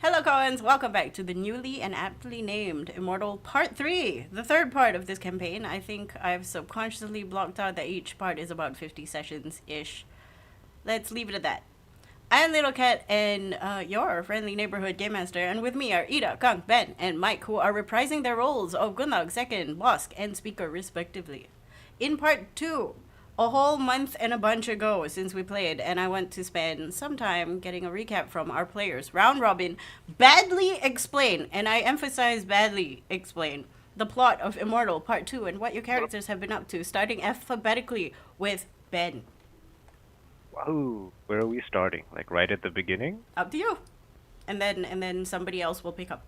Helokawans, welcome back to the newly and aptly named Immortal Part 3, the third part of this campaign. I think I've subconsciously blocked out that each part is about 50 sessions-ish. Let's leave it at that. I am Little Cat and your friendly neighborhood game master, and with me are Ida, Kung, Ben, and Mike, who are reprising their roles of Gunnlaug, Second, Bosc, and Speaker, respectively. In part 2, a whole month and a bunch ago since we played, and I want to spend some time getting a recap from our players. Round Robin badly explain, and I emphasize badly explain, the plot of Immortal Part 2 and what your characters have been up to, starting alphabetically with Ben. Whoa, where are we starting? Like right at the beginning? Up to you. And then somebody else will pick up.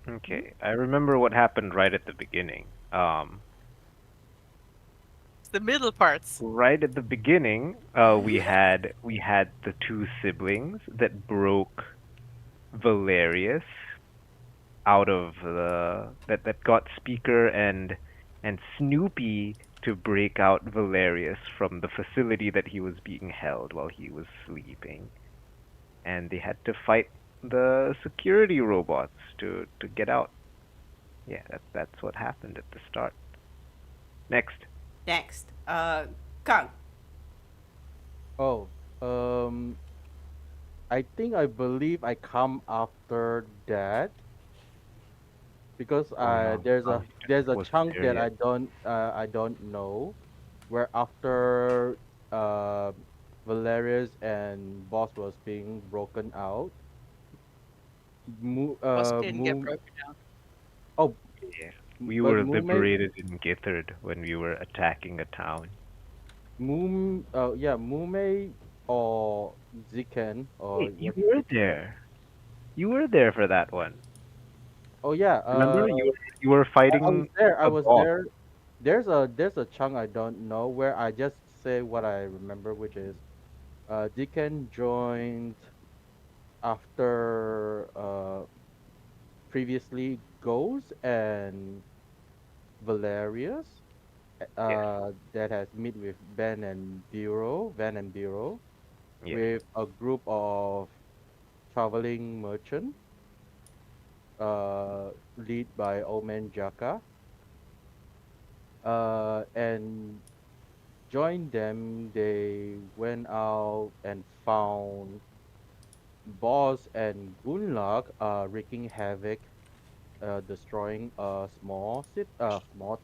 Okay, I remember what happened right at the beginning. It's the middle parts. Right at the beginning, we had the two siblings that broke Valerius out of that got Speaker and Snoopy to break out Valerius from the facility that he was being held while he was sleeping, and they had to fight the security robots to get out. Yeah, that's what happened at the start. Next. Next, Kang. Oh, I believe I come after that because no. there's a Wasn't chunk there that I don't know, where after Valerius and Boss was being broken out. Boss didn't get broken down. Oh, Yeah. We but were Mume liberated in Githard when we were attacking a town. Mume or Ziken or Wait, you were there. You were there for that one. oh yeah, Remember, you were I was fighting there. I a was boss. there. There's a chunk I don't know where I just say what I remember, which is Deacon joined after previously Ghost and Valerius Yes. that has meet with Van and Bureau Yes. with a group of traveling merchant lead by Old Man Jaka and joined them. They went out and found Bosc and Gunnlaug wreaking havoc, destroying a small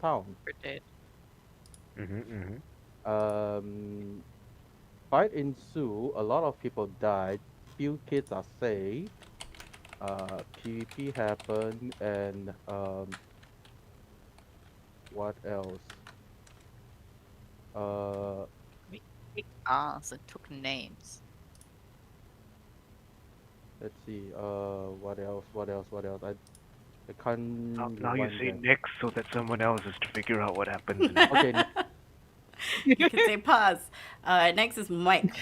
town. We're dead. Mhm. Um, Fight ensue. A lot of people died. Few kids are saved. PvP happened, and what else? Uh, We kicked ass and took names. let's see. What else? What else? I can't Now you rewind say that. next so that someone else is to figure out what happens next. Okay, You can say pause. Next is Mike.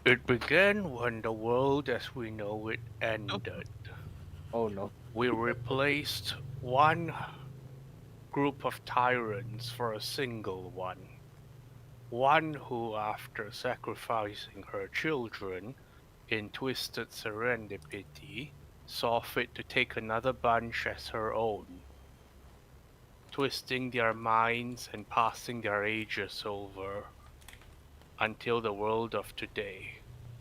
It began when the world as we know it ended. oh no. We replaced one group of tyrants for a single one. One who, after sacrificing her children in twisted serendipity, saw fit to take another bunch as her own, twisting their minds and passing their ages over until the world of today,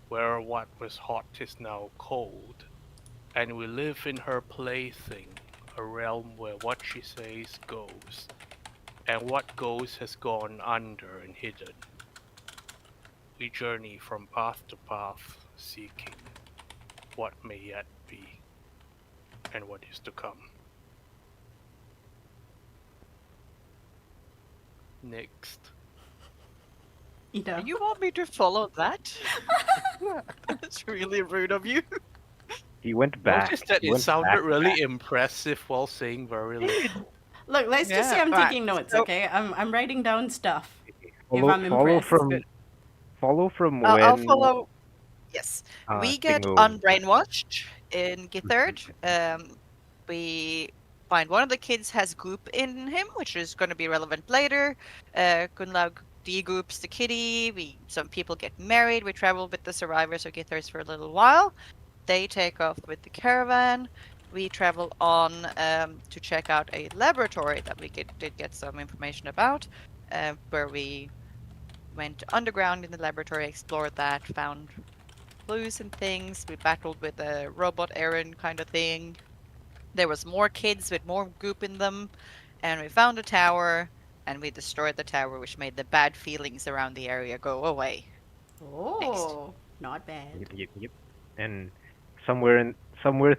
where what was hot is now cold, and we live in her plaything, a realm where what she says goes, and what goes has gone under and hidden. We journey from path to path, seeking what may yet be, and what is to come. Next. Ida. You want me to follow that? That's really rude of you. He went back. Notice that He it went sounded back. really impressive while saying very little. Look, let's just say Yeah, I'm right. taking notes, So- okay? I'm writing down stuff. Follow, I'm follow impressed. from Good. follow from I'll when follow. Yes. We get Thingo. unbrainwashed in Githard. We find one of the kids has goop in him, which is going to be relevant later. Gunnlaug de-groups the kitty. Some people get married. We travel with the survivors or getters for a little while. They take off with the caravan. We travel on to check out a laboratory that we did get some information about, where we went underground in the laboratory, explored that, found clues and things. We battled with a robot Aaron kind of thing. There was more kids with more goop in them, and we found a tower, and we destroyed the tower, which made the bad feelings around the area go away. Oh, not bad. Yep. And somewhere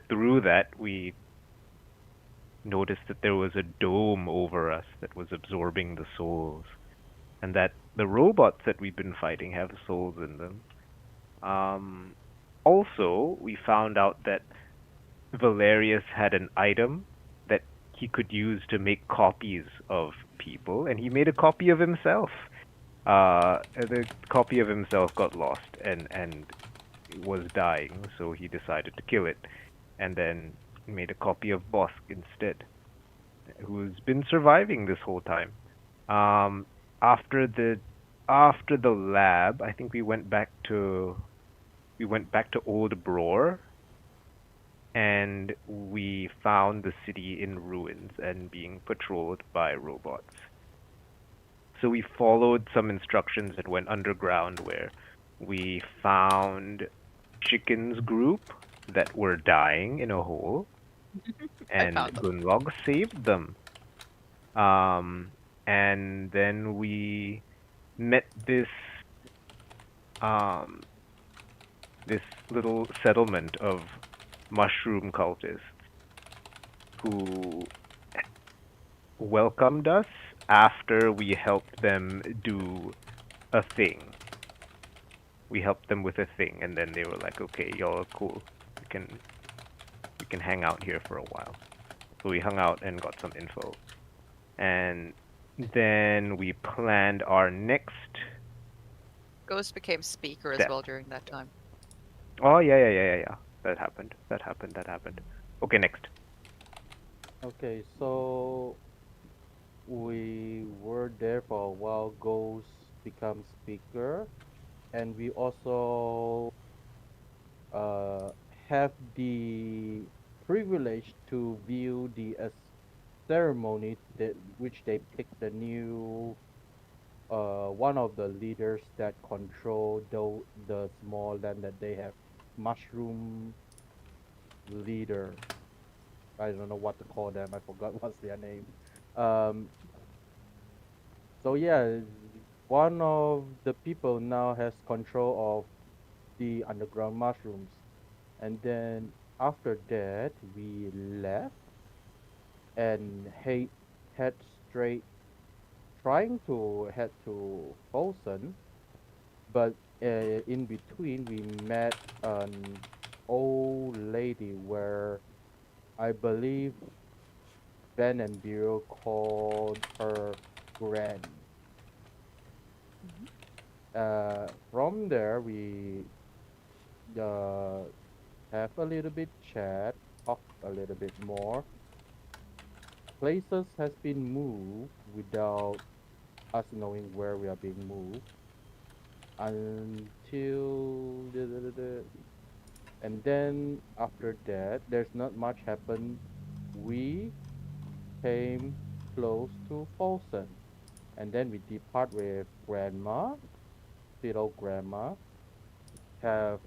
through that, we noticed that there was a dome over us that was absorbing the souls, and that the robots that we've been fighting have souls in them. Also, we found out that Valerius had an item that he could use to make copies of people, and he made a copy of himself. The copy of himself got lost and was dying, so he decided to kill it, and then made a copy of Bosc instead, who's been surviving this whole time. After the lab, I think we went back to Old Bror, and we found the city in ruins and being patrolled by robots. So we followed some instructions and went underground, where we found Chicken's group that were dying in a hole, and found them. Gunnlaug saved them. And then we met this little settlement of mushroom cultists who welcomed us after we helped them do a thing. We helped them with a thing, and then they were like, "Okay, y'all are cool. We can hang out here for a while." So we hung out and got some info, and then we planned our next. Ghost became speaker as Step. well during that time. Oh yeah. That happened. Okay, next. Okay, so we were there for a while. Ghost becomes speaker, and we also have the privilege to view the ceremony that which they picked the new one of the leaders that control the small land that they have, mushroom leader. I don't know what to call them. I forgot what's their name. Um, so yeah, one of the people now has control of the underground mushrooms, and then after that we left and head straight, trying to head to Falsen, but in between we met an old lady where I believe Ben and Bureau called her Gran. From there we have a little bit chat, talk a little bit more. Places has been moved without us knowing where we are being moved until and then after that there's not much happened. We came close to Falsen, and then we depart with grandma, little grandma, have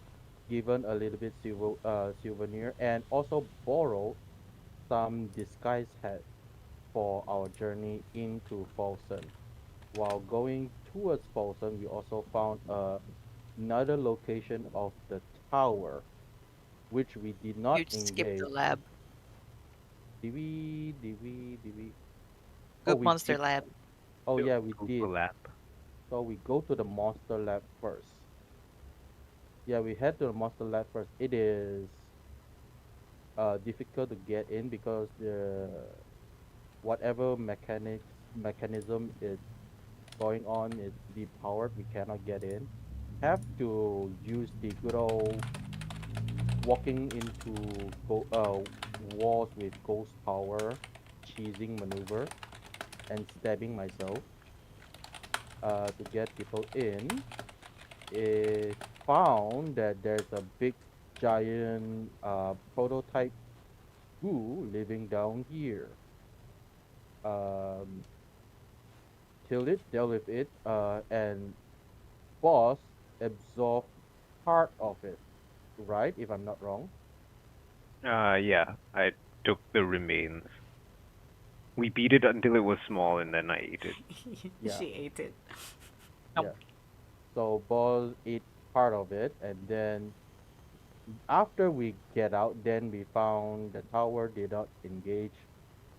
given a little bit souvenir, and also borrowed some disguise hat for our journey into Falsen. While going towards Falsen, we also found another location of the tower, which we did not You skipped engage. the lab. Did we? Oh, Goop we Monster skipped. Lab. Oh yeah, we did. Google Lab. So we go to the monster lab first. Yeah, we head to the monster lab first. It is difficult to get in because the whatever mechanism is going on is depowered. We cannot get in. Have to use the good old walking into walls with ghost power, cheesing maneuver, and stabbing myself. to get people in, is found that there's a big giant prototype goo living down here. Um, Till it, dealt with it, and Boss absorbed part of it, right? If I'm not wrong. Yeah, I took the remains. We beat it until it was small, and then I ate it. Yeah. She ate it. Yeah. So Boss ate part of it, and then after we get out, then we found the tower did not engage.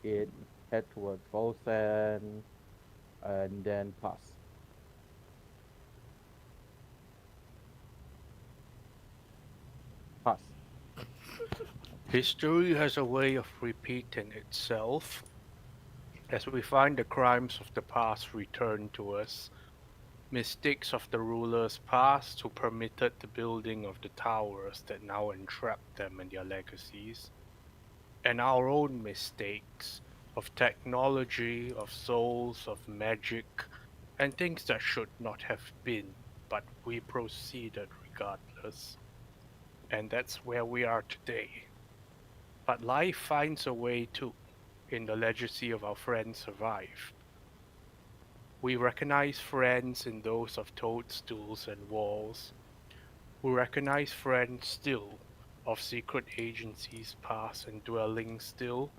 It head towards Falsen, and then pass. Pass. History has a way of repeating itself. As we find the crimes of the past return to us, mistakes of the rulers past who permitted the building of the towers that now entrap them and their legacies, and our own mistakes of technology, of souls, of magic, and things that should not have been, but we proceeded regardless. And that's where we are today. But life finds a way too, in the legacy of our friends survive. We recognize friends in those of toadstools and walls. We recognize friends still, of secret agencies past and dwelling still.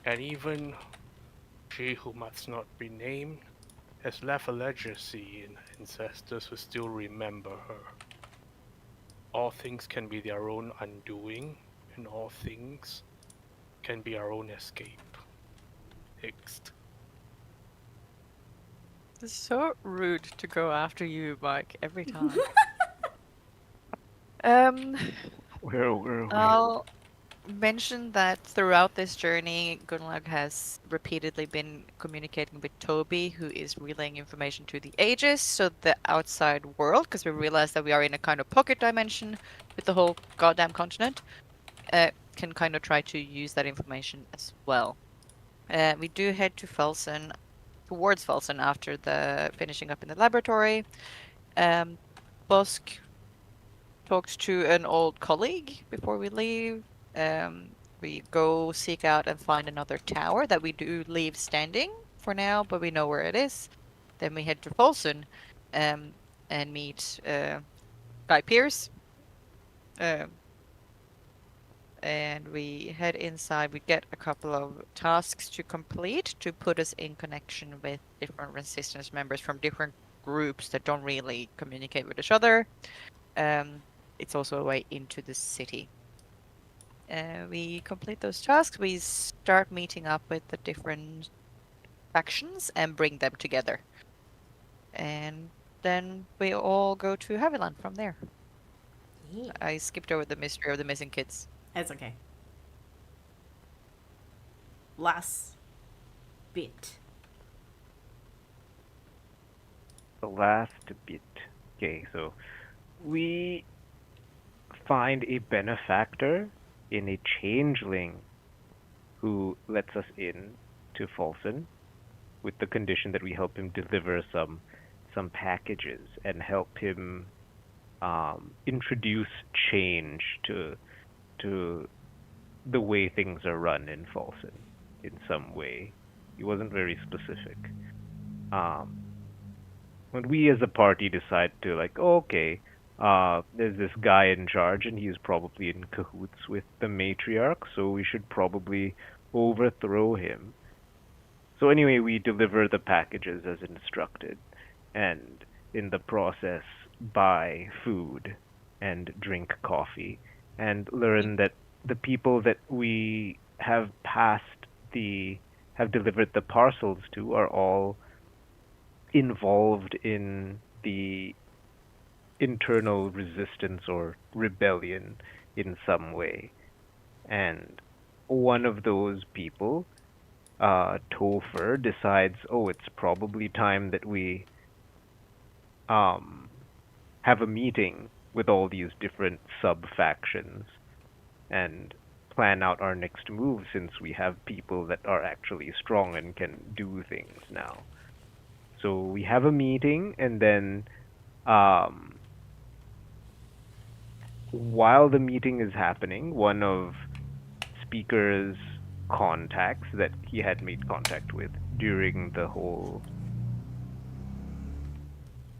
And even she who must not be named has left a legacy in ancestors who still remember her. All things can be their own undoing, and all things can be our own escape. Next. It's so rude to go after you, Mike, every time. um, Where were we? I'll mention that throughout this journey, Gunnlaug has repeatedly been communicating with Toby, who is relaying information to the Aegis, so the outside world, because we realize that we are in a kind of pocket dimension with the whole goddamn continent, can kind of try to use that information as well. We do head to Falsen, towards Falsen after the finishing up in the laboratory. Bosc talks to an old colleague before we leave. We go seek out and find another tower that we do leave standing for now, but we know where it is. Then we head to Falsen and meet Guy Pierce. And we head inside. We get a couple of tasks to complete to put us in connection with different resistance members from different groups that don't really communicate with each other. It's also a way into the city. We complete those tasks. We start meeting up with the different factions and bring them together. And then we all go to Haviland from there. Yeah. I skipped over the mystery of the missing kids. It's okay. Last bit. The last bit. Okay, so we find a benefactor in a changeling who lets us in to Falsen with the condition that we help him deliver some packages and help him introduce change to the way things are run in Falsen in some way. He wasn't very specific. When we as a party decide to okay, there's this guy in charge and he's probably in cahoots with the matriarch, so we should probably overthrow him. So anyway, we deliver the packages as instructed, and in the process buy food and drink coffee, and learn that the people that we have delivered the parcels to are all involved in the internal resistance or rebellion in some way. And one of those people, Topher, decides, it's probably time that we have a meeting with all these different sub-factions and plan out our next move, since we have people that are actually strong and can do things now. So we have a meeting, and then while the meeting is happening, one of Speaker's contacts that he had made contact with during the whole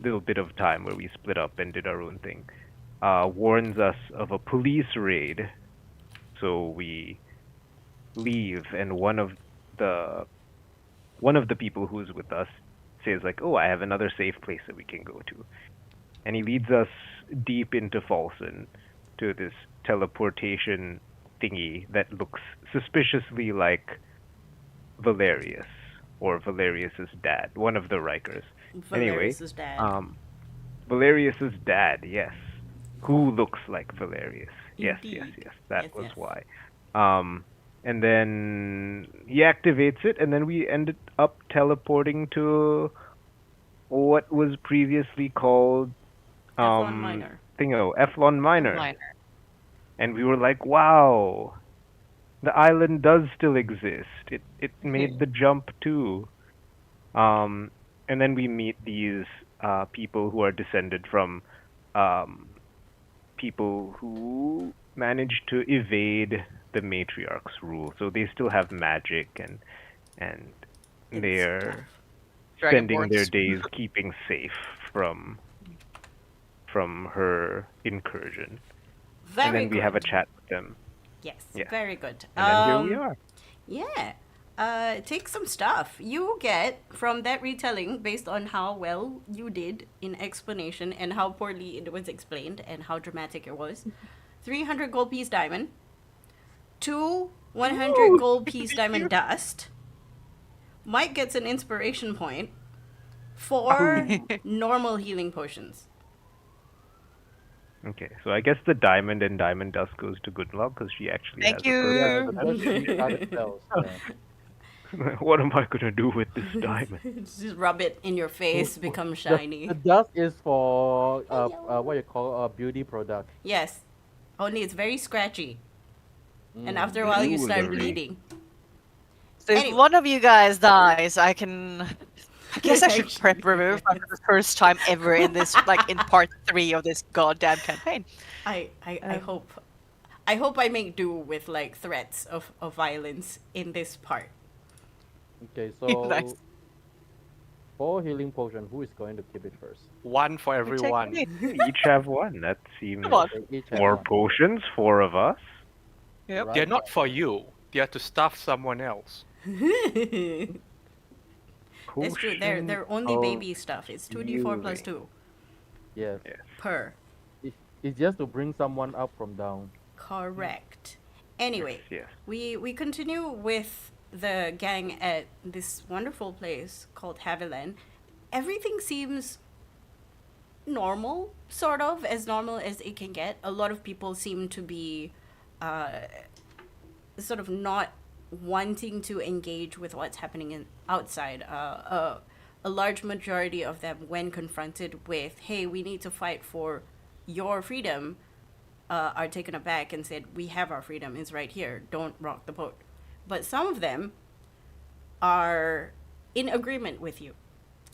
little bit of time where we split up and did our own thing, warns us of a police raid. So we leave, and one of the people who's with us says like, "Oh, I have another safe place that we can go to," and he leads us deep into Falsen to this teleportation thingy that looks suspiciously like Valerius or Valerius's dad, one of the Rikers. Valerius's dad. Valerius's dad, yes, who looks like Valerius. Yes, Indeed. that Yes, was yes. why. And then he activates it, and then we ended up teleporting to what was previously called F1 Minor. Eflon Minor. Minor. And we were like, wow, the island does still exist. It made the jump too. And then we meet these people who are descended from people who managed to evade the matriarch's rule. So they still have magic, and they're spending their Dragonborns. days keeping safe from her incursion. Very And then we good. have a chat with them. Yes, Yeah. very good. And then here we are. Yeah. Take some stuff. You get from that retelling based on how well you did in explanation and how poorly it was explained and how dramatic it was. 300 gold piece diamond. 2 100 gold piece diamond dust. Mike gets an inspiration point. 4 normal healing potions. Okay, so I guess the diamond and diamond dust goes to Gunnlaug because she actually Thank has a you. Yeah, purpose. because she started spells. Yeah. What am I gonna do with this diamond? Just rub it in your face, become shiny. The dust is for Hello. what you call a beauty product. Yes. Only it's very scratchy. And Mm. after a while you start Jewelry. bleeding. So if Anyway. one of you guys dies, I guess I should prep remove for the first time ever in this, like in part 3 of this goddamn campaign. I Um, hope I make do with like threats of violence in this part. Okay, so Nice. 4 healing potion. Who is going to keep it first? One for You take everyone. it. Each have one. That seems Come on. They each have more one. potions, 4 of us. Yep. Right? They're not for you. They're to stuff someone else. That's true. They're only of baby stuff. It's 2d4 plus healing. 2 Yes. Yes. per. It's just to bring someone up from down. Correct. Anyway, Yes. we continue with the gang at this wonderful place called Haviland. Everything seems normal, sort of, as normal as it can get. A lot of people seem to be sort of not wanting to engage with what's happening outside. A large majority of them, when confronted with, hey, we need to fight for your freedom, are taken aback and said, we have our freedom, it's right here, don't rock the boat. But some of them are in agreement with you.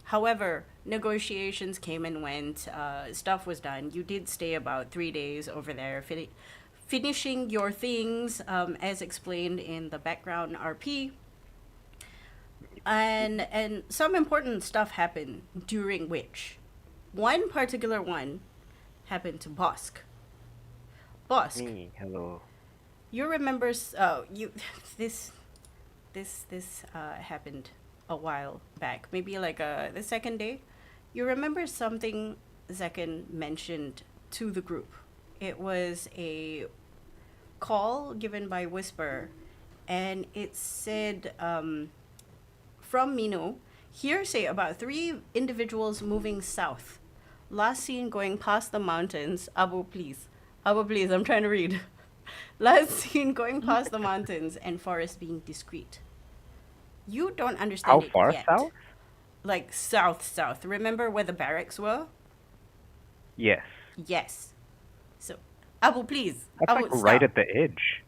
However, negotiations came and went, stuff was done. You did stay about 3 days over there, finishing your things, as explained in the background RP. And some important stuff happened, during which one particular one happened to Bosc. Bosc, Me. Hello. you remember this happened a while back, maybe like the second day. You remember something Zekan mentioned to the group. It was a call given by Whisper, and it said from Mino, hearsay about 3 individuals moving south. Last seen going past the mountains. Abu, please, I'm trying to read. Last seen going past the mountains and forest being discreet. You don't understand How it far yet. south? Like south. Remember where the barracks were? Yes. Yes. So, Abu, please. That's Abu, like right stop. at the edge.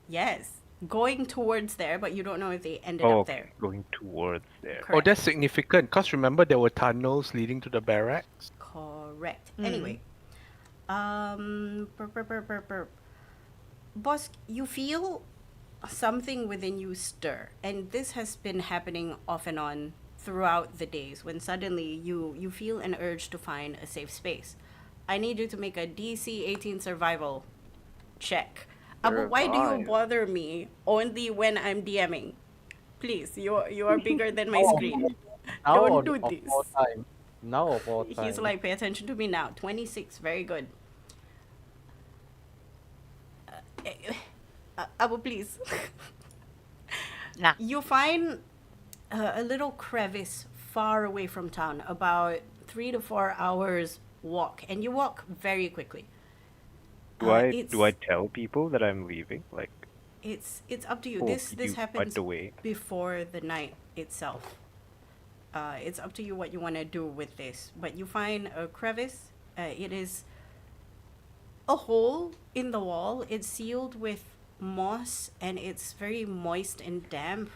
Yes. going towards there, but you don't know if they ended Oh, up okay. there. Going towards there. Oh, that's Correct. significant, because remember there were tunnels leading to the barracks? Correct. Mm. Anyway, burp, burp, burp, burp, burp. Boss, you feel something within you stir, and this has been happening off and on throughout the days. When suddenly you feel an urge to find a safe space. I need you to make a DC 18 survival check. But why do you Survive. bother me only when I'm DMing? Please, you are bigger than my Now screen. Now Don't or do of this. all time. Now of all time. He's like, pay attention to me now. 26, very good. Abu, please. Nah. You find a little crevice far away from town, about 3 to 4 hours walk, and you walk very quickly. Do I it's- tell people that I'm leaving? Like, It's up to you. or This did you happens butt away? before the night itself. It's up to you what you want to do with this. But you find a crevice. It is a hole in the wall. It's sealed with moss, and it's very moist and damp.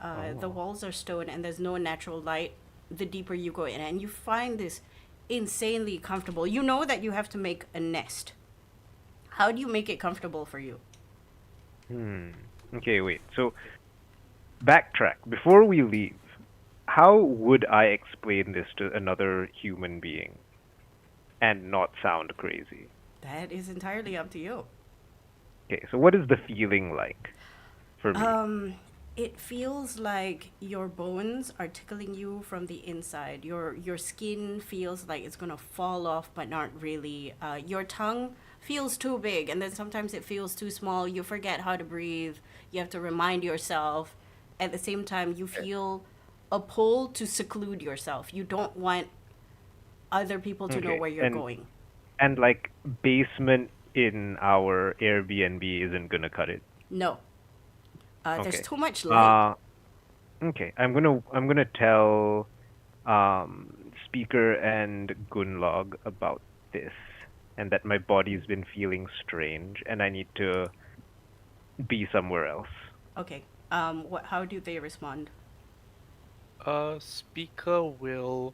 The walls are stone, and there's no natural light the deeper you go in. And you find this insanely comfortable. You know that you have to make a nest. How do you make it comfortable for you? Okay, wait. So, backtrack. Before we leave, how would I explain this to another human being and not sound crazy? That is entirely up to you. Okay, so what is the feeling like for me? It feels like your bones are tickling you from the inside. Your skin feels like it's gonna fall off, but not really. Your tongue feels too big, and then sometimes it feels too small. You forget how to breathe. You have to remind yourself. At the same time, you feel a pull to seclude yourself. You don't want other people to know Okay, where you're and- going. And like basement in our Airbnb isn't gonna cut it. No. There's Okay. too much light. Okay, I'm gonna tell Speaker and Gunnlaug about this, and that my body's been feeling strange, and I need to be somewhere else. Okay. How do they respond? Speaker will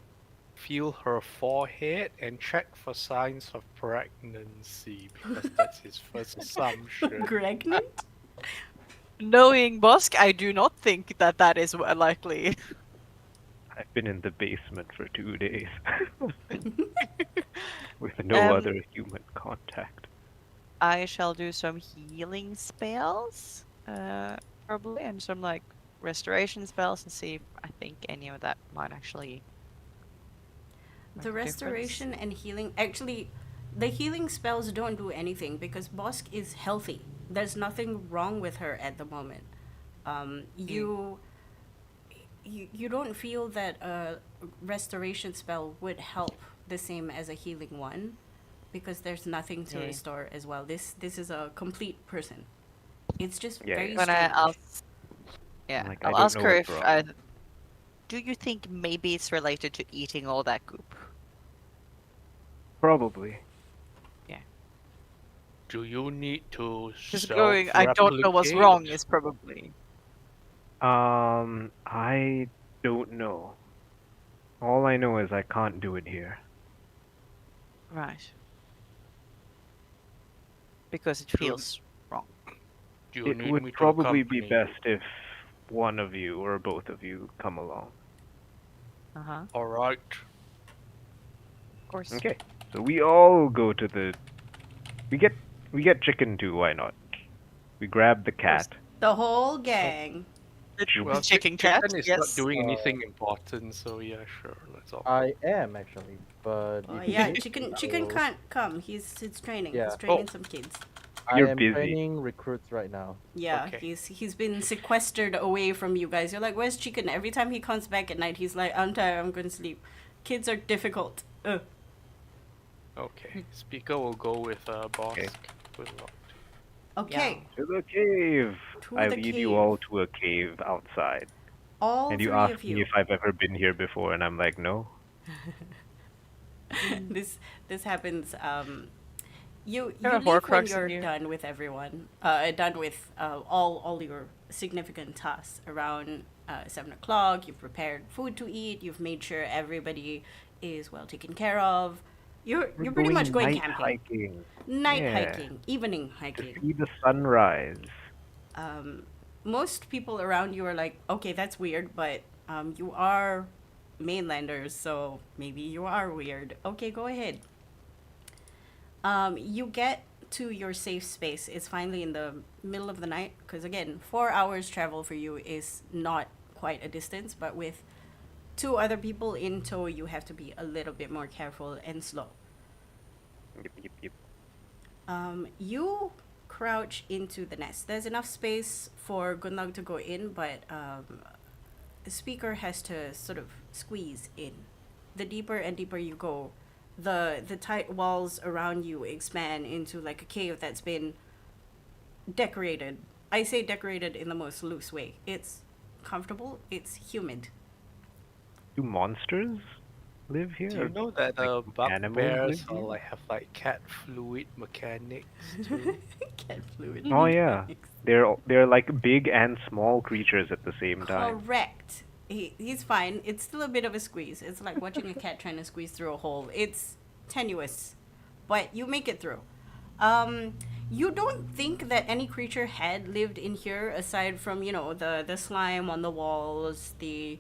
feel her forehead and check for signs of pregnancy, because that's his first assumption. Pregnant? Knowing Bosc, I do not think that that is likely. I've been in the basement for 2 days with no Um, other human contact. I shall do some healing spells, probably, and some like restoration spells, and see if I think any of that might actually. make The a difference. restoration and healing, actually, the healing spells don't do anything because Bosc is healthy. There's nothing wrong with her at the moment. You don't feel that a restoration spell would help the same as a healing one, because there's nothing to Yeah. restore as well. This is a complete person. It's just Yeah, very yeah. Gonna strange. ask. Yeah, Like, I I'll don't ask know her what's if. wrong. Do you think maybe it's related to eating all that goop? Probably. Do you need to Just going, I don't know what's wrong is probably. I don't know. All I know is I can't do it here. Right. Because it feels wrong. Do you It need me would to probably be accompany you? best if one of you or both of you come along. Uh huh. All right. Of course. Okay. So we all go to the. We get chicken too. Why not? We grab the cat. The whole gang. Well, chicken cat, chicken is yes. not doing anything important, so yeah, sure, let's all. I am actually, but Oh if you yeah, need chicken to chicken go- can't come. He's training. Yeah. He's training Oh. some kids. I You're am busy. training recruits right now. Yeah, Okay. he's been sequestered away from you guys. You're like, where's chicken? Every time he comes back at night, he's like, I'm tired. I'm going to sleep. Kids are difficult. Okay, Speaker will go with Bosc. Okay. With Lot. Okay. To the cave. To I the lead cave. you all to a cave outside. All And you three ask of me you. if I've ever been here before, and I'm like, no. This happens You There are leave when Horcruxes you're here. done with everyone, done with all your significant tasks around 7 o'clock. You've prepared food to eat. You've made sure everybody is well taken care of. You're We're pretty much going night camping, hiking. night Yeah. hiking, evening To hiking. see the sunrise. Most people around you are like, okay, that's weird, but you are mainlanders, so maybe you are weird. Okay, go ahead. You get to your safe space. It's finally in the middle of the night, because again, 4 hours travel for you is not quite a distance, but with two other people in tow, you have to be a little bit more careful and slow. Yep. You crouch into the nest. There's enough space for Gunnlaug to go in, but the speaker has to sort of squeeze in. The deeper and deeper you go, the tight walls around you expand into like a cave that's been decorated. I say decorated in the most loose way. It's comfortable, it's humid. Do monsters live here? Do you know that Like animals bugbears live are here? like have like cat fluid mechanics too? Cat fluid. Oh yeah, they're like big and small creatures at the same time. Correct. He's fine. It's still a bit of a squeeze. It's like watching a cat trying to squeeze through a hole. It's tenuous, but you make it through. You don't think that any creature had lived in here aside from, you know, the slime on the walls, the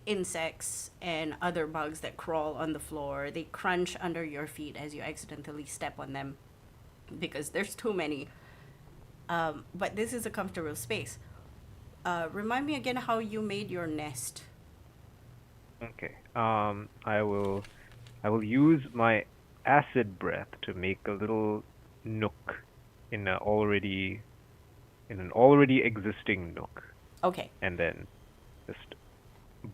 insects and other bugs that crawl on the floor. They crunch under your feet as you accidentally step on them because there's too many. But this is a comfortable space. Remind me again how you made your nest. Okay. I will use my acid breath to make a little nook in an already existing nook, Okay. and then just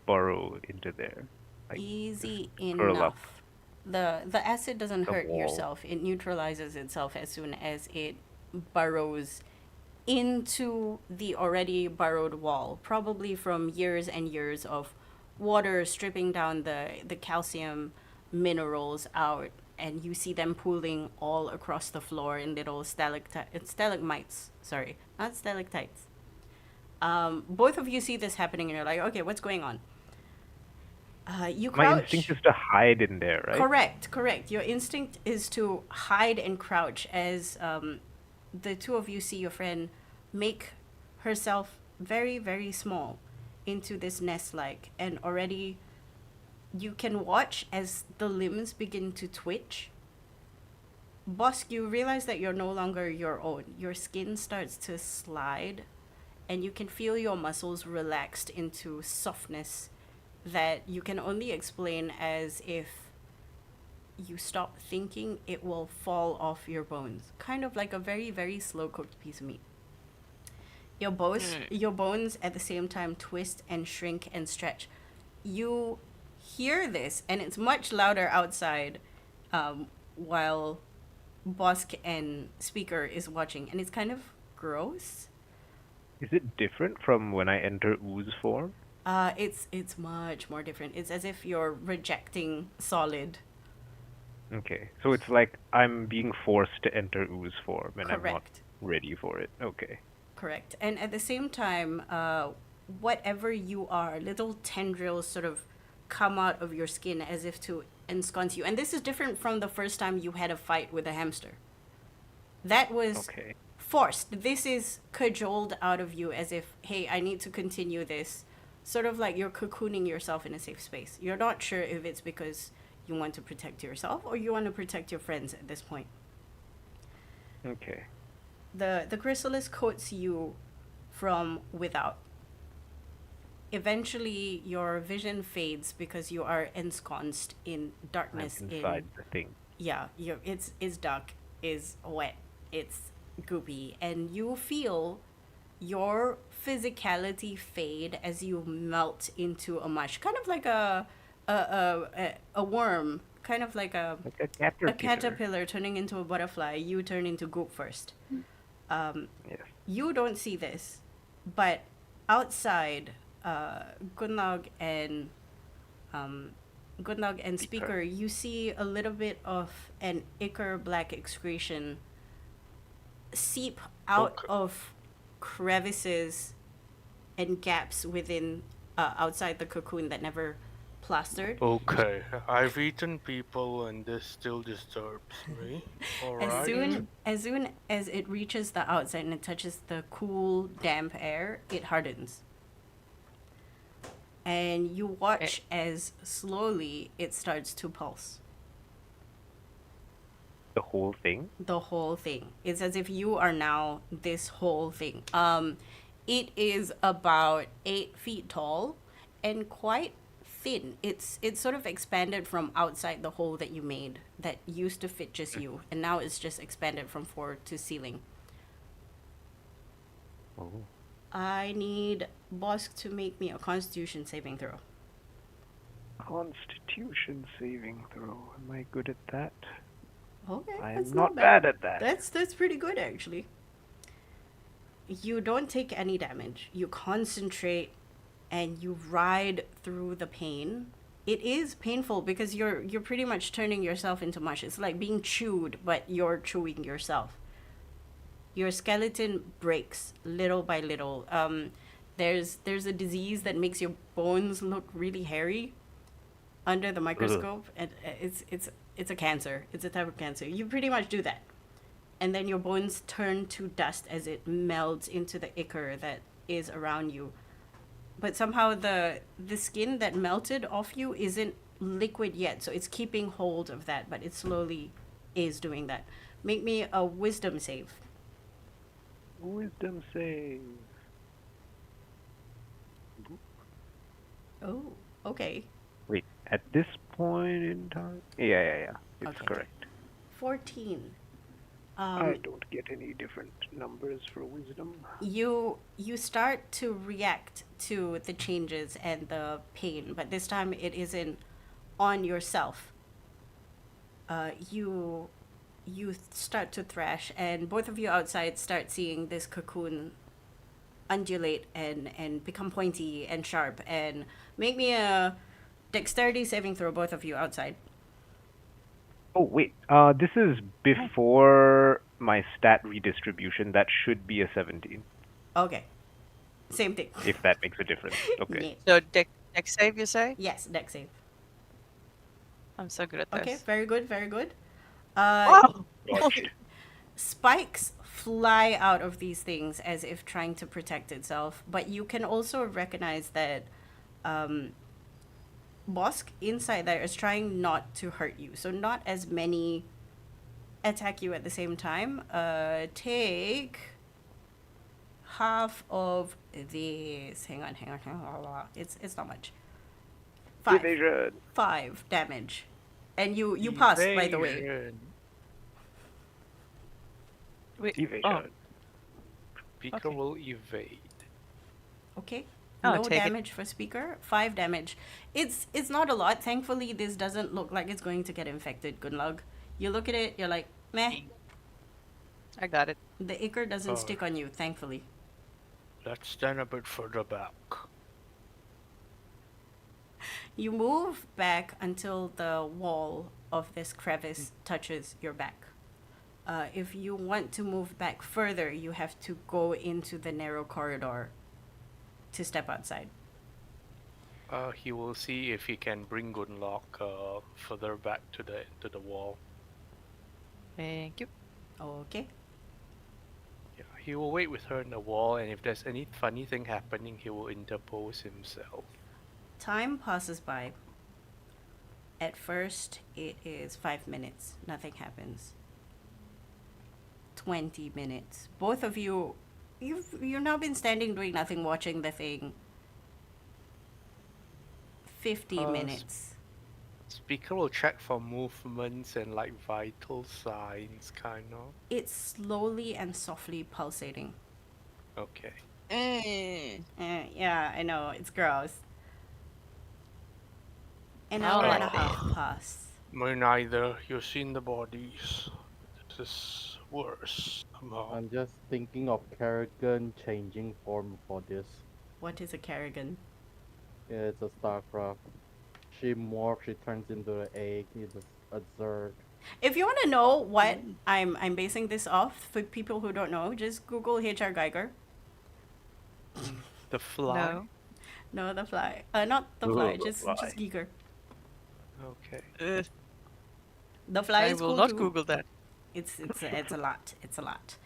burrow into there. Like, Easy just curl up. enough. The acid doesn't The hurt wall. yourself. It neutralizes itself as soon as it burrows into the already burrowed wall, probably from years and years of water stripping down the calcium minerals out, and you see them pooling all across the floor in little stalagmites. Sorry, not stalactites. Both of you see this happening and you're like, okay, what's going on? You My crouch. instinct is to hide in there, right? Correct. Your instinct is to hide and crouch as the two of you see your friend make herself very, very small into this nest-like, and already you can watch as the limbs begin to twitch. Bosc, you realize that you're no longer your own. Your skin starts to slide, and you can feel your muscles relaxed into softness that you can only explain as if you stop thinking, it will fall off your bones. Kind of like a very, very slow cooked piece of meat. Your bones at the same time twist and shrink and stretch. You hear this, and it's much louder outside while Bosc and Speaker is watching, and it's kind of gross. Is it different from when I enter ooze form? It's much more different. It's as if you're rejecting solid. Okay, so it's like I'm being forced to enter ooze form, and I'm not Correct. ready for it. Okay. Correct. And at the same time, whatever you are, little tendrils sort of come out of your skin as if to ensconce you. And this is different from the first time you had a fight with a hamster. That was Okay. forced. This is cajoled out of you as if, hey, I need to continue this. Sort of like you're cocooning yourself in a safe space. You're not sure if it's because you want to protect yourself or you want to protect your friends at this point. Okay. The chrysalis coats you from without. Eventually, your vision fades because you are ensconced in I'm darkness. inside the thing. Yeah, it's dark, it's wet, it's goopy, and you feel your physicality fade as you melt into a mush, kind of like a worm, kind of like a Like a caterpillar. caterpillar turning into a butterfly. You turn into goop first. Yes. You don't see this, but outside, Gunnlaug and Gunnlaug and Speaker, you see a little bit of an ichor black excretion seep out Okay. of crevices and gaps within outside the cocoon that never plastered. Okay, I've eaten people and this still disturbs me. Alright. As soon as it reaches the outside and it touches the cool, damp air, it hardens. And you watch as slowly it starts to pulse. The whole thing? The whole thing. It's as if you are now this whole thing. It is about 8 feet tall and quite thin. It's sort of expanded from outside the hole that you made that used to fit just you, and now it's just expanded from floor to ceiling. Oh. I need Bosc to make me a Constitution saving throw. Constitution saving throw. Am I good at that? Okay, I that's am not bad. bad at that. That's pretty good actually. You don't take any damage. You concentrate and you ride through the pain. It is painful because you're pretty much turning yourself into mush. It's like being chewed, but you're chewing yourself. Your skeleton breaks little by little. There's a disease that makes your bones look really hairy under the microscope, and it's a cancer. It's a type of cancer. You pretty much do that, and then your bones turn to dust as it melds into the ichor that is around you. But somehow the skin that melted off you isn't liquid yet, so it's keeping hold of that, but it slowly is doing that. Make me a wisdom save. Wisdom save. Oh, okay. Wait, at this point in time? Yeah. It's Okay. correct. 14. I don't get any different numbers for wisdom. You start to react to the changes and the pain, but this time it isn't on yourself. You start to thrash, and both of you outside start seeing this cocoon undulate and become pointy and sharp. And make me a dexterity saving throw, both of you outside. Oh, wait. This is before my stat redistribution. That should be a 17, Okay. Same thing. if that makes a difference. Okay. Yeah. So dex save, you say? Yes, dex save. I'm so good at this. Okay, very good, very good. Oh! Dodged. Spikes fly out of these things as if trying to protect itself, but you can also recognize that Bosc inside there is trying not to hurt you, so not as many attack you at the same time. Take half of this. Hang on. It's not much. 5 Evasion. 5 damage, and you pass, by the way. Evasion. Wait, Evasion. Speaker Okay. will evade. Okay. I'll No take it. damage for Speaker. 5 damage. It's not a lot. Thankfully, this doesn't look like it's going to get infected, Gunnlaug. You look at it, you're like, meh. I got it. The ichor doesn't Oh. stick on you, thankfully. Let's stand a bit further back. You move back until the wall of this crevice touches your back. If you want to move back further, you have to go into the narrow corridor to step outside. He will see if he can bring Gunnlaug further back to the wall. Thank you. Okay. Yeah, he will wait with her in the wall, and if there's any funny thing happening, he will interpose himself. Time passes by. At first, it is 5 minutes. Nothing happens. 20 minutes. Both of you, you've now been standing doing nothing, watching the thing. 50 minutes. Speaker will check for movements and like vital signs, kind of. It's slowly and softly pulsating. Okay. Yeah, I know, it's gross. An I hour don't and a like half pass. Me neither. You've seen the bodies. This is worse. Somehow. I'm just thinking of Kerrigan changing form for this. What is a Kerrigan? It's a StarCraft she morphs, she turns into an egg. It's absurd. If you want to know what I'm basing this off, for people who don't know, just Google HR Geiger. The fly? No. No, the fly. Not the Ooh, fly, the just fly. Giger. Okay. The fly I is will cool not too. Google that. It's a lot. It's a lot.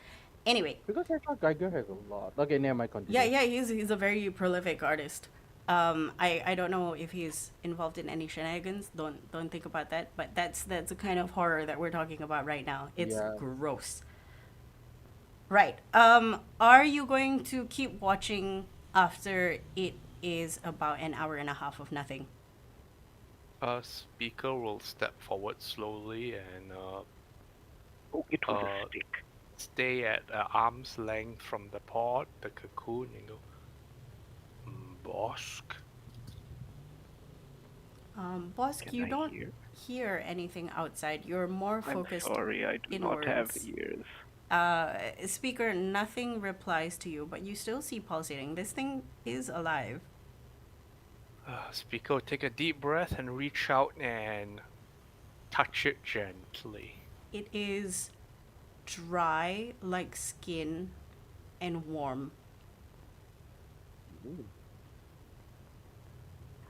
Anyway, Because I thought Geiger has a lot. Okay, never mind. Continue. yeah, he's a very prolific artist. I don't know if he's involved in any shenanigans. Don't think about that. But that's the kind of horror that we're talking about right now. It's Yeah. gross. Right. Are you going to keep watching after it is about an hour and a half of nothing? Speaker will step forward slowly and Poke it with a Uh, stick. stay at arm's length from the pod, the cocoon, and go, Bosc. Bosc, Can you I don't hear? hear anything outside. You're more I'm focused. sorry, I do not have inwards. ears. Speaker, nothing replies to you, but you still see pulsating. This thing is alive. Speaker will take a deep breath and reach out and touch it gently. It is dry like skin and warm. Ooh.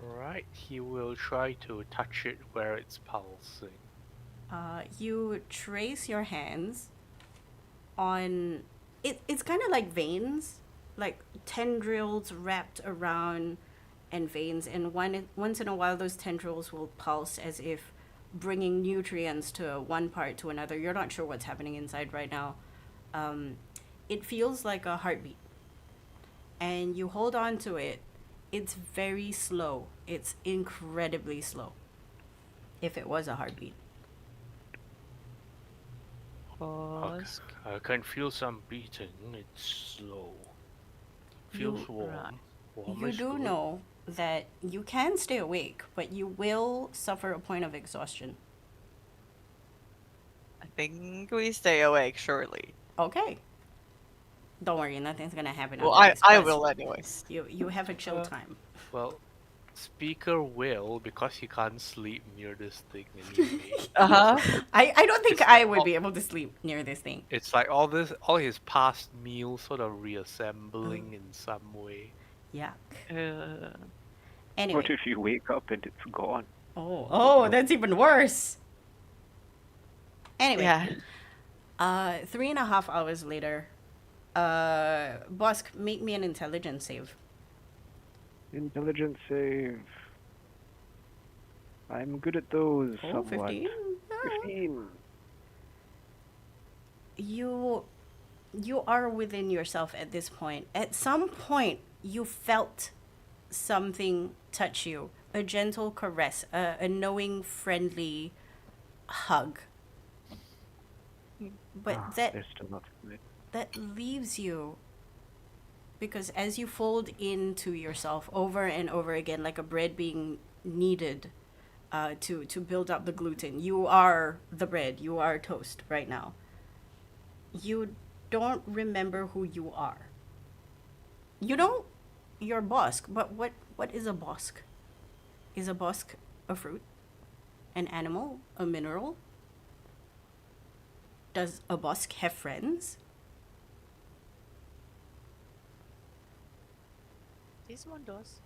Right, he will try to touch it where it's pulsing. You trace your hands on it. It's kind of like veins, like tendrils wrapped around and veins, and once in a while those tendrils will pulse as if bringing nutrients to one part to another. You're not sure what's happening inside right now. It feels like a heartbeat, and you hold on to it. It's very slow. It's incredibly slow. If it was a heartbeat. Bosc. I can feel some beating. It's slow. Feels You- warm. Right. Warm You is do good. know that you can stay awake, but you will suffer a point of exhaustion. I think we stay awake, surely. Okay. Don't worry, nothing's gonna happen. Well, after this, I plus will anyways. You have a chill Uh, time. Well, Speaker will, because he can't sleep near this thing anyway. Uh-huh. I don't think it's I like would all- be able to sleep near this thing. It's like all his past meals sort of reassembling in some way. Yuck. Uh, Anyway. What if you wake up and it's gone? Oh, that's even worse. Anyway. yeah. 3.5 hours later, Bosc, make me an intelligence save. Intelligence save. I'm good at those. Oh, somewhat. 15? 15. You are within yourself at this point. At some point, you felt something touch you. A gentle caress, a knowing, friendly hug. But They're still not fluid. that leaves you, because as you fold into yourself over and over again, like a bread being kneaded to build up the gluten, you are the bread, you are toast right now. You don't remember who you are. You know you're Bosc, but what is a Bosc? Is a Bosc a fruit? An animal? A mineral? Does a Bosc have friends? This one does.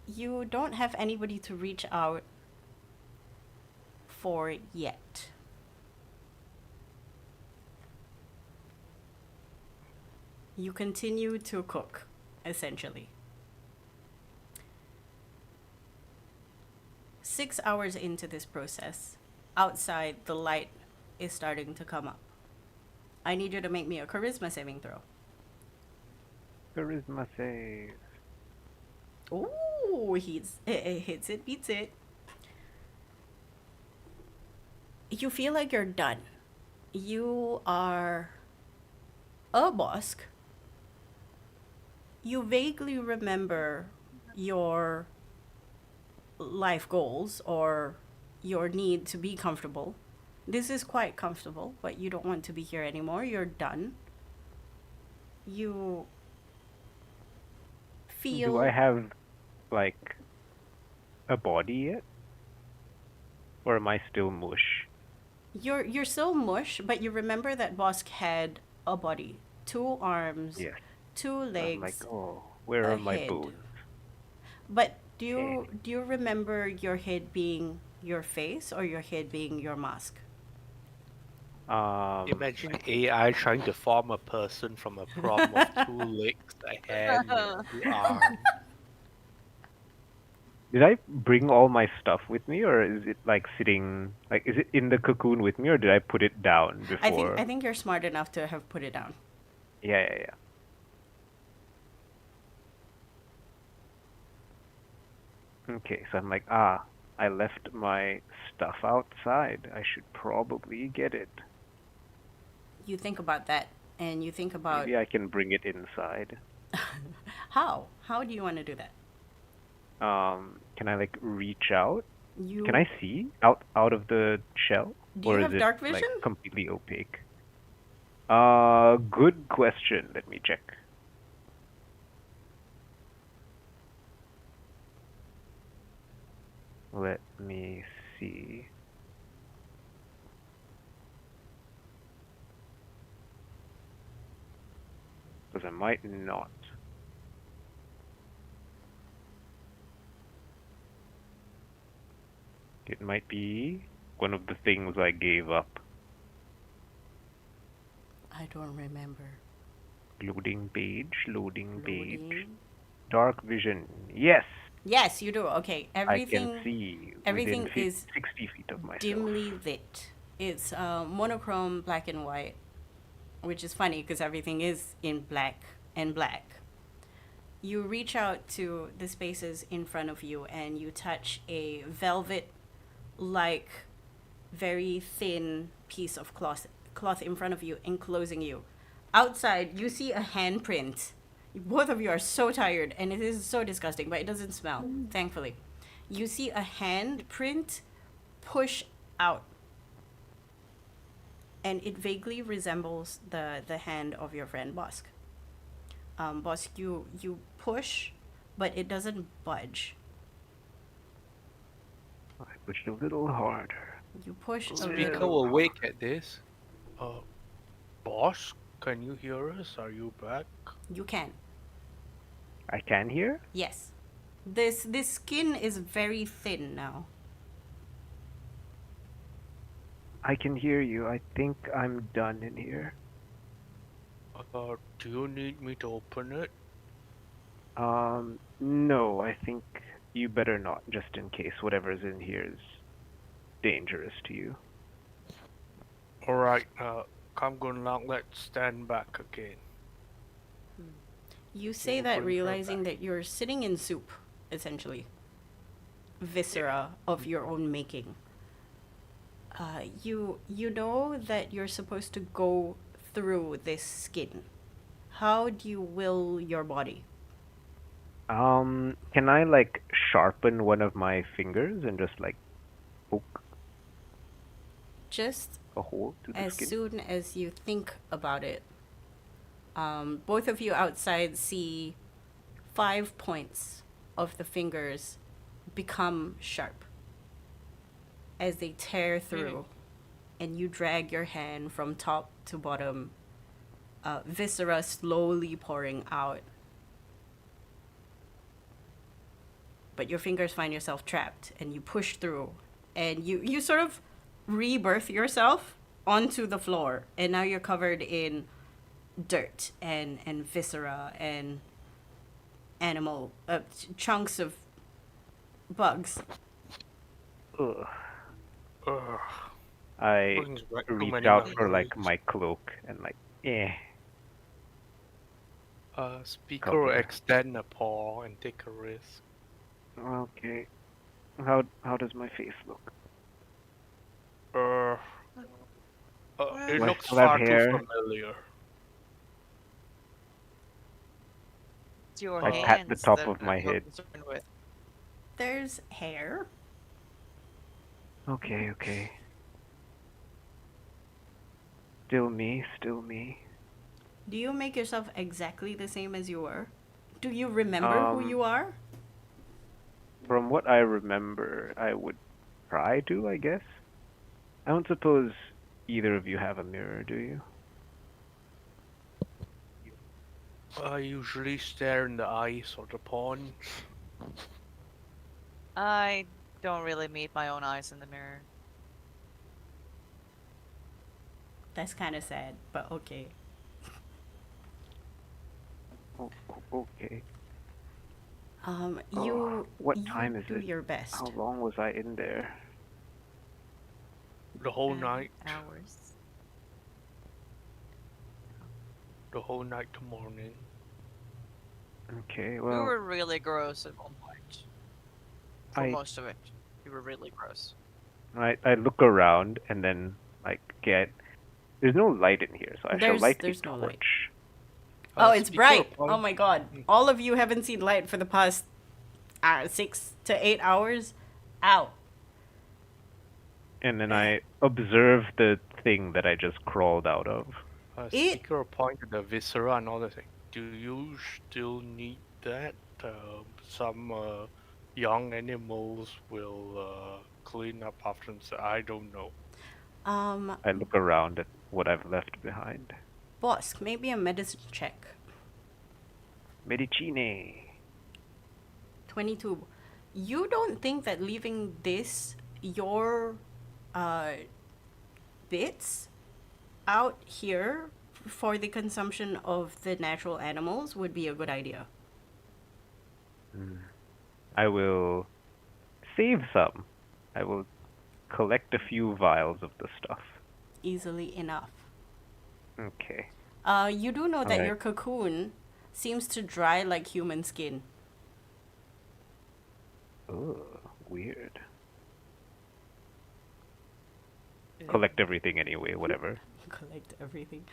You don't have anybody to reach out for yet. You continue to cook, essentially. 6 hours into this process, outside the light is starting to come up. I need you to make me a charisma saving throw. Charisma save. Ooh, it hits it, beats it. You feel like you're done. You are a Bosc. You vaguely remember your life goals or your need to be comfortable. This is quite comfortable, but you don't want to be here anymore. You're done. You feel. Do I have, like, a body yet? Or am I still mush? You're still mush, but you remember that Bosc had a body, 2 arms, Yes. 2 I'm like, legs, oh, where a are my head. bones? But do Eh. you remember your head being your face or your head being your mask? Imagine AI trying to form a person from a prompt of 2 legs, a hand, and 2 arms. Did I bring all my stuff with me, or is it like sitting, like, is it in the cocoon with me, or did I put it down before? I think you're smart enough to have put it down. Yeah. Okay, so I'm like, I left my stuff outside. I should probably get it. You think about that, and you think about Maybe I can bring it inside. how do you want to do that? Can I like reach out? You Can I see out of the shell? Do you Or have is it dark like vision? completely opaque? Good question. Let me check. Let me see. Because I might not. It might be one of the things I gave up. I don't remember. Loading page. Loading. Dark vision. Yes! Yes, you do. Okay, I everything can see everything within is 60 feet of myself. dimly lit. It's monochrome black and white, which is funny because everything is in black and black. You reach out to the spaces in front of you and you touch a velvet like very thin piece of cloth in front of you enclosing you. Outside you see a handprint. Both of you are so tired and it is so disgusting, but it doesn't smell, thankfully. You see a handprint push out. And it vaguely resembles the hand of your friend Bosc. Bosc, you push, but it doesn't budge. I pushed a little harder. You push a Speaker little. awake at this. Boss, can you hear us? Are you back? You can. I can hear? Yes. This skin is very thin now. I can hear you. I think I'm done in here. Do you need me to open it? No, I think you better not, just in case whatever's in here is dangerous to you. Alright, come Gunnlaug, let's stand back again. You say You that bring her realizing that you're sitting in soup, essentially. Viscera of your own making. You know that you're supposed to go through this skin. How do you will your body? Can I like sharpen one of my fingers and just like poke Just a hole to the as skin? soon as you think about it, both of you outside see 5 points of the fingers become sharp as they tear through, and you drag your hand from top to bottom, viscera slowly pouring out. But your fingers find yourself trapped, and you push through, and you sort of rebirth yourself onto the floor, and now you're covered in dirt and viscera and animal chunks of bugs. Ugh. Ugh, I brings back too reach many out for memories. like my cloak and like, Speaker Cover. will extend a paw and take a risk. Okay. How does my face look? It Do I looks still have far too hair? familiar. It's your I pat the hands top that of my I'm more head. concerned with. There's hair. Okay. Still me. Do you make yourself exactly the same as you were? Do you remember who Um, you are? From what I remember, I would try to, I guess. I don't suppose either of you have a mirror, do you? I usually stare in the eyes of the pawns. I don't really meet my own eyes in the mirror. That's kind of sad, but okay. Okay. What you time is do it? your best. How long was I in there? The whole night. Hours. The whole night to morning. Okay, You well, were really gross at one point. For I- most of it. You were really gross. I look around and then there's no light in here, so I shall light a There's no light. torch. Oh, it's Speaking of bright. Oh pawns, my god. All of you haven't seen light for the past 6 to 8 hours. Ow. And then I observe the thing that I just crawled out of. Speaker pointed the viscera and all that. Like, do you still need that? Some young animals will clean up after themselves. I don't know. I look around at what I've left behind. Bosc, maybe a medicine check. Medicine. 22. You don't think that leaving your bits out here for the consumption of the natural animals would be a good idea? I will save some. I will collect a few vials of the stuff. Easily enough. Okay. You do know that Alright. your cocoon seems to dry like human skin. Oh, weird. Collect everything anyway, whatever. Collect everything.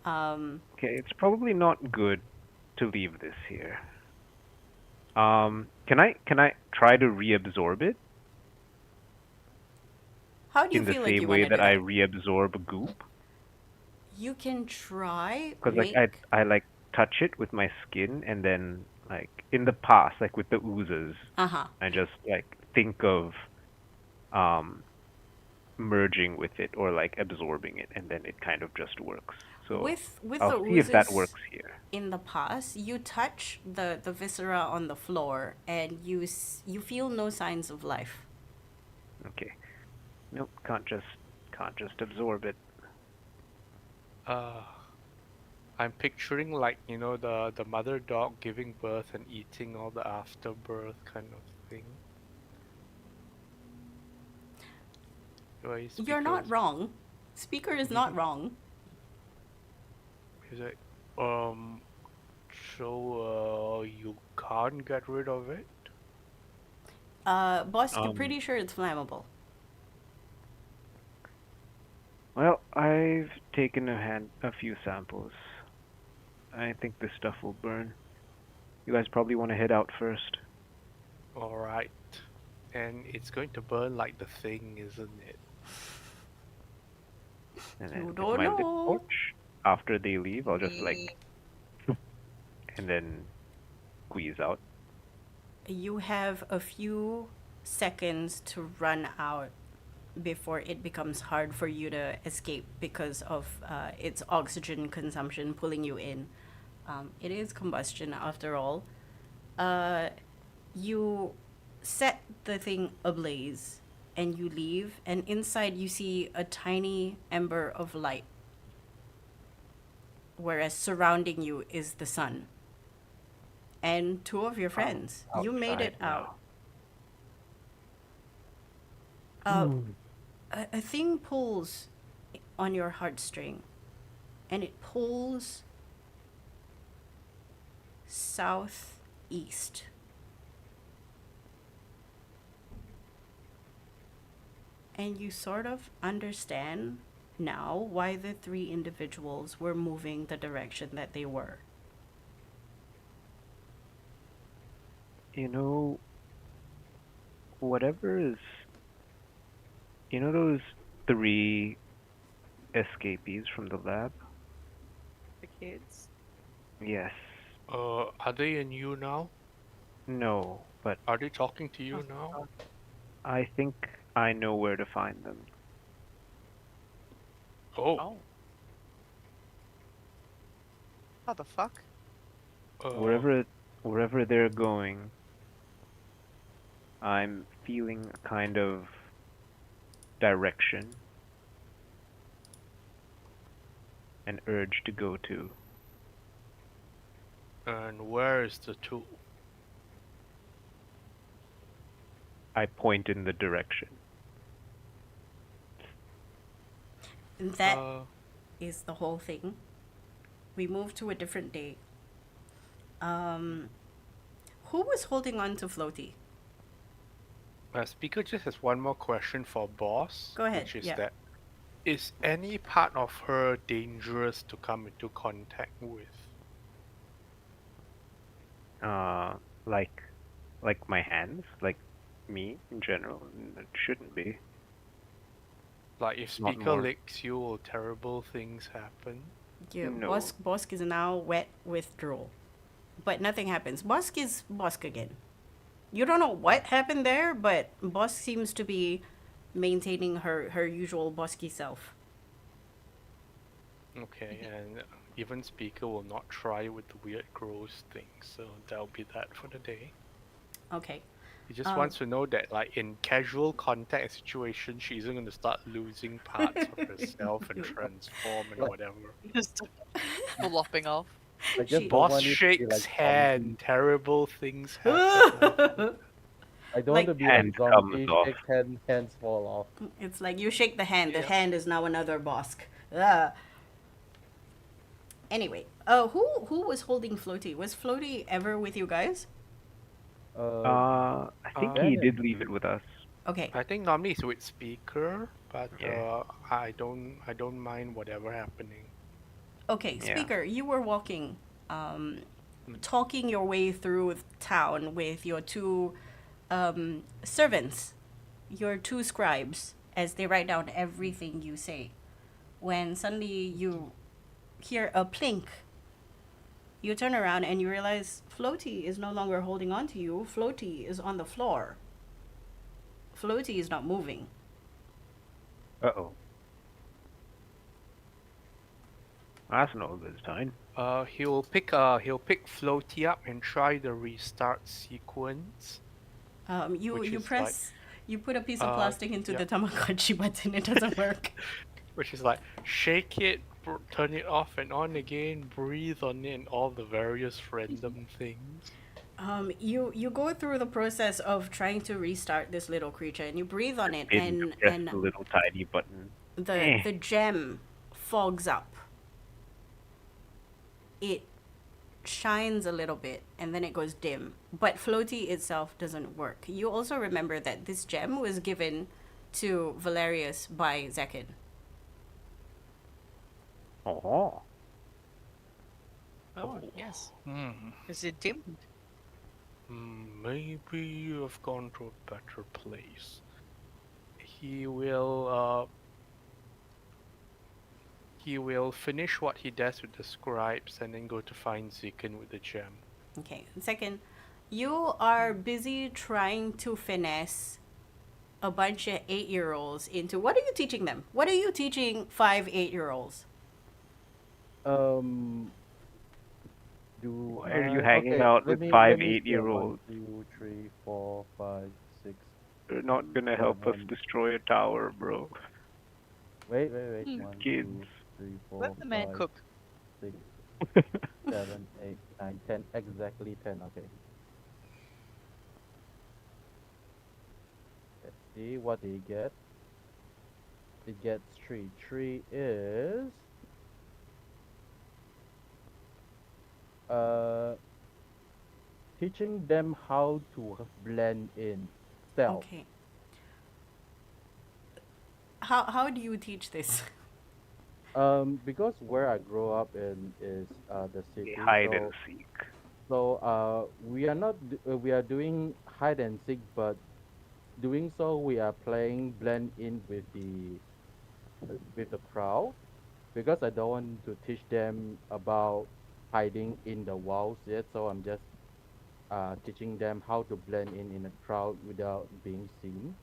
Okay, it's probably not good to leave this here. Can I try to reabsorb it How do you in the feel like same you way want to that do I that? reabsorb goop? You can try. Because I like touch it with my skin, and then like in the past, like with the oozes, Uh-huh. I just like think of merging with it or like absorbing it, and then it kind of just works. So With I'll the see if that oozes works here. in the past, you touch the viscera on the floor and you feel no signs of life. Okay. Nope, can't just absorb it. I'm picturing like the mother dog giving birth and eating all the afterbirth kind of thing. Anyway, You're not speakers- wrong. Speaker is not wrong. Is it? So you can't get rid of it? Boss, I'm pretty sure it's flammable. Well, I've taken a few samples. I think this stuff will burn. You guys probably want to head out first. All right. And it's going to burn like the thing, isn't it? And then You with don't my lit know. torch, after they leave, I'll just like, and then squeeze out. You have a few seconds to run out before it becomes hard for you to escape because of its oxygen consumption pulling you in. It is combustion after all. You set the thing ablaze and you leave, and inside you see a tiny ember of light, whereas surrounding you is the sun and two of your friends. You made it outside out. A thing pulls on your heartstring, and it pulls southeast. And you sort of understand now why the three individuals were moving the direction that they were. You know, whatever is... You know those 3 escapees from the lab? The kids. Yes. Are they in you now? No, Are they talking to you now? I think I know where to find them. Oh, Oh. How the fuck? Wherever they're going, I'm feeling a kind of direction, an urge to go to. and where is the tool? I point in the direction. That Uh, is the whole thing. We move to a different day. Who was holding on to Floatie? Speaker just has one more question for boss. Go ahead, Which is yeah. that, is any part of her dangerous to come into contact with? Like my hands, like me in general. It shouldn't be. Like if Not Speaker more. licks you, will terrible things happen? Yeah, No. Bosc is now wet with drool. But nothing happens. Bosc is Bosc again. You don't know what happened there, but Bosc seems to be maintaining her usual Bosky self. Okay, and even Speaker will not try with the weird gross thing, so that'll be that for the day. Okay. He just wants to know that, like, in casual contact situation, she isn't going to start losing parts of herself and transform and whatever. Just flopping off. I just She- don't Boss want it to be shakes like hand, zombie. terrible things happen. I don't Like- want to be Hand like comes zombie, off. shake hand, hands fall off. It's like you shake the hand Yeah. hand is now another Bosc. Anyway, who was holding Floatie? Was Floatie ever with you guys? I think he did leave it with us. Okay. I think normally it's with Speaker, but Yeah. I don't mind whatever happening. Okay, Yeah. Speaker, you were walking, talking your way through town with your two servants, your two scribes, as they write down everything you say. When suddenly you hear a plink, you turn around and you realize Floatie is no longer holding on to you. Floatie is on the floor. Floatie is not moving. Uh-oh. That's not a good sign. He'll pick Floatie up and try the restart sequence. You Which you is press, you put a piece of uh, plastic into yeah. the Tamagotchi button. It doesn't work. Which is like shake it, turn it off and on again, breathe on it, and all the various random things. You go through the process of trying to restart this little creature, and you breathe on it, Didn't and press the little tiny button. the gem fogs up. It shines a little bit, and then it goes dim. But Floatie itself doesn't work. You also remember that this gem was given to Valerius by Zekin. Oh. Oh, yes. Hmm. Is it dimmed? Maybe you have gone to a better place. He will finish what he does with the scribes and then go to find Zekin with the gem. Okay. Second, you are busy trying to finesse a bunch of 8-year-olds into. What are you teaching them? What are you teaching 5 8-year-olds? Why are you hanging out with 5 8-year-olds? 1, 2, 3, 4, 5, 6. They're not gonna help us 7. destroy a tower, bro. Wait. Hmm. 1, Kids. 2, 3, 4, Let the man 5, cook. 6, 7, 8, 9, 10. Exactly 10. Okay. Let's see what they get. It gets 3. 3 is teaching them how to blend in self. Okay. How do you teach this? Because where I grew up in is the city, Hide and seek. so we are not we are doing hide and seek, but doing so we are playing blend in with the crowd, because I don't want to teach them about hiding in the walls yet. So I'm just teaching them how to blend in a crowd without being seen,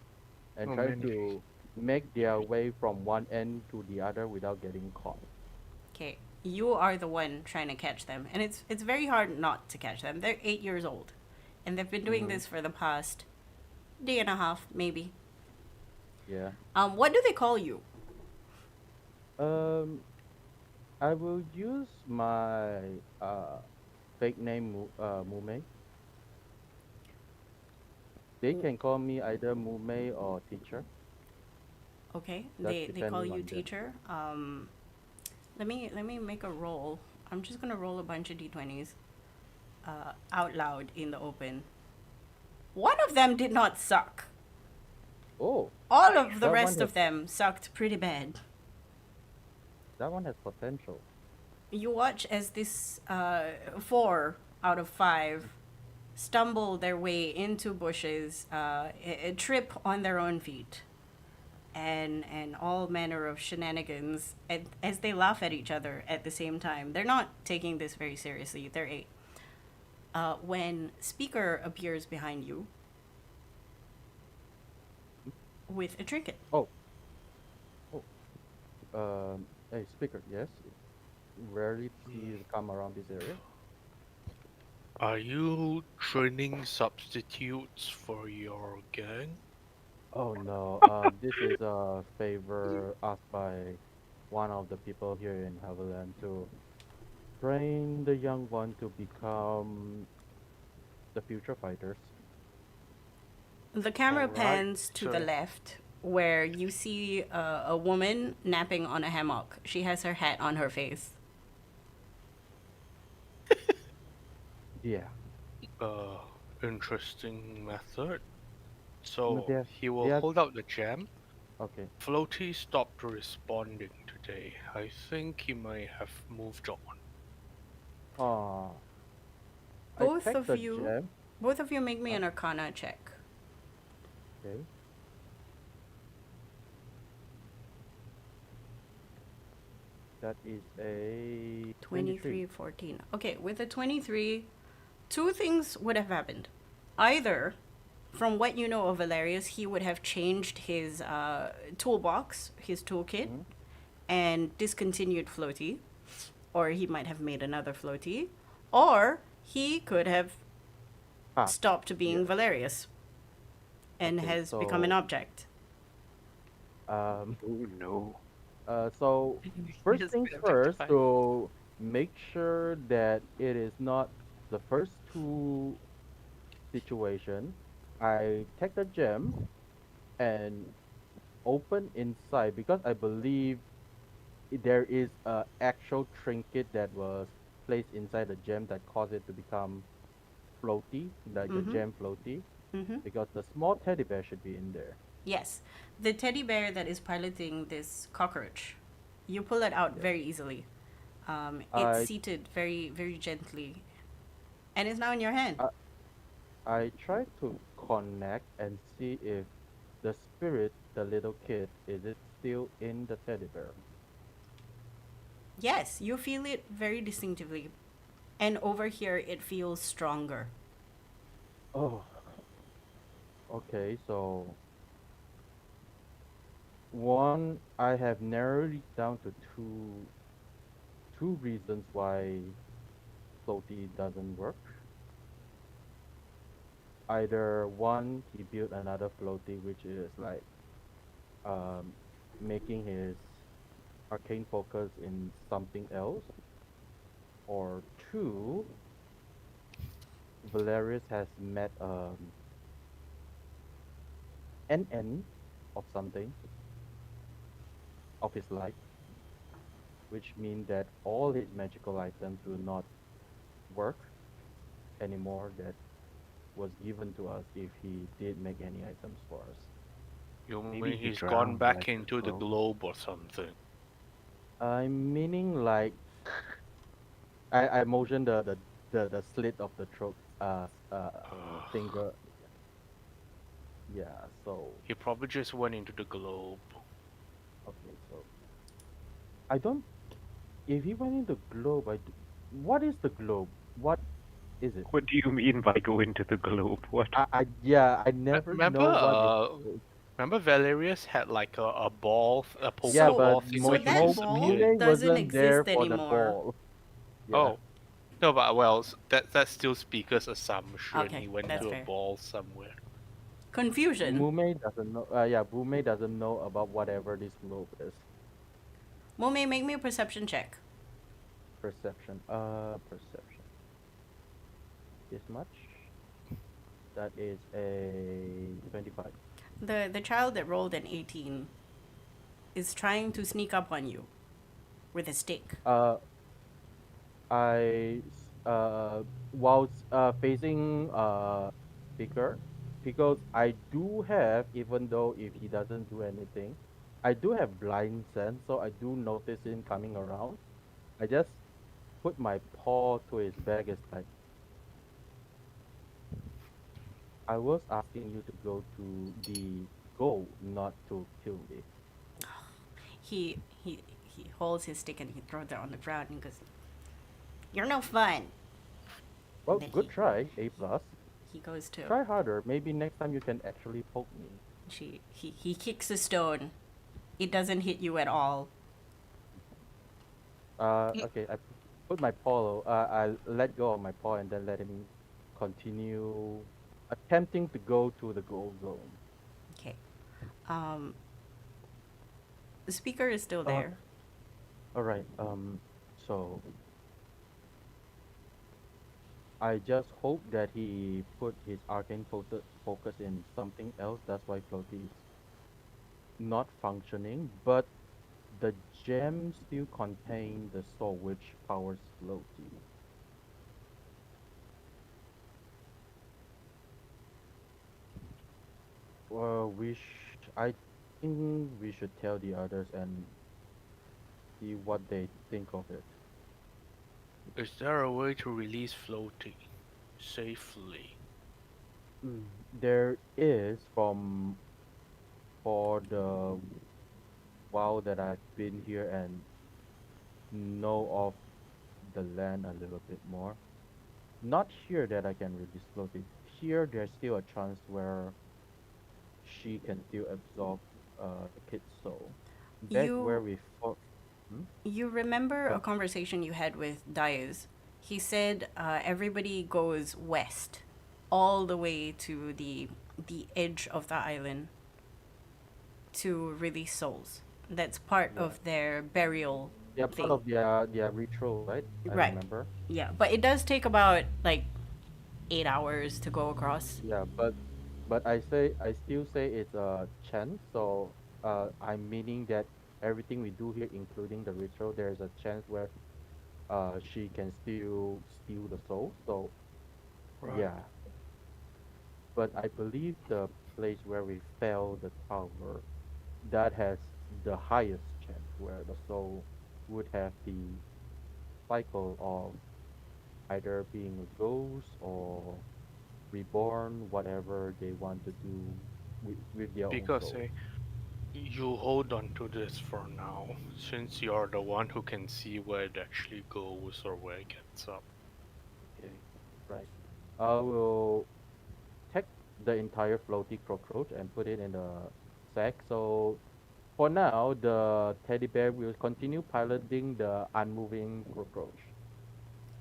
and Oh try man, to make their way from one end to the other without getting caught. Okay, you are the one trying to catch them, and it's very hard not to catch them. They're 8 years old, and they've been doing Mm-hmm. this for the past day and a half, maybe. Yeah. What do they call you? Um, I will use my fake name Mume. They can call me either Mume or teacher. Okay, That's they call depending you on them. teacher. Let me make a roll. I'm just gonna roll a bunch of d20s out loud in the open. One of them did not suck. Oh, All of the that rest one has of them sucked pretty bad. that one has potential. You watch as this 4 out of 5 stumble their way into bushes, trip on their own feet, and all manner of shenanigans as they laugh at each other at the same time. They're not taking this very seriously. They're 8. When Speaker appears behind you with a trinket. Oh, oh. Hey, speaker. Yes. Rarely see you come around this area. Are you training substitutes for your gang? Oh no. This is a favor asked by one of the people here in Haviland to train the young one to become the future fighters. The camera Alright, pans to the so left where you see a woman napping on a hammock. She has her hat on her face. Yeah. uh interesting method. No, So they are, he will they are hold out the gem. okay. Floatie stopped responding today. I think he may have moved on. Ah, I Both checked of the you, gem. both of you make me Uh, an Arcana check. okay. That is a 23. 23, 14. Okay, with a 23, two things would have happened. Either, from what you know of Valerius, he would have changed his toolbox, his toolkit, Mhm. and discontinued Floatie, or he might have made another Floatie, or he could have Ah, stopped being yes. Valerius and Okay, has become an so object. um, oh no. so first Just things been first, objectified. to make sure that it is not the first two situation, I take the gem and open inside because I believe there is a actual trinket that was placed inside the gem that caused it to become floaty, like the Mm-hmm. gem floaty, Mm-hmm. because the small teddy bear should be in there. Yes, the teddy bear that is piloting this cockroach. You pull it out Yes. very easily. It's I seated very, very gently, and it's now in your hand. I, I try to connect and see if the spirit, the little kid, is it still in the teddy bear? Yes, you feel it very distinctively, and over here it feels stronger. Oh, okay. So one, I have narrowed it down to two reasons why Floaty doesn't work. Either one, he built another Floaty, which is like um, making his arcane focus in something else, or two, Valerius has met an end of something of his life, which means that all his magical items will not work anymore. That was given to us if he did make any items for us. You Maybe mean he he's gone drowned back like the into the float. globe or something? I'm meaning like I motion the slit of the throat finger. Yeah, so He probably just went into the globe. okay, so I don't. If he went into globe, what is the globe? What is it? What do you mean by go into the globe? What? I never Remember, know what it. remember Valerius had like a ball, a Yeah, poker So, but ball thing where he that ball disappeared. Mume doesn't wasn't there exist for the anymore. ball. Yeah. Oh, no, but well, that's still Speaker's assumption. Okay, He went that's to a fair. ball somewhere. Confusion. Mume doesn't know. Mume doesn't know about whatever this globe is. Mome, make me a perception check. Perception. Perception. This much. That is a 25. The child that rolled an 18 is trying to sneak up on you with a stick. Whilst facing Picker, because I do have, even though if he doesn't do anything, I do have blind sense, so I do notice him coming around. I just put my paw to his back. It's like, I was asking you to go to the goal, not to kill me. He holds his stick and he throws it on the ground and goes, "You're no fun." Well, Then good try, A plus. He goes to Try harder. Maybe next time you can actually poke me. he kicks a stone. It doesn't hit you at all. Okay, I put my paw. I let go of my paw and then let him continue attempting to go to the goal zone. Okay. The speaker is still there. All right. So I just hope that he put his arcane focus in something else. That's why Floatie is not functioning. But the gem still contain the soul which powers Floatie. I think we should tell the others and see what they think of it. Is there a way to release Floatie safely? There is for the while that I've been here and know of the land a little bit more. Not here that I can release Floatie. Here there's still a chance where she can still absorb the kid's soul. Back where You we fought. you remember Go a on. conversation you had with Diaz? He said everybody goes west, all the way to the edge of the island to release souls. That's part Yeah. of their burial Yeah, part thing. of their ritual, right? I Right. remember. Yeah, but it does take about like 8 hours to go across. Yeah, but I still say it's a chance. So I'm meaning that everything we do here, including the ritual, there's a chance where she can still steal the soul. So Right. yeah, but I believe the place where we fell the tower, that has the highest chance where the soul would have the cycle of either being a ghost or reborn, whatever they want to do with their own Because soul. you hold on to this for now, since you're the one who can see where it actually goes or where it gets up. Okay, right. I will take the entire floaty cockroach and put it in the sack. So for now, the teddy bear will continue piloting the unmoving cockroach.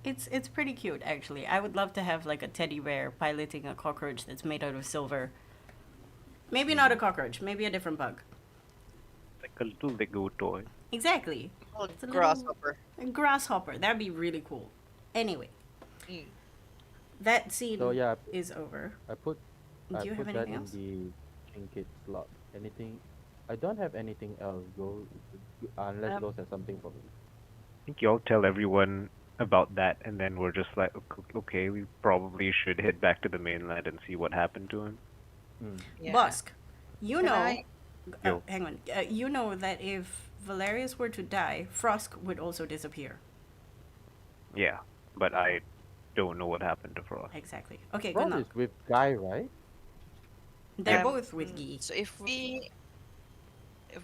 It's pretty cute actually. I would love to have like a teddy bear piloting a cockroach that's made out of silver. Maybe not a cockroach, maybe a different bug. Like a little Lego toy. Exactly. Oh, It's a grasshopper. A grasshopper. That'd be really cool. Anyway, Mm. that scene So yeah, is over. I put Do I you have put that anything in else? the trinket slot. Anything? I don't have anything else. Unless Um, Ghost has something for me. I think y'all tell everyone about that, and then we're just like, okay, we probably should head back to the mainland and see what happened to him. Yeah. Bosc, you Can know. I- Yo. Hang on. You know that if Valerius were to die, Frosk would also disappear. Yeah, but I don't know what happened to Frost. Exactly. Okay, good Ron luck. is with Guy, right? They're Um, both with Guy. So if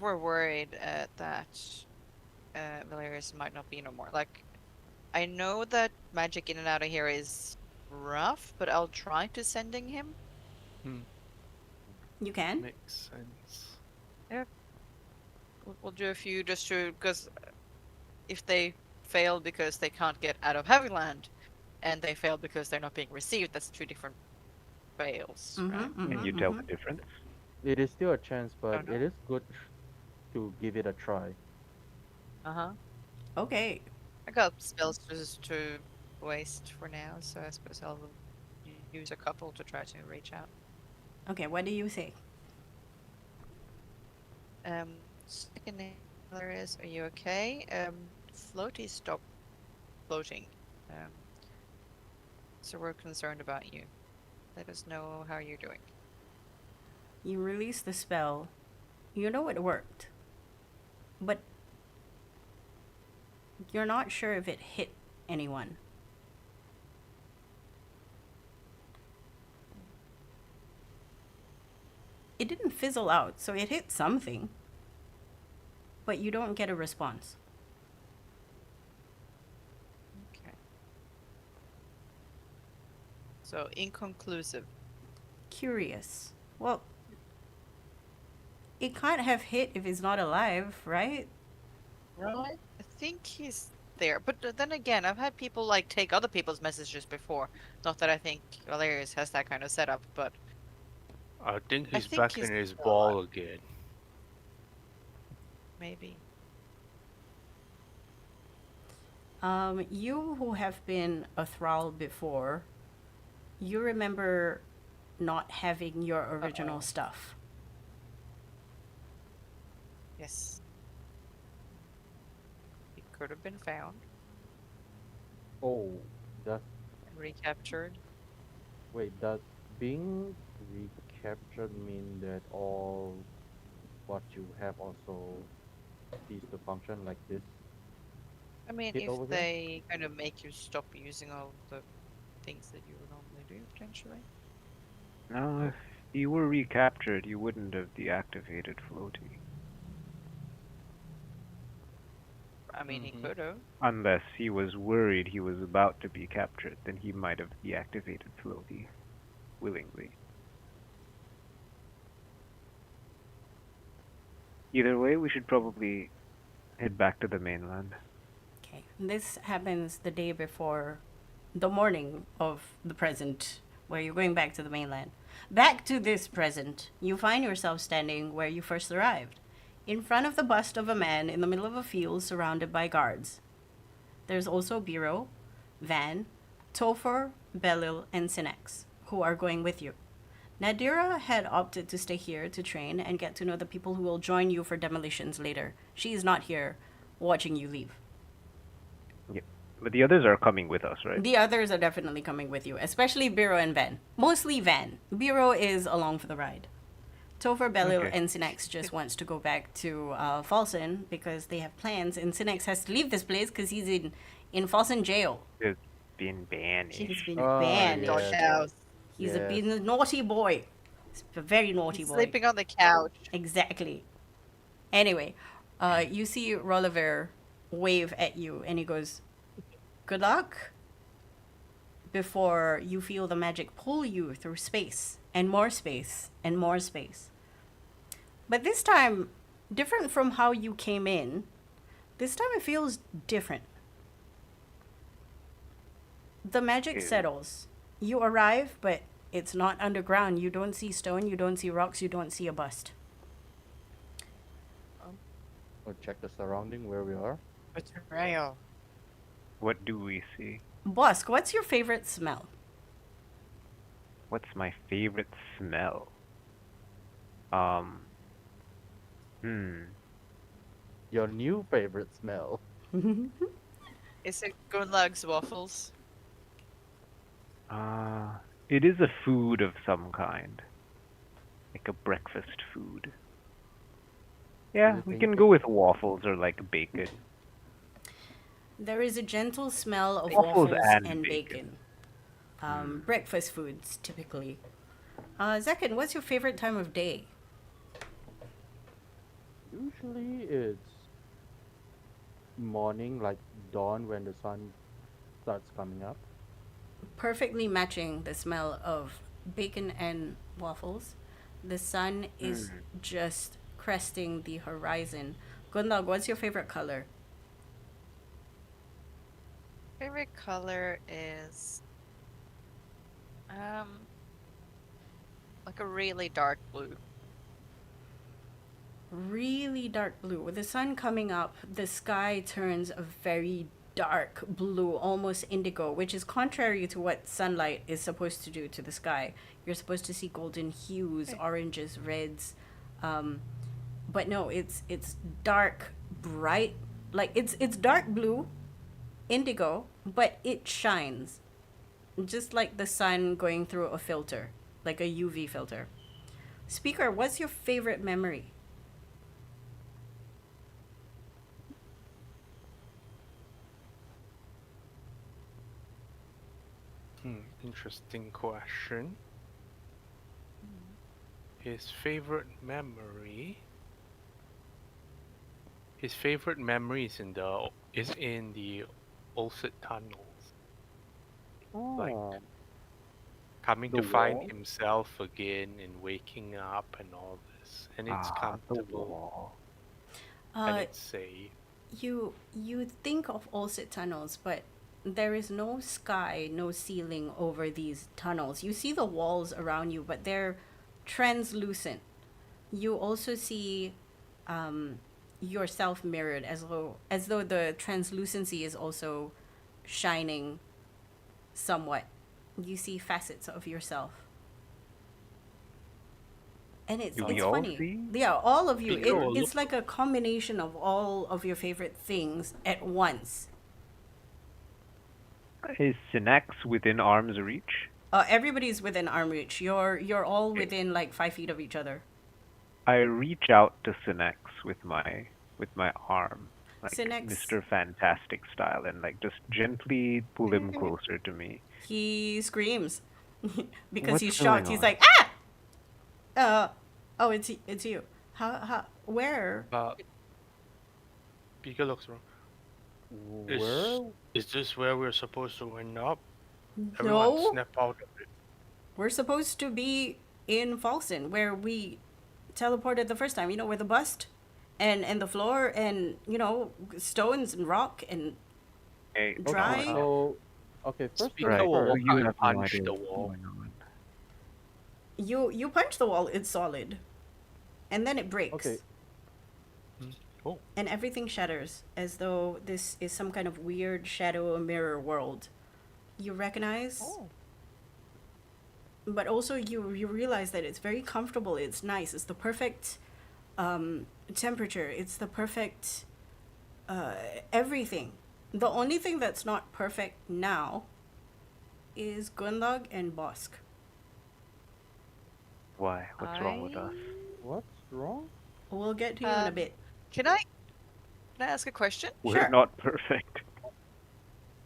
we're worried that Valerius might not be no more, like I know that magic in and out of here is rough, but I'll try to sending him. You can. Makes sense. We'll do a few just to, because if they fail because they can't get out of Heavy Land, and they fail because they're not being received, that's two different fails, right? Can you tell the difference? It is still a chance, but no. it is good to give it a try. Uh-huh. Okay. I got spells just to waste for now, so I suppose I'll use a couple to try to reach out. Okay, what do you say? Second there is, are you okay? Floatie stopped floating. So we're concerned about you. Let us know how you're doing. You release the spell. You know it worked. But you're not sure if it hit anyone. It didn't fizzle out, so it hit something. But you don't get a response. Okay. So inconclusive. Curious. Well, it can't have hit if he's not alive, right? Right. I think he's there, but then again, I've had people like take other people's messages before. Not that I think Valerius has that kind of setup, but I think I he's think back he's in his still ball again. maybe. You who have been a thrall before, you remember not having your original stuff. Yes. It could have been found Oh, does and recaptured. does being recaptured mean that all what you have also cease to function like this? I mean, Hit over if there? they kind of make you stop using all the things that you would normally do, potentially. No, if you were recaptured, you wouldn't have deactivated Floatie. I mean, he Mhm. could have. Unless he was worried he was about to be captured, then he might have deactivated Floatie willingly. Either way, we should probably head back to the mainland. Okay. This happens the day before the morning of the present, where you're going back to the mainland. Back to this present, you find yourself standing where you first arrived, in front of the bust of a man in the middle of a field surrounded by guards. There's also Biro, Van, Topher, Belil, and Sinex, who are going with you. Nadira had opted to stay here to train and get to know the people who will join you for demolitions later. She is not here watching you leave. Yeah. But the others are coming with us, right? The others are definitely coming with you, especially Biro and Van. Mostly Van. Biro is along for the ride. Topher, Belil, Okay. and Sinex just wants to go back to Falsen because they have plans, and Sinex has to leave this place because he's in Falsen jail. He's been banished. He's been Ah, banished. Doghouse. He's Yes. been a naughty boy. He's a very naughty He's boy. sleeping on the couch. Exactly. Anyway, you see Rolliver wave at you, and he goes, "Good luck." Before you feel the magic pull you through space, and more space, and more space. But this time, different from how you came in, this time it feels different. The magic Okay. settles. You arrive, but it's not underground. You don't see stone, you don't see rocks, you don't see a bust. We'll check the surrounding where we are. Betrayal. What do we see? Bosc, what's your favorite smell? What's my favorite smell? Your new favorite smell. Is it Gunnlaug's waffles? It is a food of some kind. Like a breakfast food. Yeah, we Anything can you go with waffles or like bacon. There is a gentle smell of Waffles waffles and and bacon. bacon. Breakfast foods, typically. Zekin, what's your favorite time of day? Usually it's morning, like dawn when the sun starts coming up. perfectly matching the smell of bacon and waffles. The sun is just cresting the horizon. Gunnlaug, what's your favorite color? Favorite color is like a really dark blue. Really dark blue. With the sun coming up, the sky turns a very dark blue, almost indigo, which is contrary to what sunlight is supposed to do to the sky. You're supposed to see golden hues, oranges, reds. But no, it's dark, bright, like it's dark blue, indigo, but it shines. Just like the sun going through a filter, like a UV filter. Speaker, what's your favorite memory? Interesting question. His favorite memory. His favorite memory is in the Ulcet tunnels. Like coming The to find wall? himself again and waking up and all this, and it's The comfortable wall. and it's safe. You think of Ulcet tunnels, but there is no sky, no ceiling over these tunnels. You see the walls around you, but they're translucent. You also see yourself mirrored as though the translucency is also shining somewhat. You see facets of yourself. And it's Do we it's all funny. see? Yeah, all of you. We all It's like a combination of all of your favorite things at once. Is Synax within arm's reach? Everybody's within arm reach. You're all Okay. within like 5 feet of each other. I reach out to Synax with my arm, like Synax- Mr. Fantastic style, and like just gently pull him closer to me. He screams because What's he's shocked. going He's on? like, oh, it's you. How where? Pika looks around. Where? Is this where we're supposed to end up? No. Everyone snap out of it. We're supposed to be in Falsen, where we teleported the first time. You know, where the bust and the floor and stones and rock and Hey, Dry? So, okay, first Speaker Right. will So walk you out and have no punch idea the what's wall. going on. you punch the wall. It's solid, and then it breaks. Okay. Oh, And everything shatters as though this is some kind of weird shadow mirror world. You recognize, but also you realize that it's very comfortable. It's nice. It's the perfect temperature. It's the perfect everything. The only thing that's not perfect now is Gunnlaug and Bosc. Why? What's wrong with us? What's wrong? We'll get to you in a bit. Can I ask a question? We're Sure. not perfect.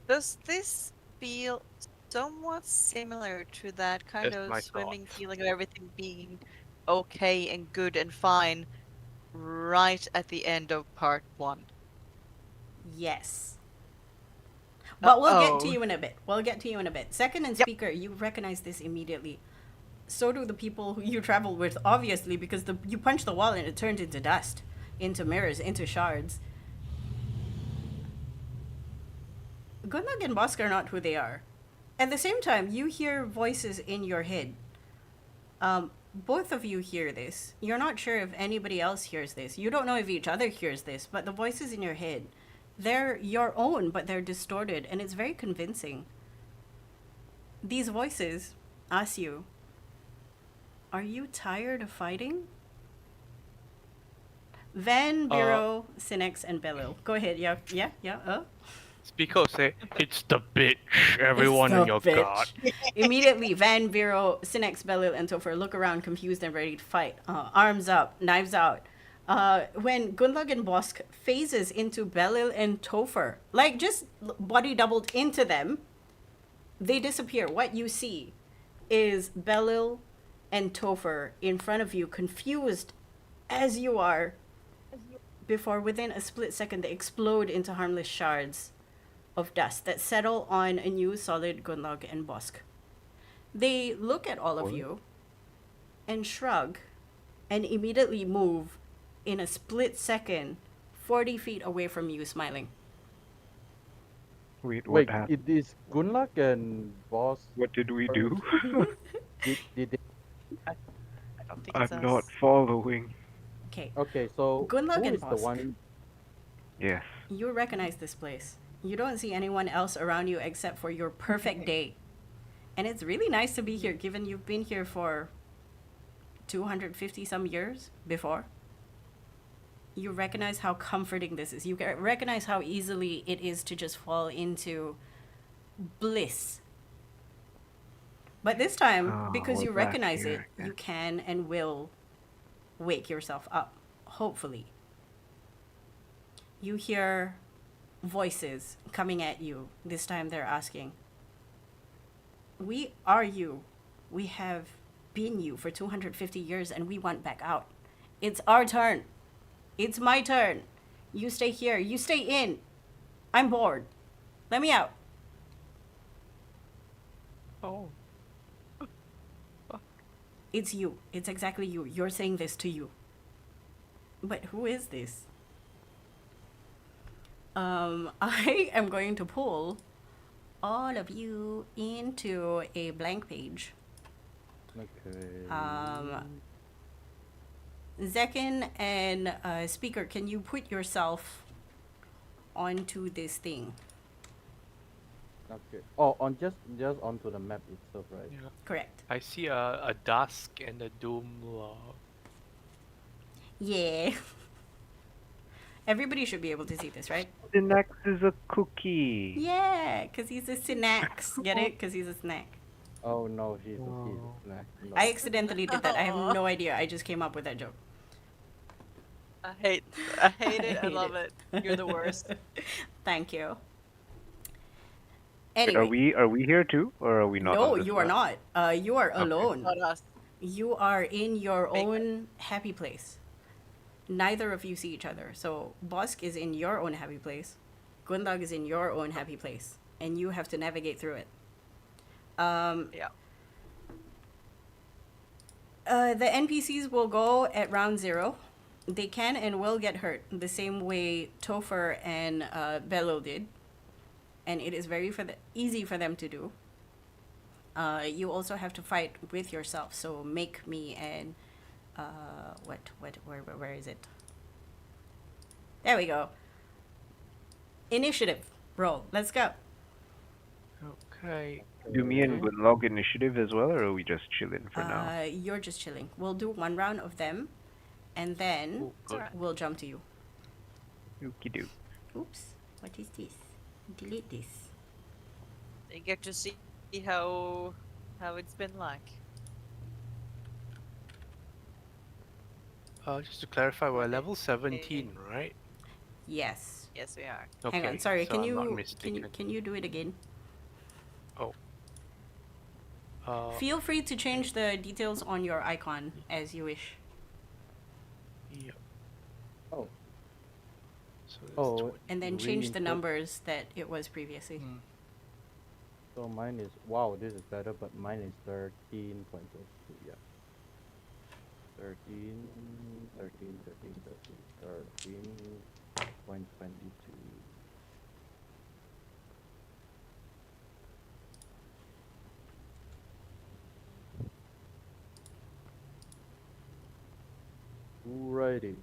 Does this feel somewhat similar to that kind That's of my swimming thoughts. feeling of everything being okay and good and fine right at the end of part 1? Yes. But we'll get to Uh-oh. you in a bit. We'll get to you in a bit. Second and Yep. speaker, you recognize this immediately. So do the people who you travel with, obviously, because you punch the wall and it turned into dust, into mirrors, into shards. Gunnlaug and Bosc are not who they are. At the same time, you hear voices in your head. Both of you hear this. You're not sure if anybody else hears this. You don't know if each other hears this, but the voices in your head, they're your own, but they're distorted, and it's very convincing. These voices ask you, are you tired of fighting? Van, Bureau, Synex, and Belil. Go ahead, yeah. Speaker say, it's the bitch, everyone in your gut. Immediately, Van, Vero, Synex, Belil, and Topher look around confused and ready to fight. Arms up, knives out. When Gunnlaug and Bosc phases into Belil and Topher, like just body doubled into them, they disappear. What you see is Belil and Topher in front of you, confused as you are, before within a split second they explode into harmless shards of dust that settle on Anew, Solid, Gunnlaug, and Bosc. They look at all of What? you and shrug and immediately move in a split second 40 feet away from you, smiling. Wait, what Wait, happened? it is Gunlock and Boss. What did we do? Did they... I don't think it's I'm not us. following. Okay, Okay, so Gunloug who and is the Bosc. one? Yes. You recognize this place. You don't see anyone else around you except for your perfect day. And it's really nice to be here, given you've been here for 250 some years before. You recognize how comforting this is. You recognize how easily it is to just fall into bliss. But this time, Oh, because you we're back recognize it, here again. you can and will wake yourself up, hopefully. You hear voices coming at you. This time they're asking, "We are you. We have been you for 250 years and we want back out. It's our turn. It's my turn. You stay here. You stay in. I'm bored. Let me out." Oh. It's you. It's exactly you. You're saying this to you. But who is this? I am going to pull all of you into a blank page. Okay. Zekin and Speaker, can you put yourself onto this thing? Okay. Oh, on just onto the map itself, right? Yeah. Correct. I see a dusk and a doom log. Yeah. Everybody should be able to see this, right? The next is a cookie. Yeah, because he's a snacks. Get it? Because he's a snack. Oh no, he's a Oh. snack. No. I accidentally did that. I have no idea. I just came up with that joke. I hate it. I hate love it. You're the worst. Thank you. Wait, Anyway, are we here too, or are we not? no, on this you are map? not. You are alone. Not us. You are in your Make own happy place. Neither of you see each other. So Bosc is in your own happy place. Gunnlaug is in your own happy place. And you have to navigate through it. Yeah. The NPCs will go at round 0. They can and will get hurt the same way Topher and Bello did. And it is very easy for them to do. You also have to fight with yourself. So make me an... where is it? There we go. Initiative. Roll. Let's go. Okay. Do me and Gunnlaug initiative as well, or are we just chilling for now? You're just chilling. We'll do one round of them. And then Oh, good. we'll jump to you. Okie doke. Oops. What is this? Delete this. You get to see how it's been like. Just to clarify, we're level 17, right? Yes. Yes, we are. Okay. Hang on. Sorry. so Can I'm not you mistaken. can you do it again? Uh, Feel free to change the details on your icon as you wish. yeah. Oh. So it's Oh, And then change the Reinput. numbers that it was previously. Mm. so mine is wow. This is better, but mine is 13.22. Yeah. 13.22. Righty.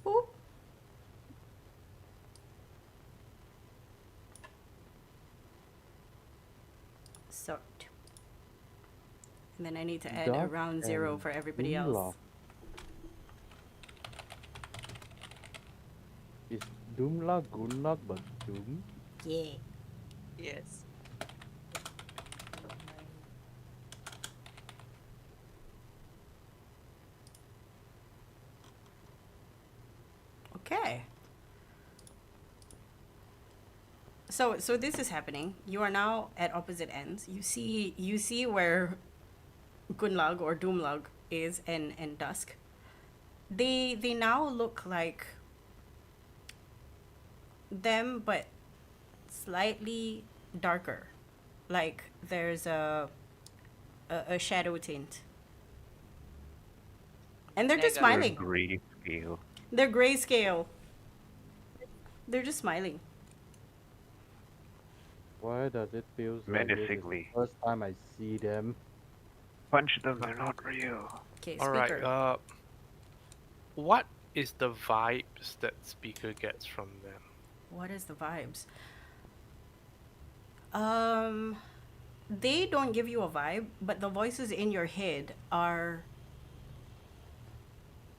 Ooh. Sort. And then I need to add a Dark round 0 and for everybody Gunnlaug. else. Is Doomla Gunlock but Doom? Yeah. Yes. Okay. So this is happening. You are now at opposite ends. You see where Gunnlaug or Doomlaug is and Dusk. They now look like them, but slightly darker. Like there's a shadow tint. And they're just Negative. Or smiling. grayscale. They're grayscale. They're just smiling. Why does it feel like this is the Menacingly. first time I see them? Punch them, they're not real. Okay, All right. speaker. What is the vibes that speaker gets from them? What is the vibes? They don't give you a vibe, but the voices in your head are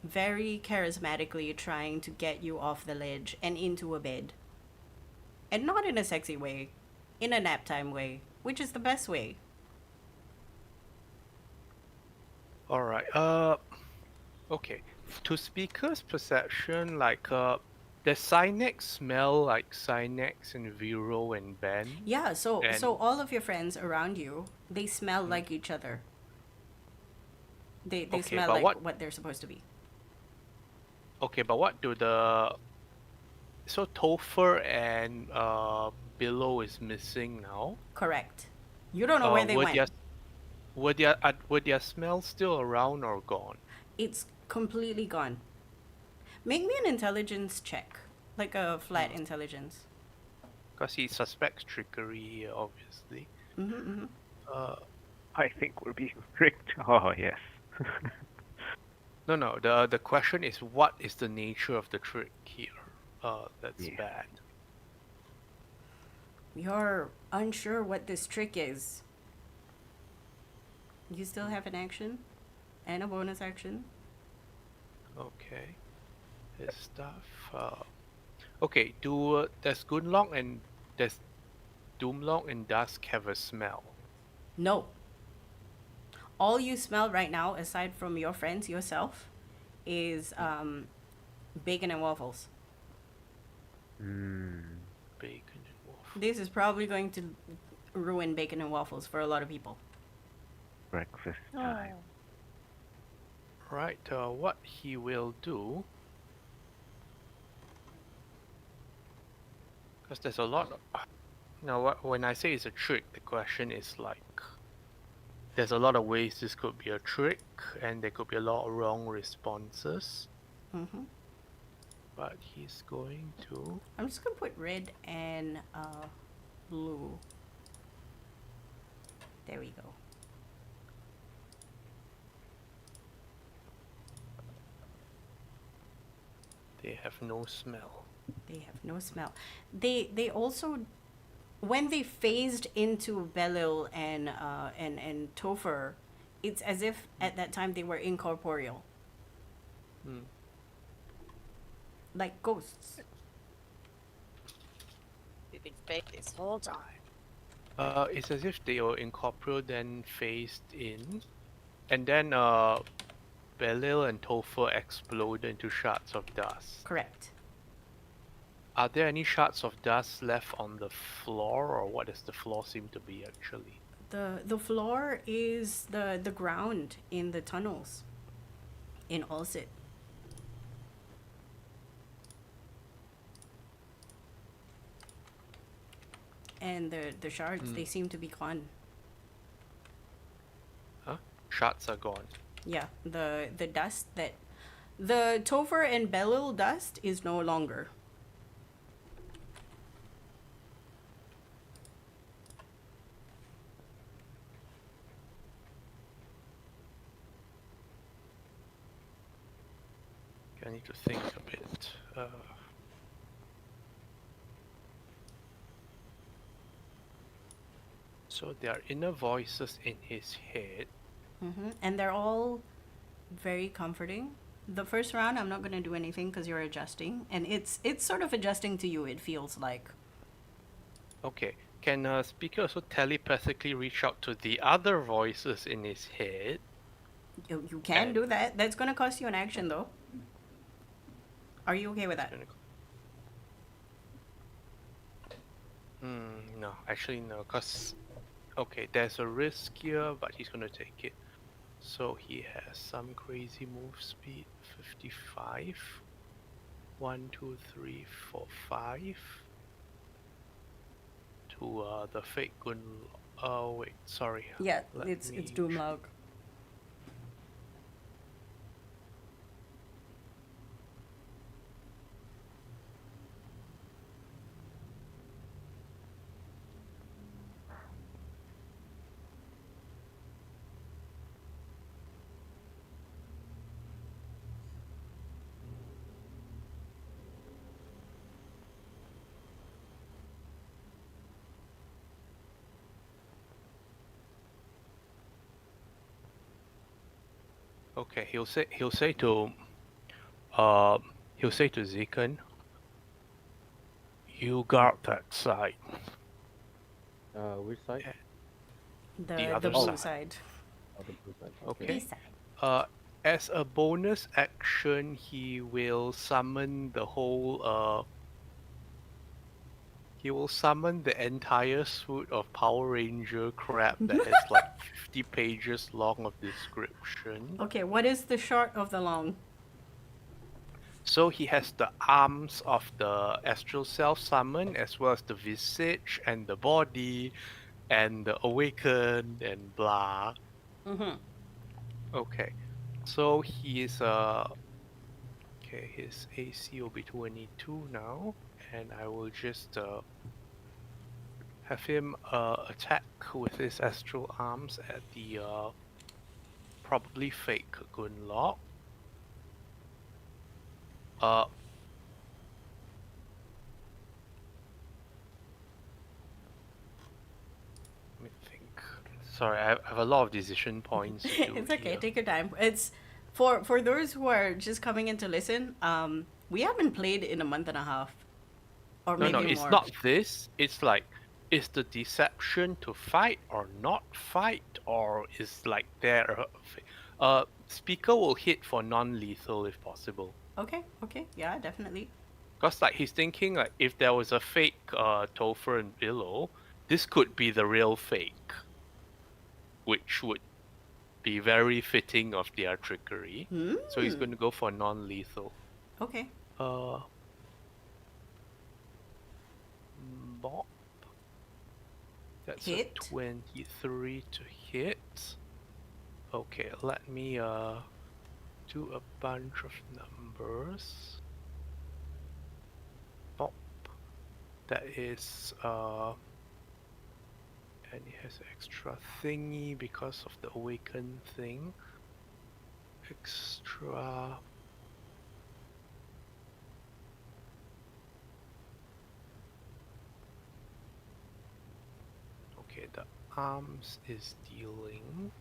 very charismatically trying to get you off the ledge and into a bed. And not in a sexy way, in a nap time way, which is the best way. All right. Okay. To speaker's perception, like, does Cynex smell like Cynex and Vero and Ben? Yeah, so And- all of your friends around you, they smell like each other. They Okay, smell but like what- what they're supposed to be. Okay, but what do the... So Topher and Billow is missing now. Correct. You don't know where they went. Were their smells still around or gone? It's completely gone. Make me an intelligence check, like a flat intelligence. Because he suspects trickery here, obviously. I think we're being tricked. Oh, yes. No. The question is, what is the nature of the trick here? That's Yeah. bad. You're unsure what this trick is. You still have an action and a bonus action. Okay. This stuff. Okay. Does Gunnlaug and does Doomlong and Dusk have a smell? No. All you smell right now, aside from your friends, yourself, is bacon and waffles. Hmm. Bacon and waffle. This is probably going to ruin bacon and waffles for a lot of people. Breakfast Oh. time. Right. What he will do? Because there's a lot of... Now, when I say it's a trick, the question is like... There's a lot of ways this could be a trick, and there could be a lot of wrong responses. Mm-hmm. But he's going to... I'm just gonna put red and blue. There we go. They have no smell. They have no smell. They also, when they phased into Belil and Topher, it's as if at that time they were incorporeal, Hmm. like ghosts. We've been fake this whole time. It's as if they were incorporeal, then phased in, and then Belil and Topher exploded into shards of dust. Correct. Are there any shards of dust left on the floor, or what does the floor seem to be actually? The floor is the ground in the tunnels in Ulsit. And the shards, they seem to be gone. Huh? Shards are gone. Yeah, the dust that the Topher and Belil dust is no longer. I need to think a bit. So there are inner voices in his head. And they're all very comforting. The first round, I'm not gonna do anything because you're adjusting, and it's sort of adjusting to you. It feels like. Okay, can a speaker also telepathically reach out to the other voices in his head? You can do that. That's gonna cost you an action though. Are you okay with that? No, actually no, cause okay, there's a risk here, but he's gonna take it. So he has some crazy move speed, 55. 1, 2, 3, 4, 5. to the fake gun. Oh wait, sorry. Yeah, Let it's me Doomlaug. Okay, he'll say to Zikan, you guard that side. Which side? Yeah. The other blue side. side. Oh, the blue side. Okay. This side. As a bonus action, he will summon the whole he will summon the entire suite of Power Ranger crap that is like 50 pages long of description. Okay, what is the short of the long? So he has the arms of the astral self summon, as well as the visage and the body and the awakened and blah. Mm-hmm. Okay, so he is okay, his AC will be 22 now, and I will just have him attack with his astral arms at the probably fake Gunnlaug. Let me think. Sorry, I have a lot of decision points. To do It's okay, here. take your time. It's for those who are just coming in to listen, we haven't played in a month and a half. Or No, maybe no, it's more. not this. It's like, is the deception to fight or not fight, or is like there? Speaker will hit for non-lethal if possible. Okay, yeah, definitely. Cause like he's thinking like if there was a fake Topher and Billow, this could be the real fake, which would be very fitting of their trickery. So he's going to go for non-lethal. Okay. Bop. That's Hit. a 23 to hit. Okay, let me do a bunch of numbers. Bop. That is and it has extra thingy because of the awaken thing. Extra. Okay, the arms is dealing.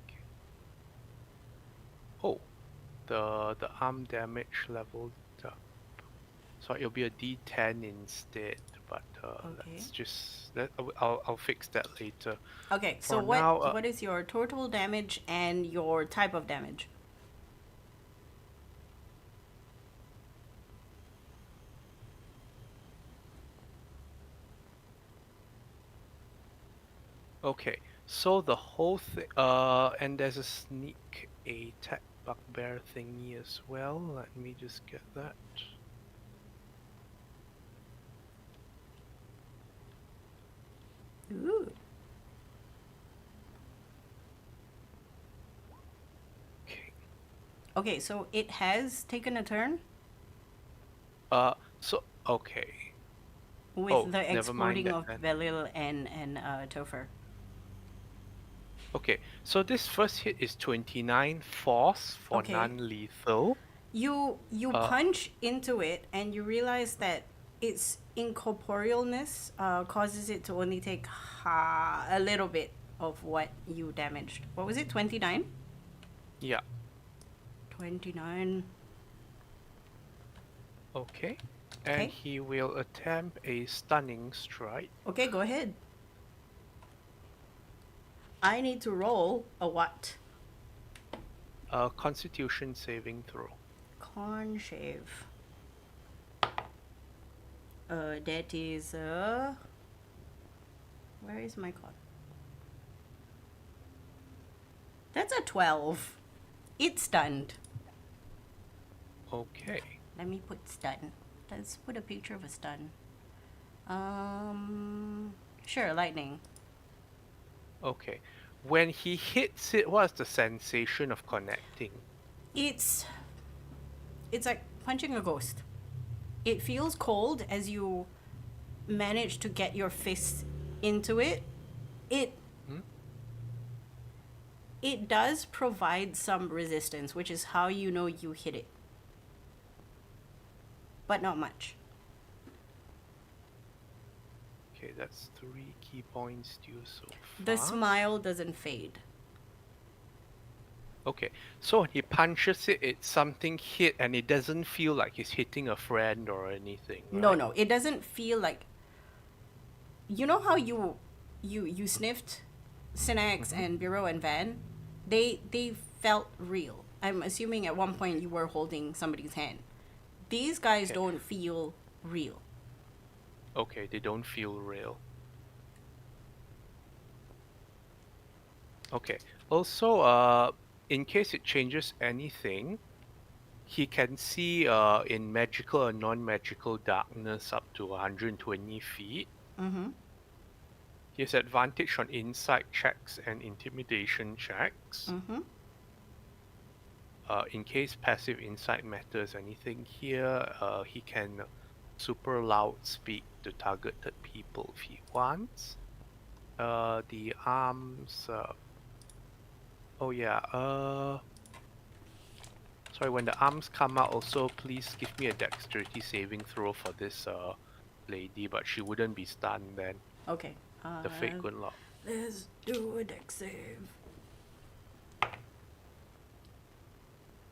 Okay. Oh, the arm damage leveled up. So it'll be a D10 instead. But let's just I'll fix that later. Okay, so For now, what is your total damage and your type of damage? Okay, so the whole thing, and there's a sneak attack bugbear thingy as well. Let me just get that. Ooh. Okay. Okay, so it has taken a turn So okay. with the never mind exploding that of then. Belil and Topher. Okay, so this first hit is 29 force for Okay. non-lethal. You punch into it and you realize that its incorporealness causes it to only take a little bit of what you damaged. What was it? 29? Yeah. 29. Okay. And Okay. he will attempt a stunning strike. Okay, go ahead. I need to roll a what? Constitution saving throw. Con shave. That is where is my con? That's a 12. It's stunned. Okay. Let me put stun. Let's put a picture of a stun. Sure, lightning. Okay. When he hits it, what's the sensation of connecting? It's like punching a ghost. It feels cold as you manage to get your fist into it. It does provide some resistance, which is how you know you hit it. But not much. Okay, that's 3 key points due so far. The smile doesn't fade. Okay, so when he punches it, it's something hit and it doesn't feel like he's hitting a friend or anything, right? No, it doesn't feel like... You know how you sniffed Synax and Bureau and Van? They felt real. I'm assuming at one point you were holding somebody's hand. These guys don't feel real. Okay, they don't feel real. Okay, also, in case it changes anything, he can see in magical and non-magical darkness up to 120 feet. Mm-hmm. He has advantage on insight checks and intimidation checks. Mm-hmm. In case passive insight matters anything here, he can super loud speak to targeted people if he wants. The arms... Sorry, when the arms come out also, please give me a dexterity saving throw for this lady, but she wouldn't be stunned then. Okay. The fake Gunnlaug. Let's do a dex save.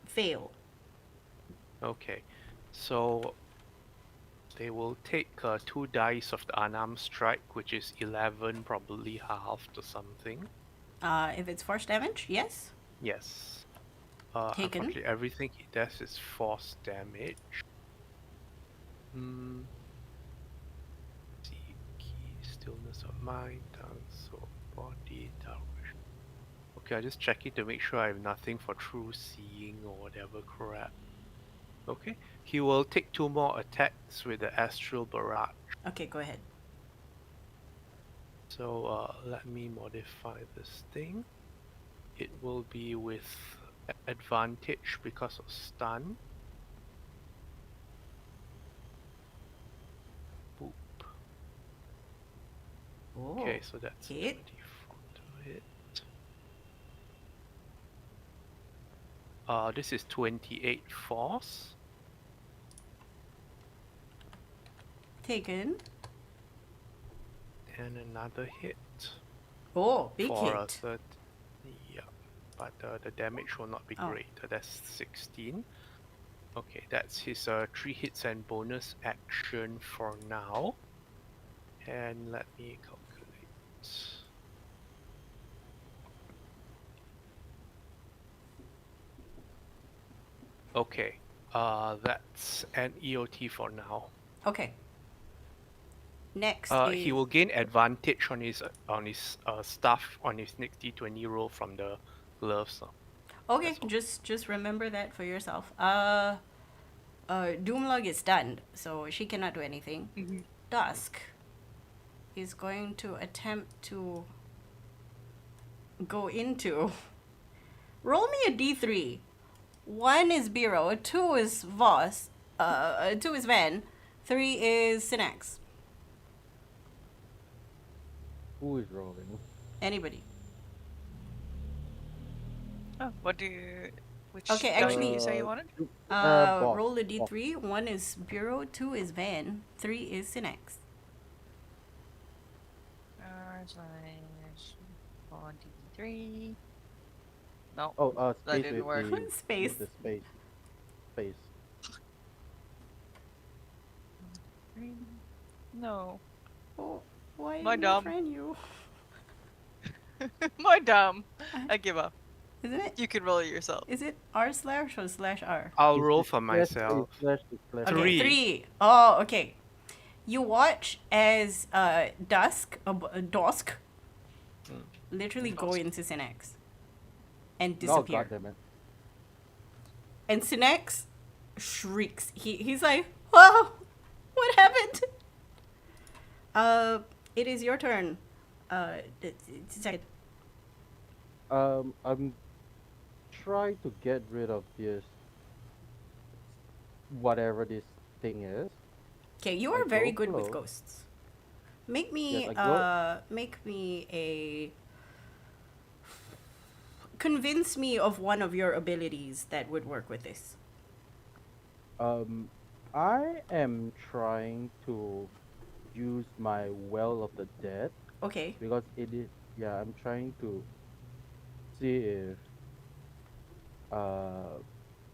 Fail. Okay, so they will take 2 dice of the unarmed strike, which is 11, probably halved or something. If it's force damage, yes. Yes. Taken. Unfortunately, everything he does is force damage. See, key, stillness of mind, tongue, soul, body, dark vision. Okay, I just check it to make sure I have nothing for true seeing or whatever crap. Okay, he will take 2 more attacks with the astral barrage. Okay, go ahead. So let me modify this thing. It will be with advantage because of stun. Boop. Oh, Okay, so that's hit. 24 to hit. This is 28 force. Taken. And another hit. Oh, big for a hit. third. Yeah, but the damage will not be Oh. great. That's 16. Okay, that's his 3 hits and bonus action for now. And let me calculate. Okay, that's an EOT for now. Okay. Next He will gain advantage on his stuff on his next D20 roll from the gloves. Okay, That's all. just remember that for yourself. Doomlug is stunned, so she cannot do anything. Dusk is going to attempt to go into... Roll me a D3. 1 is Biro, 2 is Voss, 2 is Van, 3 is Synax. Who is rolling? Anybody. Oh, what do you... Which Okay, die actually- you say you wanted? Boss. Roll a D3. 1 is Bureau, 2 is Van, 3 is Synax. /1d3. No. Oh, That space didn't with work. the Space. with the space. Space. No. Oh, why My did I dumb. friend you? My dumb. I give up. Isn't it? You can roll it yourself. Is it R/ or /R? I'll It's- roll it's for myself. slash to slash. Okay, 3. 3. Oh, okay. You watch as Dusk literally go into Synax and Oh, disappear. goddammit. And Synax shrieks. He's like, "Oh, It is your turn. Second. I'm trying to get rid of this whatever this thing is. Okay, you I are very go good with close. ghosts. Make Yes, me I go. a convince me of one of your abilities that would work with this. Um, I am trying to use my Well of the Dead Okay. because it is. Yeah, I'm trying to see uh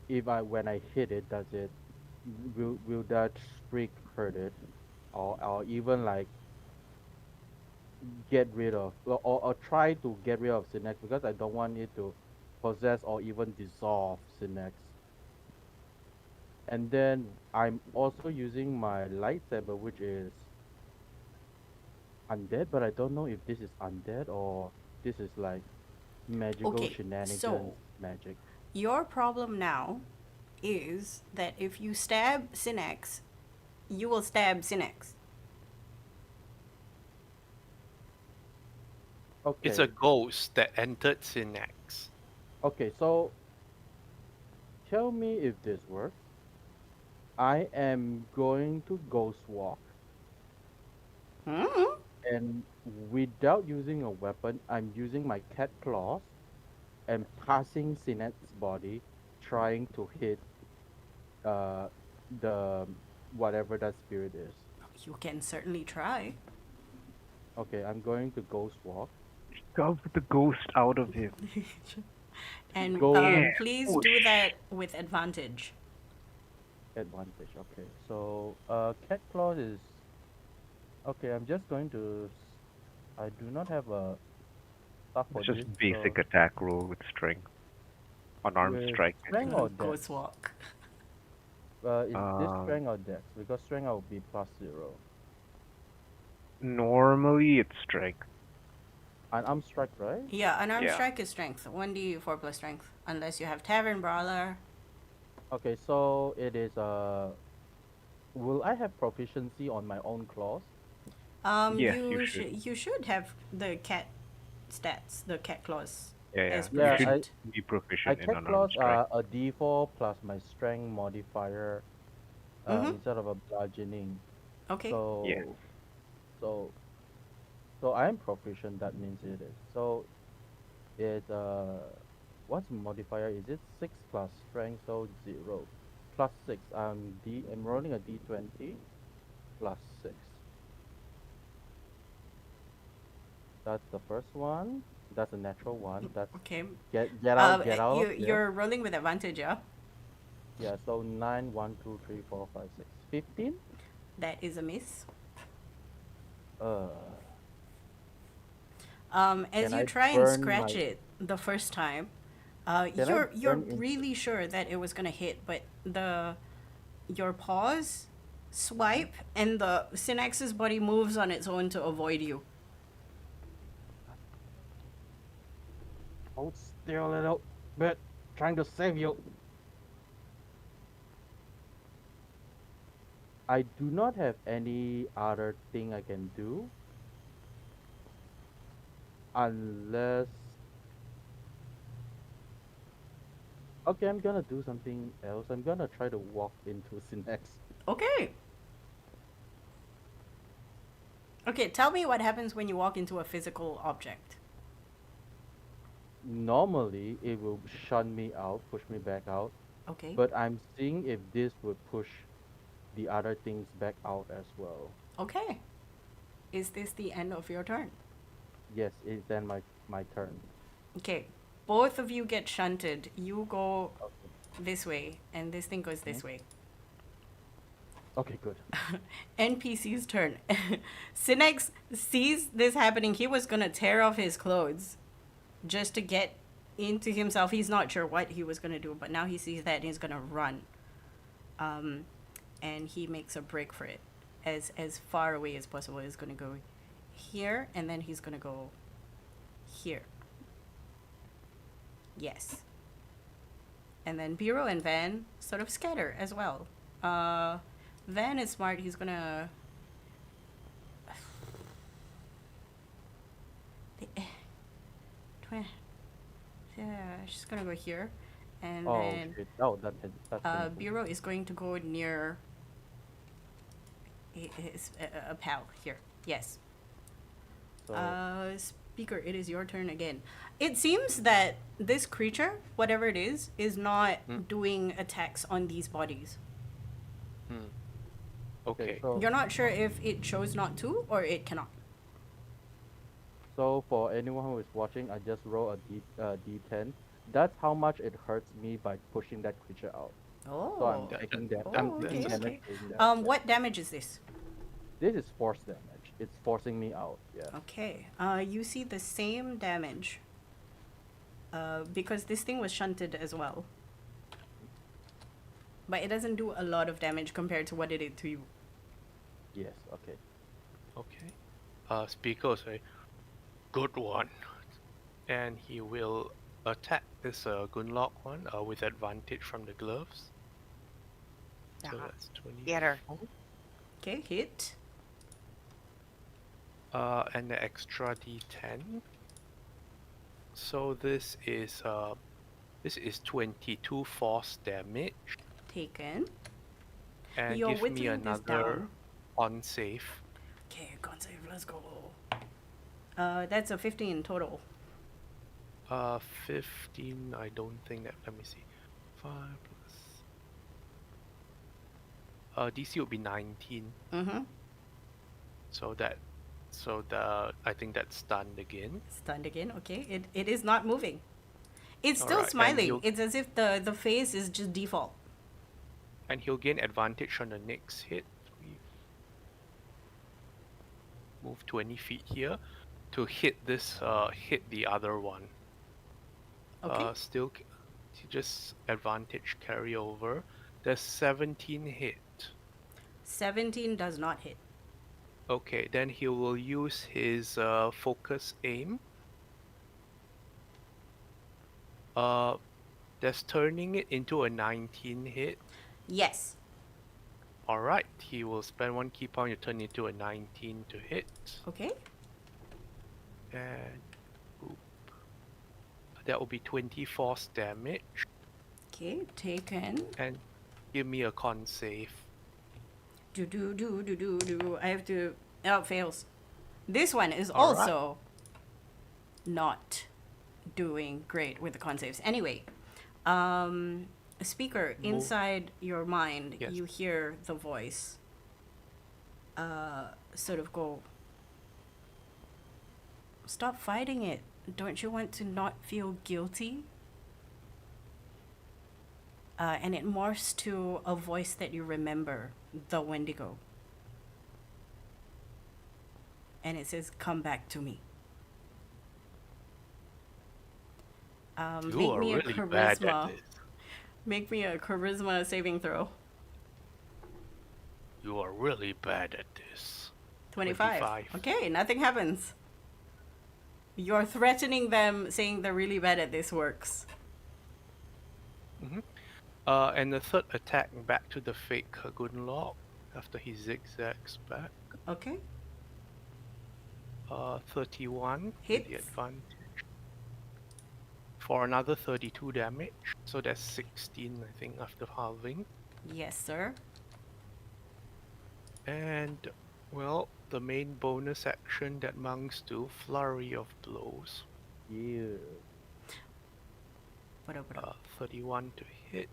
if I when I hit it, does it will that streak hurt it, or even like get rid of or try to get rid of Synex because I don't want it to possess or even dissolve Synex. And then I'm also using my lightsaber, which is undead, but I don't know if this is undead or this is like magical Okay. shenanigans So magic. your problem now is that if you stab Synex, you will stab Synex. It's Okay, a ghost that entered Synax. okay, so tell me if this works. I am going to ghost walk, Hmm. and without using a weapon, I'm using my cat claws and passing Sinet's body, trying to hit uh the whatever that spirit is. You can certainly try. Okay, I'm going to ghost walk. Shove the ghost out of him. And Go Yeah. please Push. do that with advantage. advantage. Okay, so cat claws is okay. I'm just going to. I do not have a stuff for It's just this, basic so attack roll with strength. Unarmed with strike, I strength mean. or dex. Ghost walk. Is this Um, strength or dex? Because strength will be +0. Normally it's strength. Unarmed strike, right? Yeah, unarmed Yeah. strike is strength. 1d4 plus strength. Unless you have Tavern Brawler. Okay, so it is will I have proficiency on my own claws? Yes, you should. You should have the cat stats, the cat claws Yeah, yeah. as You Yeah, should proficient. be I proficient in cat unarmed claws strike. are a D4 plus my strength modifier Mm-hmm. instead of a bludgeoning. Okay. Yeah. So so so I am proficient, that means it is. So it what's modifier? Is it 6 plus strength, so 0 plus 6. I'm rolling a D20 plus 6. That's the first one. That's a natural one. That's Okay. get out of here. You're rolling with advantage, yeah? Yeah, so 9, 1, 2, 3, 4, 5, 6, 15. That is a miss. Uh, As can you I try and burn scratch my it the first time, can I you're burn in really sure that it was gonna hit, but your paws swipe and the Synex's body moves on its own to avoid you. hold still a little bit, trying to save you. I do not have any other thing I can do unless okay, I'm gonna do something else. I'm gonna try to walk into Synex. Okay. Okay, tell me what happens when you walk into a physical object. Normally, it will shun me out, push me back out, Okay. but I'm seeing if this would push the other things back out as well. Okay. Is this the end of your turn? Yes, it's then my turn. Okay. Both of you get shunted. You go Okay. this way, and this thing goes this way. Okay, good. NPC's turn. Synex sees this happening. He was gonna tear off his clothes just to get into himself. He's not sure what he was gonna do, but now he sees that and he's gonna run. And he makes a break for it. As far away as possible. He's gonna go here, and then he's gonna go here. Yes. And then Biro and Van sort of scatter as well. Van is smart. He's gonna Yeah, she's gonna go here, and Oh then shit! Oh, that's painful. Bureau is going to go near his a pal here. Yes. So Speaker, it is your turn again. It seems that this creature, whatever it is not doing attacks on these bodies. Okay. so You're not sure if it chose not to or it cannot. so for anyone who is watching, I just roll a D10. That's how much it hurts me by pushing that creature out. So I'm Oh. taking that. Oh, I'm okay, taking damage okay. taking that, yeah. What damage is this? This is force damage. It's forcing me out. Yeah. Okay. You see the same damage. Because this thing was shunted as well. But it doesn't do a lot of damage compared to what it did to you. Yes. Okay. Okay. Speaker will say, good one. And he will attack this Gunnlaug one with advantage from the gloves. So Ah, that's 20. get her. Okay, hit. And the extra D10. So this is 22 force damage, Taken. and You're give me whittling this another down. on save. Okay, con save, let's go. That's a 15 total. 15. I don't think that. Let me see. 5 plus. DC would be 19. Mm-hmm. I think that's stunned again. Stunned again, okay. It is not moving. It's still Alright, and smiling. you'll- It's as if the face is just default. And he'll gain advantage on the next hit. We move 20 feet here to hit this. Hit the other one. Okay. Still, just advantage carry over. There's 17 hit. 17 does not hit. Okay, then he will use his focus aim. That's turning it into a 19 hit. Yes. Alright, he will spend 1 key point to turn it into a 19 to hit. Okay. And oop. That will be 20 force damage. Okay, taken. And give me a con save. Do. I have to. Oh, it fails. This one is All right. also not doing great with the con saves. Anyway, speaker, Move. inside your mind, Yes. you hear the voice sort of go, stop fighting it. Don't you want to not feel guilty? And it morphs to a voice that you remember, the Wendigo. And it says, come back to me. You Make are me really a bad charisma. at this. Make me a charisma saving throw. You are really bad at this. 25. 25. Okay, nothing happens. You're threatening them, saying they're really bad at this works. And the third attack back to the fake Gunnlaug after he zigzags back. Okay. 31 with Hits. the advantage. For another 32 damage. So that's 16, I think, after halving. Yes, sir. And, well, the main bonus action that monks do, Flurry of Blows. Yeah. 31 to hit.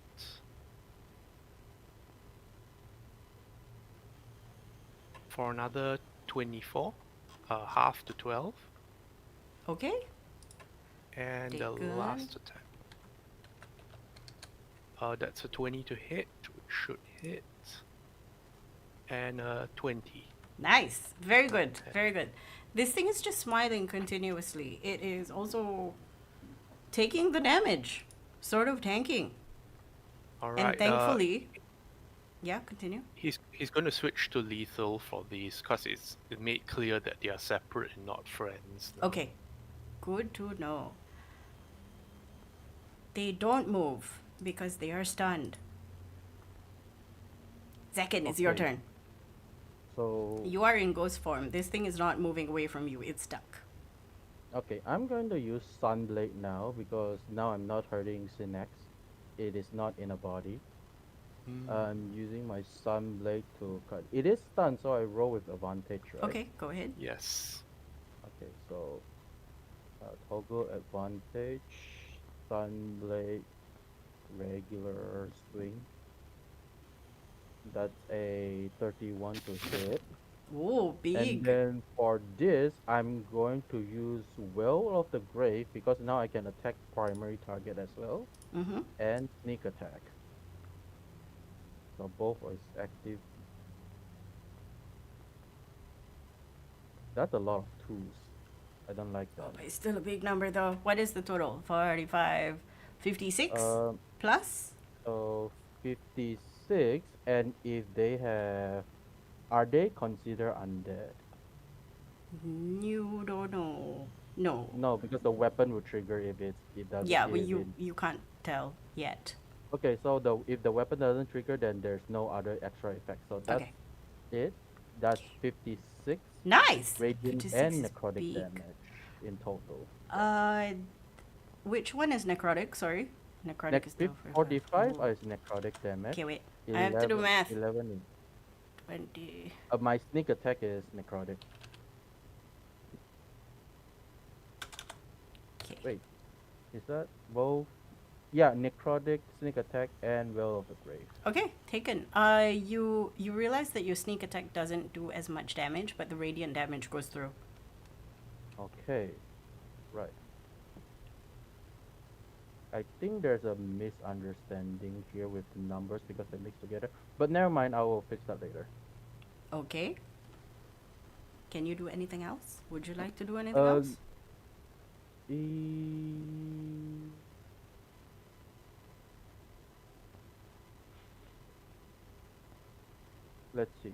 For another 24, half to 12. Okay. And the Taken. last attack. That's a 20 to hit, which should hit. And 20. Nice. Very good. Very good. This thing is just smiling continuously. It is also taking the damage, sort of tanking. Alright. And thankfully, yeah, continue. He's going to switch to lethal for these because it made clear that they are separate and not friends. now. Okay. Good to know. They don't move because they are stunned. Second, it's your Okay. turn. So You are in ghost form. This thing is not moving away from you. It's stuck. Okay, I'm going to use Sunblade now because now I'm not hurting Synex. It is not in a body. I'm using my Sunblade to cut. It is stunned, so I roll with advantage, right? Okay, go ahead. Yes. Okay, so toggle advantage, Sunblade, regular swing. That's a 31 to hit. Ooh, And big. then for this, I'm going to use Will of the Grave because now I can attack primary target as well Mm-hmm. and sneak attack. So both is active. That's a lot of twos. I don't like Oh, that. but it's still a big number though. What is the total? 45, 56 Um, plus? so 56, and if they have, are they considered undead? You don't know. No. No, because the weapon will trigger if it doesn't. Yeah, but If it, you can't tell yet. okay, so if the weapon doesn't trigger, then there's no other extra effect. So that's Okay. it. That's 56 Nice. radiant 56 and is necrotic big. damage in total. Which one is necrotic? Sorry. Necrotic Next is still 45 Ooh. is necrotic damage. Okay, wait. I have to do math. 11 is 20. my sneak attack is necrotic. Okay. Wait, is that both? Yeah, necrotic, sneak attack, and Will of the Grave. Okay, taken. You realize that your sneak attack doesn't do as much damage, but the radiant damage goes through. Okay, right. I think there's a misunderstanding here with the numbers because they mix together. But never mind, I will fix that later. Okay. Can you do anything else? Would you like to do anything Uh, else? e- Let's see.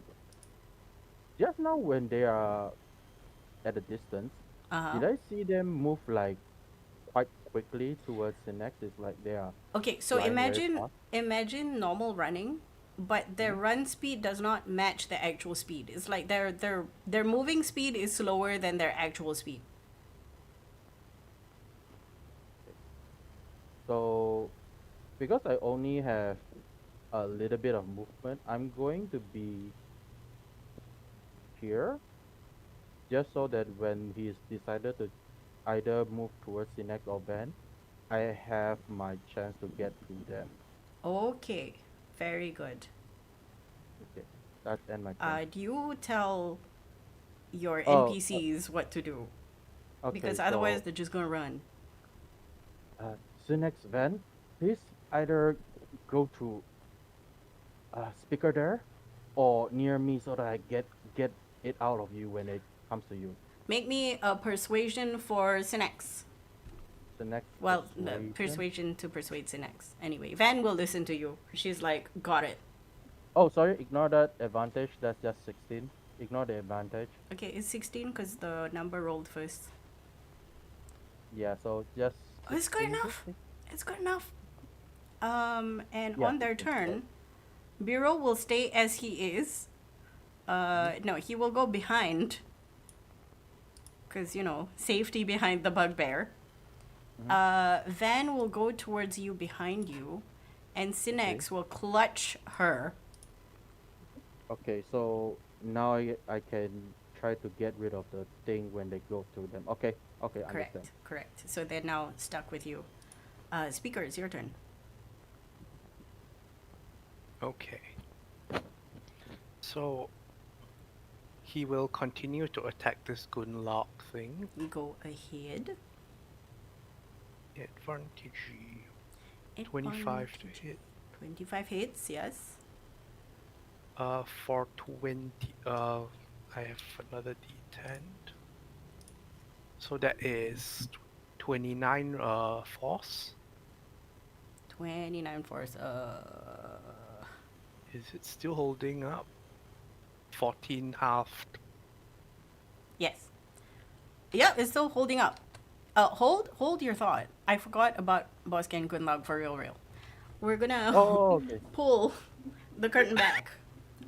Just now when they are at a distance, Uh-huh. did I see them move like quite quickly towards the next? It's like they are Okay, so flying very imagine fast. imagine normal running, but their run speed does not match the actual speed. It's like their moving speed is slower than their actual speed. So because I only have a little bit of movement, I'm going to be here just so that when he's decided to either move towards the next or bend, I have my chance to get through them. Okay, very good. Okay, that's end my turn. Do you tell your Oh, NPCs what to do? okay, Because so otherwise they're just gonna run. the next bend, please either go to speaker there or near me so that I get it out of you when it comes to you. Make me a persuasion for Synex. The next Well, the persuasion to persuade Synex. Anyway, Van will listen to you. She's like, got it. Oh, sorry, ignore that advantage. That's just 16. Ignore the advantage. Okay, it's 16 because the number rolled first. Yeah, so just. Oh, it's good 16. enough. It's good enough. And Yeah, on their 16, sorry. turn, Biro will stay as he is. No, he will go behind. Because, you know, safety behind the bugbear. Van will go towards you behind you. And Synex will clutch her. Okay, so now I can try to get rid of the thing when they go through them. Okay, okay, understand. Correct. So they're now stuck with you. Speaker, it's your turn. Okay. So he will continue to attack this Gunnlaug thing. You go ahead. Advantage 25 to hit. 25 hits, yes. For 20, I have another D10. So that is 29 force. 29 force. Is it still holding up? 14 halved. Yes. Yep, it's still holding up. Hold your thought. I forgot about Bosc and Gunnlaug for real. We're gonna Oh, okay. pull the curtain back.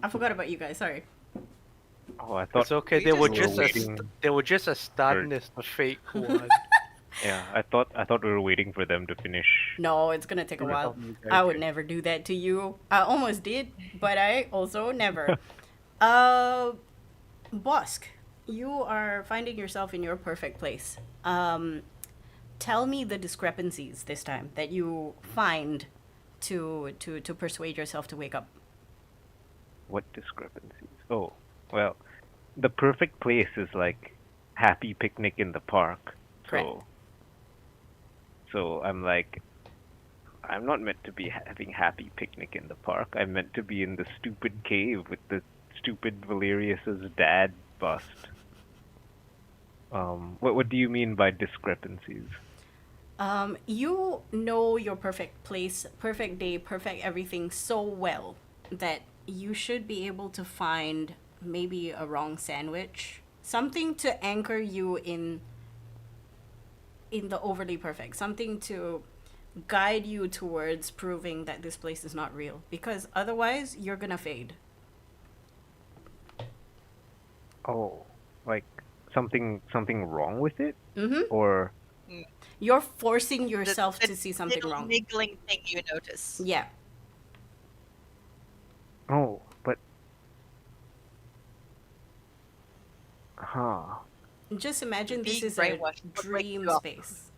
I forgot about you guys, sorry. Oh, I thought. It's okay. We They were just just waiting. they were just as stunned as the fake one. Yeah, I thought we were waiting for them to finish. No, it's gonna take a while. Tell me, I would guys. never do that to you. I almost did, but I also never. uh, Bosc, you are finding yourself in your perfect place. Tell me the discrepancies this time that you find to persuade yourself to wake up. What discrepancies? Oh, well, the perfect place is like happy picnic in the park. Correct. So I'm like, I'm not meant to be having happy picnic in the park. I'm meant to be in the stupid cave with the stupid Valerius's dad bust. What do you mean by discrepancies? You know your perfect place, perfect day, perfect everything so well that you should be able to find maybe a wrong sandwich, something to anchor you in the overly perfect, something to guide you towards proving that this place is not real, because otherwise you're gonna fade. Oh, like something wrong with it? Mm-hmm. Or You're forcing The- yourself the to see something little wrong. niggling thing you notice. Yeah. oh, but huh. Just imagine this Being is a brainwashed would wake dream you up. space.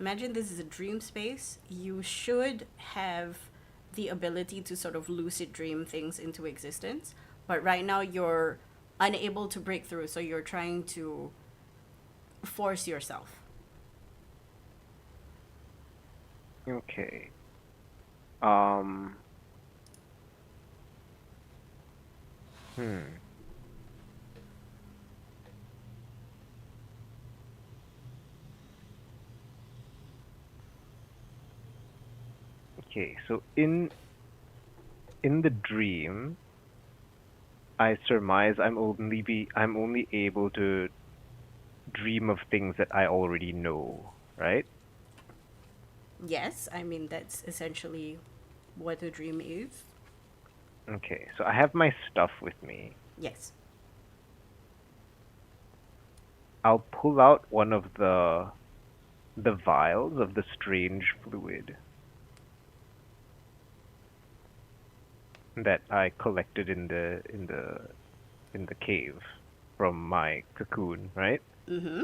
Imagine this is a dream space. You should have the ability to sort of lucid dream things into existence. But right now you're unable to break through, so you're trying to force yourself. Okay. Hmm. Okay, so in the dream, I surmise I'm only able to dream of things that I already know, right? Yes, I mean, that's essentially what a dream is. Okay, so I have my stuff with me. Yes. I'll pull out one of the vials of the strange fluid that I collected in the cave from my cocoon, right? Mm-hmm.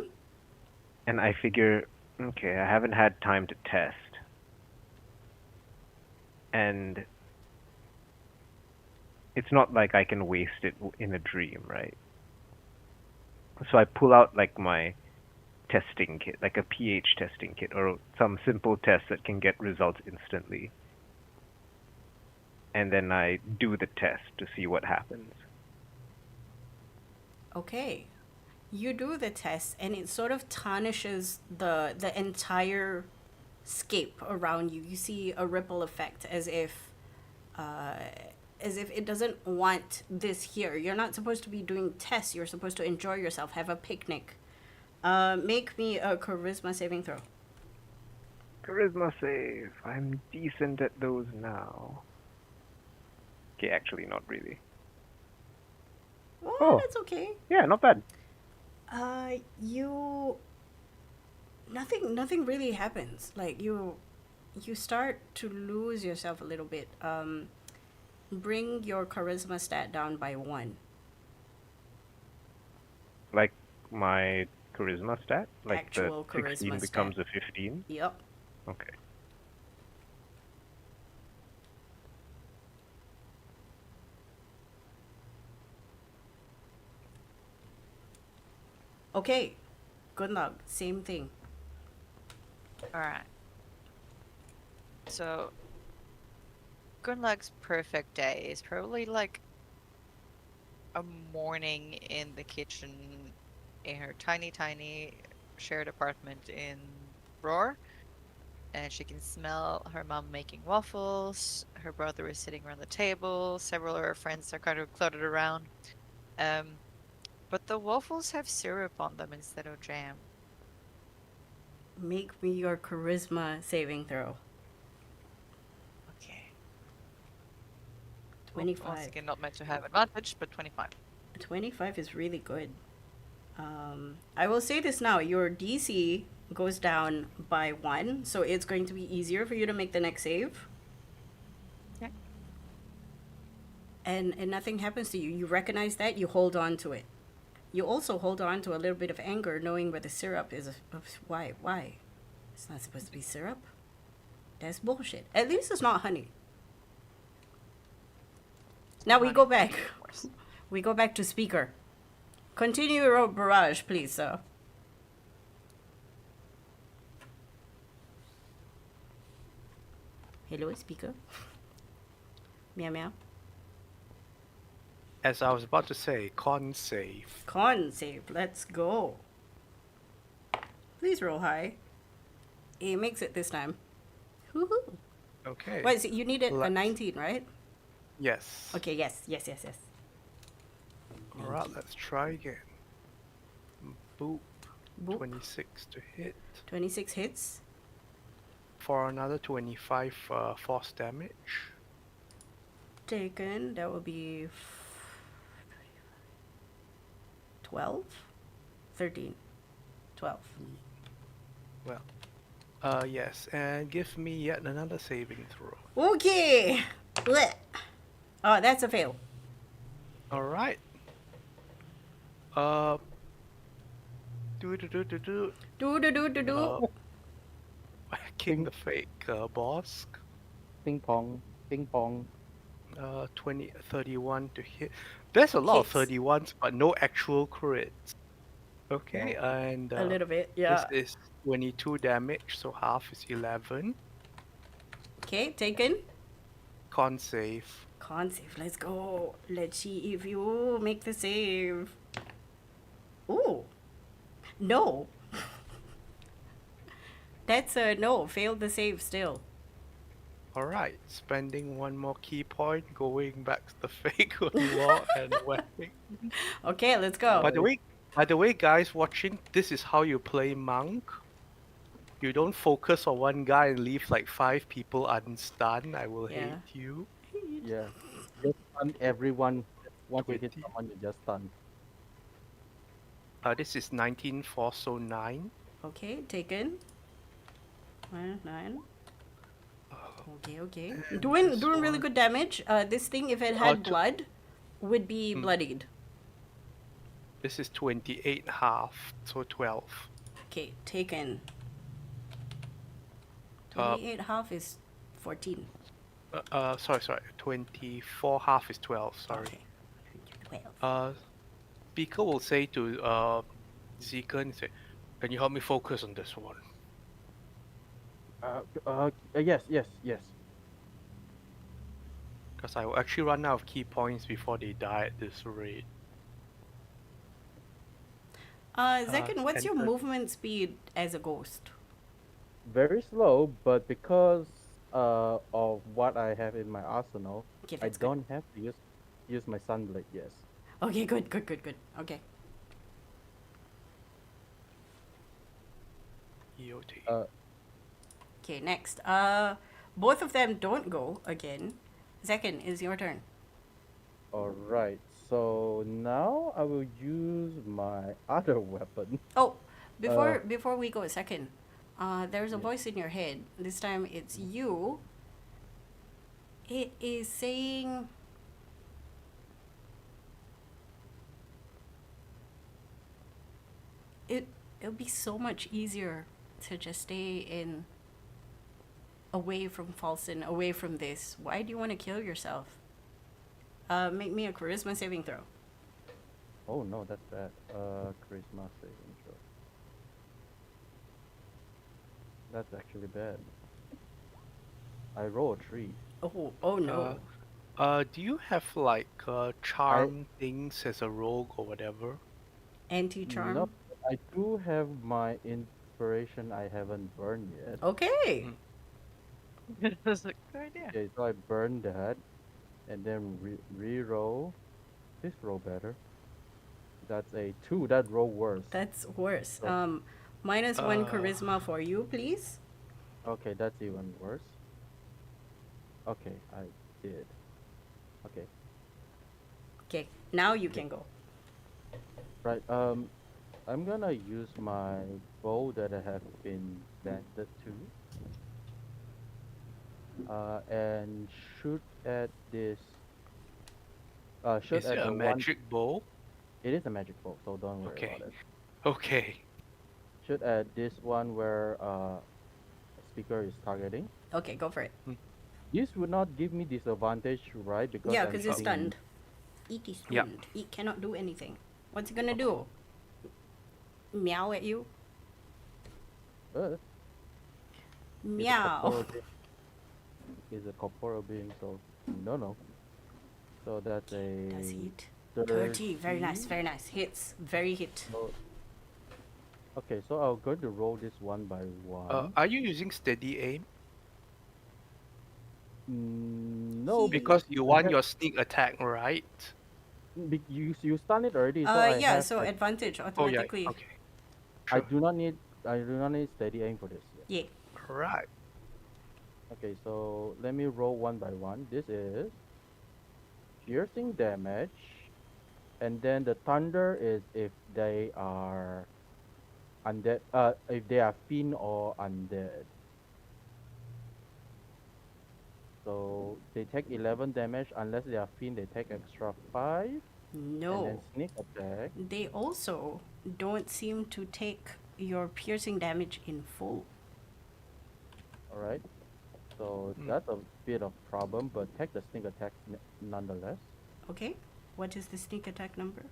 And I figure, okay, I haven't had time to test. And it's not like I can waste it in a dream, right? So I pull out like my testing kit, like a pH testing kit, or some simple test that can get results instantly. And then I do the test to see what happens. Okay. You do the test and it sort of tarnishes the entire scape around you. You see a ripple effect as if it doesn't want this here. You're not supposed to be doing tests. You're supposed to enjoy yourself, have a picnic. Make me a charisma saving throw. Charisma save. I'm decent at those now. Okay, actually not really. Oh, Oh. that's okay. Yeah, not bad. You nothing really happens. Like you start to lose yourself a little bit. Bring your charisma stat down by 1. Like my charisma stat? Like Actual the 16 charisma becomes stat. a 15? Yep. Okay. Okay. Good luck. Same thing. Alright. So, Gunnlaug's perfect day is probably like a morning in the kitchen in her tiny shared apartment in Roar. And she can smell her mom making waffles. Her brother is sitting around the table. Several of her friends are kind of cluttered around. But the waffles have syrup on them instead of jam. Make me your charisma saving throw. Okay. 25. Once again, not meant to have advantage, but 25. 25 is really good. I will say this now. Your DC goes down by 1, so it's going to be easier for you to make the next save. Okay. And nothing happens to you. You recognize that, you hold on to it. You also hold on to a little bit of anger, knowing where the syrup is. Why? It's not supposed to be syrup. That's bullshit. At least it's not honey. Now we go back. We go back to speaker. Continue your barrage, please, sir. Hello, speaker. Meow meow. As I was about to say, con save. Con save. Let's go. Please roll high. He makes it this time. Woohoo. Okay. What is it? You needed a Let's- 19, right? Yes. Okay, yes. Alright, let's try again. Boop. Boop. 26 to hit. 26 hits. For another 25 force damage. Taken. That will be 12? 13. 12. Yes, and give me yet another saving throw. Okay. Blech. Oh, that's a fail. Alright. Do. Do. King the fake Bosc. Ping pong. 31 to hit. There's a lot of Hits. 31s, but no actual crits. Okay, and A little bit, yeah. this is 22 damage, so half is 11. Okay, taken. Con save. Con save. Let's go. Let's see if you make the save. Ooh. No. That's a no. Failed the save still. Alright, spending one more key point, going back to the fake law and weapon. Okay, let's go. By the way, guys watching, this is how you play monk. You don't focus on one guy and leave like 5 people unstunned. I will Yeah. hate you. Yeah. Just stun everyone. Once you hit 20. someone, you just stun. This is 19 force, so 9. Okay, taken. 9. Okay. And Doing this really one- good damage. This thing, if it had to- blood, would be bloodied. This is 28 half, so 12. Okay, taken. Uh, 28 half is 14. Sorry. 24 half is 12, sorry. Okay. 12. Speaker will say to Zekan, say, can you help me focus on this one? Yes. Because I will actually run out of key points before they die at this rate. Zekan, what's your 10. movement speed as a ghost? Very slow, but because of what I have in my arsenal, Okay, I that's good. don't have to use my sunblade. Yes. Okay, good. Okay. EOT. Okay, next. Both of them don't go again. Zekan, it's your turn. All right. So now I will use my other weapon. Oh, before we go, second. There's a voice in your head. This time it's you. It is saying. It'll be so much easier to just stay away from Falsen, away from this. Why do you want to kill yourself? Make me a charisma saving throw. Oh no, that's bad. Charisma saving throw. That's actually bad. I roll a 3. Oh no. Do you have like charm things as a rogue or whatever? Anti-charm. No, I do have my inspiration. I haven't burned yet. Okay. That's a good idea. Okay, so I burned that, and then re-roll. This roll better. That's a 2. That roll worse. That's worse. Oh. Minus 1 charisma for you, please. Okay, that's even worse. Okay, I did. Okay. Okay, now you can go. Right. I'm gonna use my bow that I have been granted to, and shoot at this. Shoot Is it at a the one. magic bow? It is a magic bow, so don't worry about Okay. it. Okay. Shoot at this one where speaker is targeting. Okay, go for it. This would not give me disadvantage, right? Because Yeah, I'm because it's shooting. stunned. It is Yep. stunned. It cannot do anything. What's it gonna do? Meow at you? It's a Meow. corporeal being. It's a corporeal being, so no. So that's a Does hit. 30. Very nice, 30. very nice. Hits. Very hit. So, okay, so I'm going to roll this one by one. Are you using steady aim? No, Because you I want have, your sneak attack, right? you stun it already, so I Yeah, have so like, advantage Oh yeah. automatically. Okay. I Sure. do not need steady aim for this. Yeah. Yeah. Right. Okay, so let me roll one by one. This is piercing damage, and then the thunder is if they are undead. If they are fiend or undead. So they take 11 damage unless they are fiend. They take extra 5, and then No. sneak attack. They also don't seem to take your piercing damage in full. All right. So Mm. that's a bit of problem, but take the sneak attack nonetheless. Okay? What is the sneak attack number?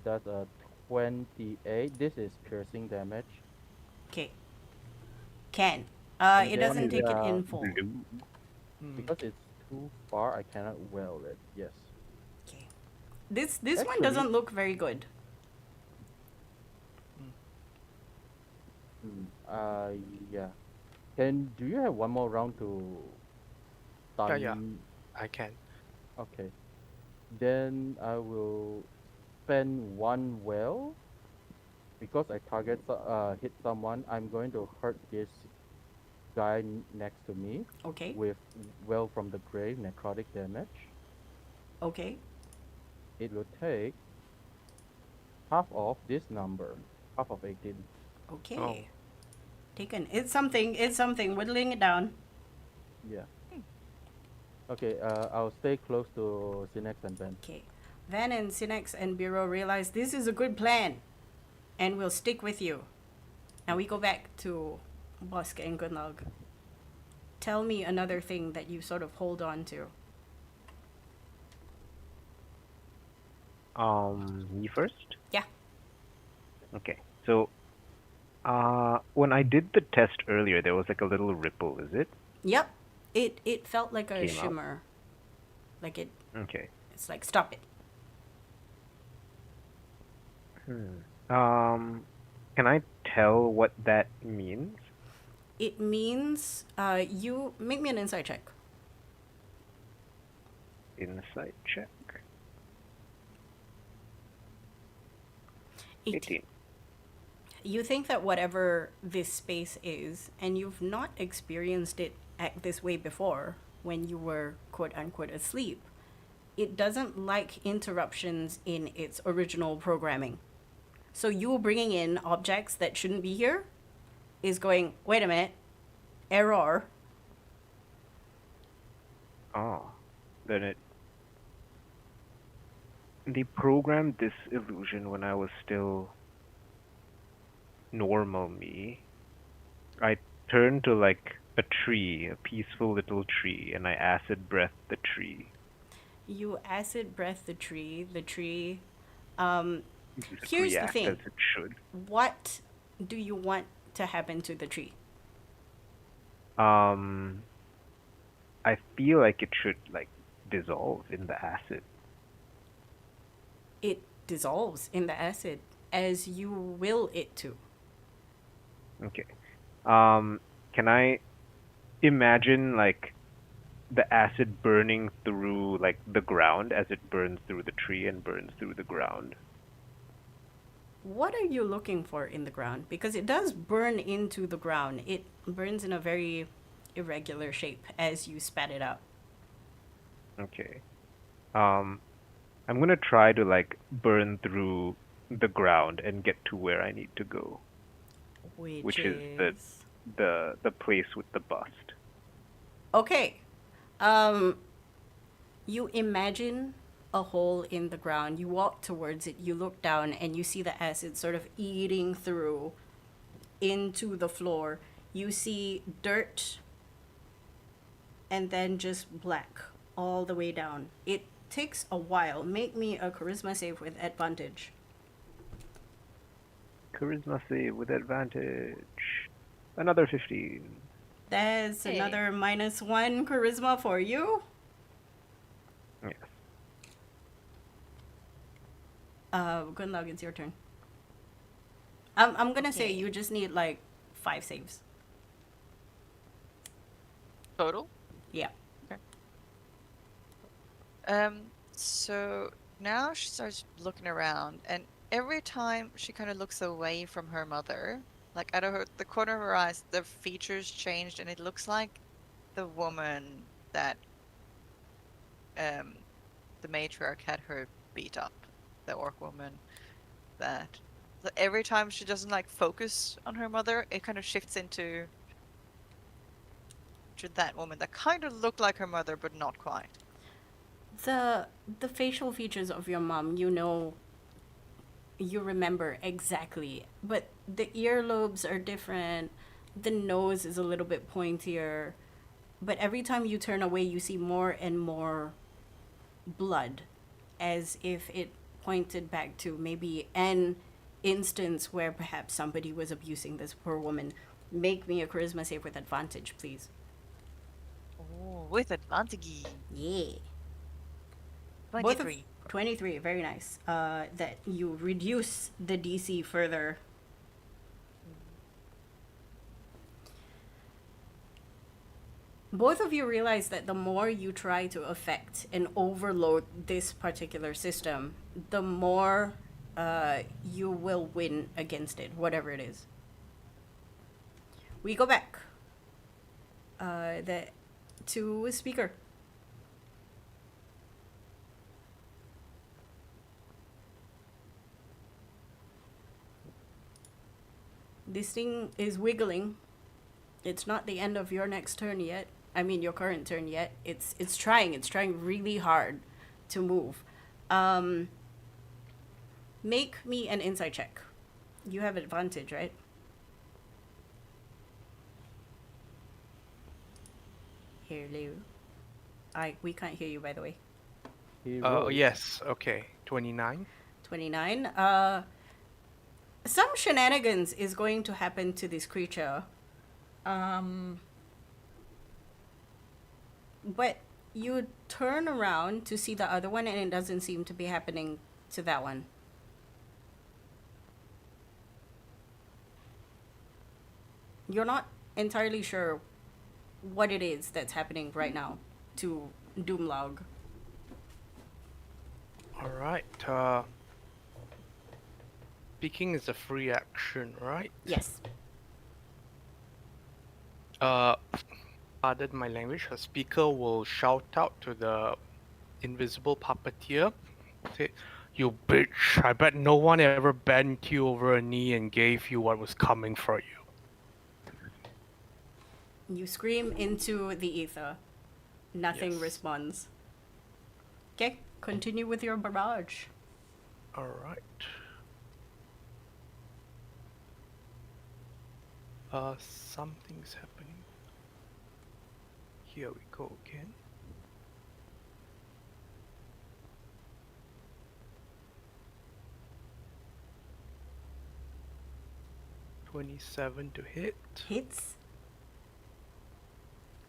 That's a 28. This is piercing damage. Okay. Can. And It then doesn't take it in full. Blue. Mm. because it's too far, I cannot weld it. Yes. Okay. This one Actually- doesn't look very good. Yeah. Do you have one more round to stun? Yeah. I can. Okay. Then I will spend one well because I hit someone. I'm going to hurt this guy next to me Okay. with well from the grave necrotic damage. Okay. It will take half of this number, half of 18. Okay. Oh. Taken. It's something. It's something. Whittling it down. Yeah. Okay, I'll stay close to Sinex and Ben. Okay. Van and Sinex and Bureau realize this is a good plan, and we'll stick with you. Now we go back to Bosc and Gunnlaug. Tell me another thing that you sort of hold on to. Me first? Yeah. Okay. So, when I did the test earlier, there was like a little ripple, is it? Yep. It felt like a Came out. shimmer. Like Okay. it's like stop it. Can I tell what that means? It means you make me an insight check. Insight check. 18. 18. You think that whatever this space is, and you've not experienced it act this way before when you were quote unquote asleep, it doesn't like interruptions in its original programming. So you bringing in objects that shouldn't be here is going, wait a minute, error. Oh, then they programmed this illusion when I was still normal me. I turned to like a tree, a peaceful little tree, and I acid breathed the tree. You acid breath the tree. Just Here's the react thing. as it should. What do you want to happen to the tree? I feel like it should like dissolve in the acid. It dissolves in the acid as you will it to. Okay. Can I imagine like the acid burning through like the ground as it burns through the tree and burns through the ground? What are you looking for in the ground? Because it does burn into the ground. It burns in a very irregular shape as you spat it out. Okay. I'm gonna try to like burn through the ground and get to where I need to go, which is the place with the bust. Okay. You imagine a hole in the ground. You walk towards it. You look down and you see the acid sort of eating through into the floor. You see dirt and then just black all the way down. It takes a while. Make me a charisma save with advantage. Charisma save with advantage. Another 15. That's Hey. another -1 charisma for you. Yes. Gunnlaug, it's your turn. I'm gonna say Okay. you just need like 5 saves. Total. Yeah. So now she starts looking around, and every time she kind of looks away from her mother, like out of the corner of her eyes, the features changed, and it looks like the woman that the matriarch had her beat up, the orc woman. That every time she doesn't like focus on her mother, it kind of shifts into to that woman that kind of looked like her mother, but not quite. The facial features of your mom, you know, you remember exactly, but the earlobes are different. The nose is a little bit pointier, but every time you turn away, you see more and more blood, as if it pointed back to maybe an instance where perhaps somebody was abusing this poor woman. Make me a charisma save with advantage, please. Oh, with advantage. Yeah. 23. 23, very nice. That you reduce the DC further. Both of you realize that the more you try to affect and overload this particular system, the more you will win against it, whatever it is. We go back to speaker. This thing is wiggling. It's not the end of your next turn yet. I mean, your current turn yet. It's trying. It's trying really hard to move. Make me an insight check. You have advantage, right? Hello. We can't hear you, by the way. He Oh, rolled. yes. Okay. 29. 29. Some shenanigans is going to happen to this creature. But you turn around to see the other one, and it doesn't seem to be happening to that one. You're not entirely sure what it is that's happening right now to Doomlaug. Alright. Speaking is a free action, right? Yes. Pardon my language. A speaker will shout out to the invisible puppeteer. Say, "You bitch! I bet no one ever bent you over a knee and gave you what was coming for you." You scream into the ether. Nothing Yes. responds. Okay, continue with your barrage. Alright. Something's happening. Here we go again. $27 to hit. Hits?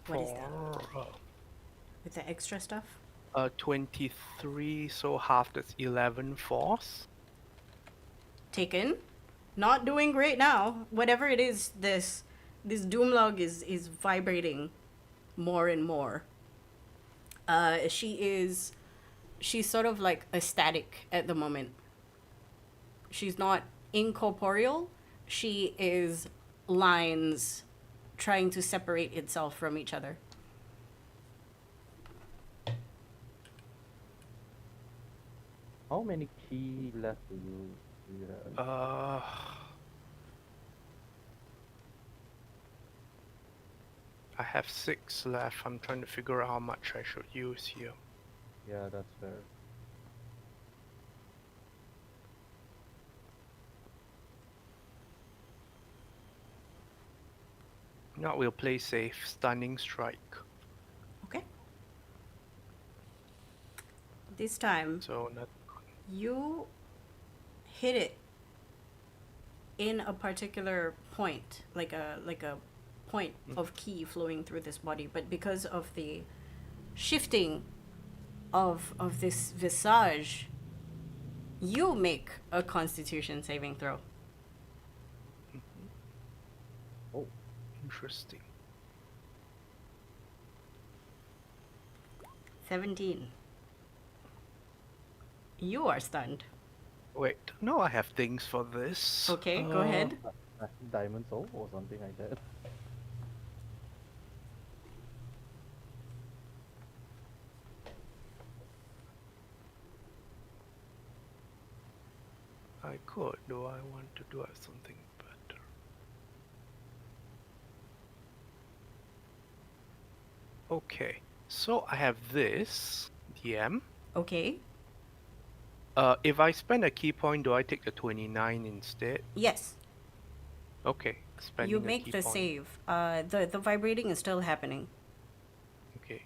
What is that? For, With the extra stuff? 23, so half that's 11 force. Taken. Not doing great now. Whatever it is, this Doomlog is vibrating more and more. She's sort of like ecstatic at the moment. She's not incorporeal. She is lines trying to separate itself from each other. How many key left do you have? I have 6 left. I'm trying to figure out how much I should use here. Yeah, that's fair. Now we'll play safe. Stunning strike. Okay. This time, So not. you hit it in a particular point, like a point of ki flowing through this body, but because of the shifting of this visage, you make a Constitution saving throw. Oh, Interesting. 17. You are stunned. Wait, no, I have things for this. Okay, go ahead. diamond soul or something like that. I could. Do I want to do something better? Okay, so I have this DM. Okay. If I spend a key point, do I take the 29 instead? Yes. Okay, spending You a make key the point. save. The vibrating is still happening. Okay.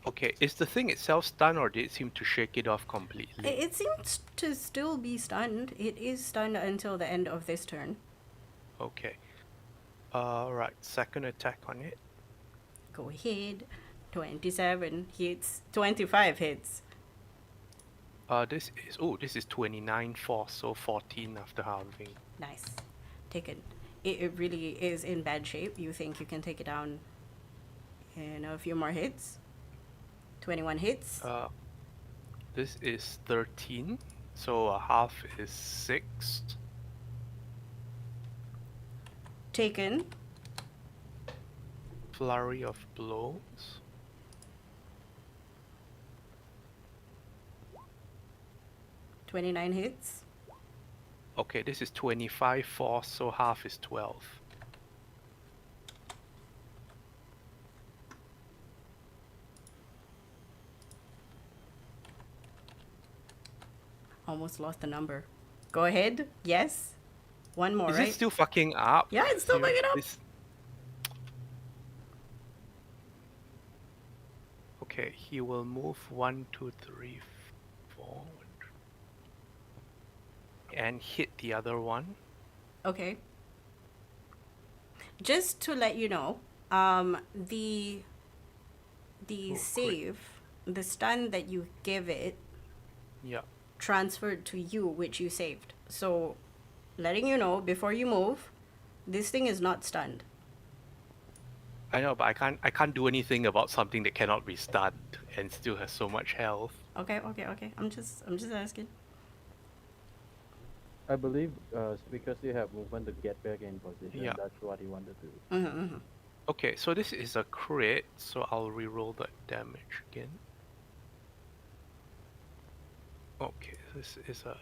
Okay, is the thing itself stunned or did it seem to shake it off completely? It seems to still be stunned. It is stunned until the end of this turn. Okay. Right, second attack on it. Go ahead. 27 hits. 25 hits. This is 29 force, so 14 after halving. Nice. Taken. It really is in bad shape. You think you can take it down in a few more hits? 21 hits. This is 13, so a half is 6. Taken. Flurry of blows. $29 hits. Okay, this is 25 force, so half is 12. Almost lost the number. Go ahead. Yes. One more, Is right? it still fucking up? Yeah, it's still fucking up. Okay, he will move 1, 2, 3, 4, and hit the other one. Okay. Just to let you know, the save, the stun that you give it, Yeah. transferred to you, which you saved. So, letting you know before you move, this thing is not stunned. I know, but I can't do anything about something that cannot be stunned and still has so much health. Okay. I'm just asking. I believe because you have movement to get back in position, Yeah. that's what he wanted to do. Mm-hmm. Okay, so this is a crit, so I'll reroll the damage again. Okay, this is a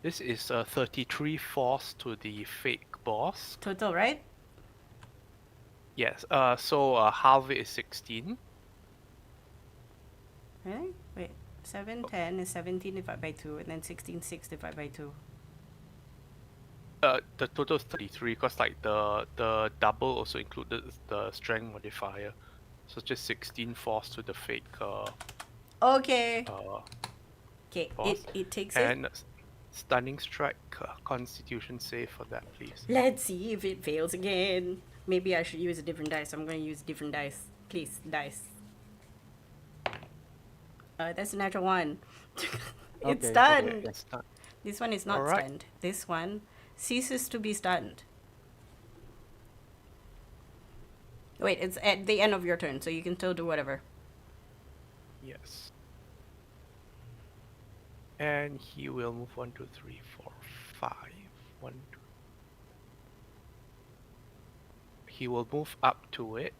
this is a 33 force to the fake boss. Total, right? Yes, so half is 16. Right? Wait. 7, 10 is 17 divided by 2, and then 16, 6 divided by 2. The total is 33 because like the double also included the strength modifier. So it's just 16 force to the fake Okay. Okay, boss. it takes it. And stunning strike, constitution save for that, please. Let's see if it fails again. Maybe I should use a different dice. I'm going to use different dice. Please, dice. That's a natural 1. It's Okay, stunned. okay. It's done. This one is not Alright. stunned. This one ceases to be stunned. Wait, it's at the end of your turn, so you can still do whatever. Yes. And he will move 1, 2, 3, 4, 5. 1, 2. He will move up to it.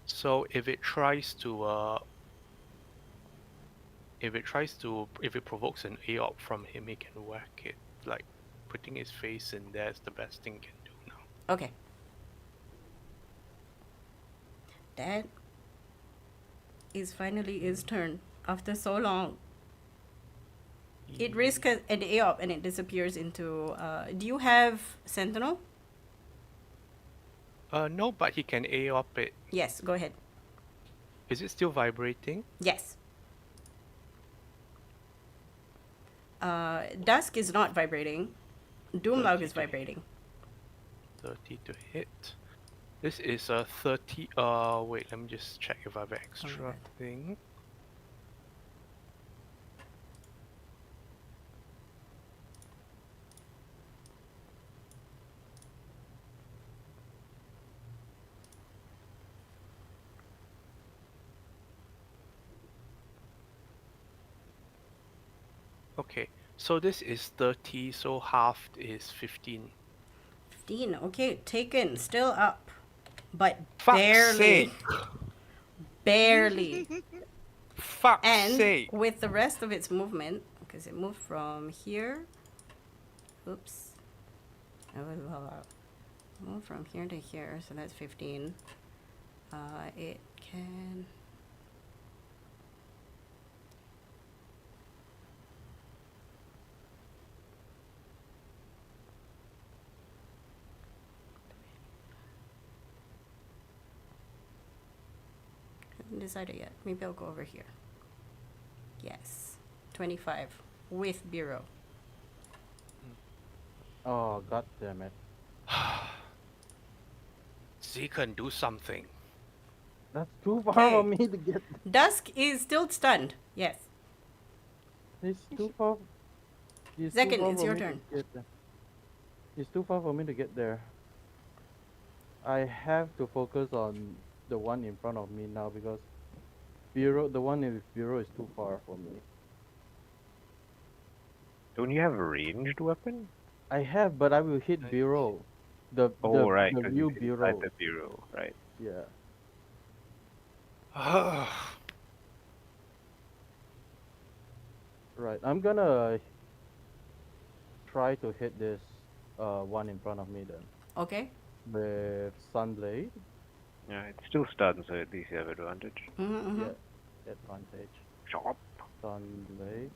So if it tries to if it provokes an AOP from him, he can whack it. Like putting his face in there is the best thing he can do now. Okay. That is finally his turn after so long. It risks an AOP and it disappears into. Do you have Sentinel? No, but he can AOP it. Yes, go ahead. Is it still vibrating? Yes. Dusk is not vibrating. Doomlaug is vibrating. 30 to hit. This is a 30. Wait, let me just check if I have extra Alright. thing. Okay, so this is 30, so halved is 15. 15. Okay, taken. Still up. But Fuck's barely. sake! Barely. Fuck's And sake! with the rest of its movement, because it moved from here. Oops. Move from here to here, so that's 15. It can. Haven't decided yet. Maybe I'll go over here. Yes. 25 with Bureau. Oh, god damn it. Z can do something. That's too far Okay. for me to get. Dusk is still stunned. Yes. It's too far. It's Second, too far it's for your me to turn. get there. It's too far for me to get there. I have to focus on the one in front of me now because the one with Bureau is too far for me. Don't you have a ranged weapon? I have, but I will hit Bureau. The Right, the 'cause real it's Bureau. inside the bureau, right? Yeah. Right. I'm gonna try to hit this one in front of me then Okay. with Sunblade. Yeah, it's still stunned, so at least you have advantage. Mm-hmm. Yeah, advantage. Chop. Sunblade.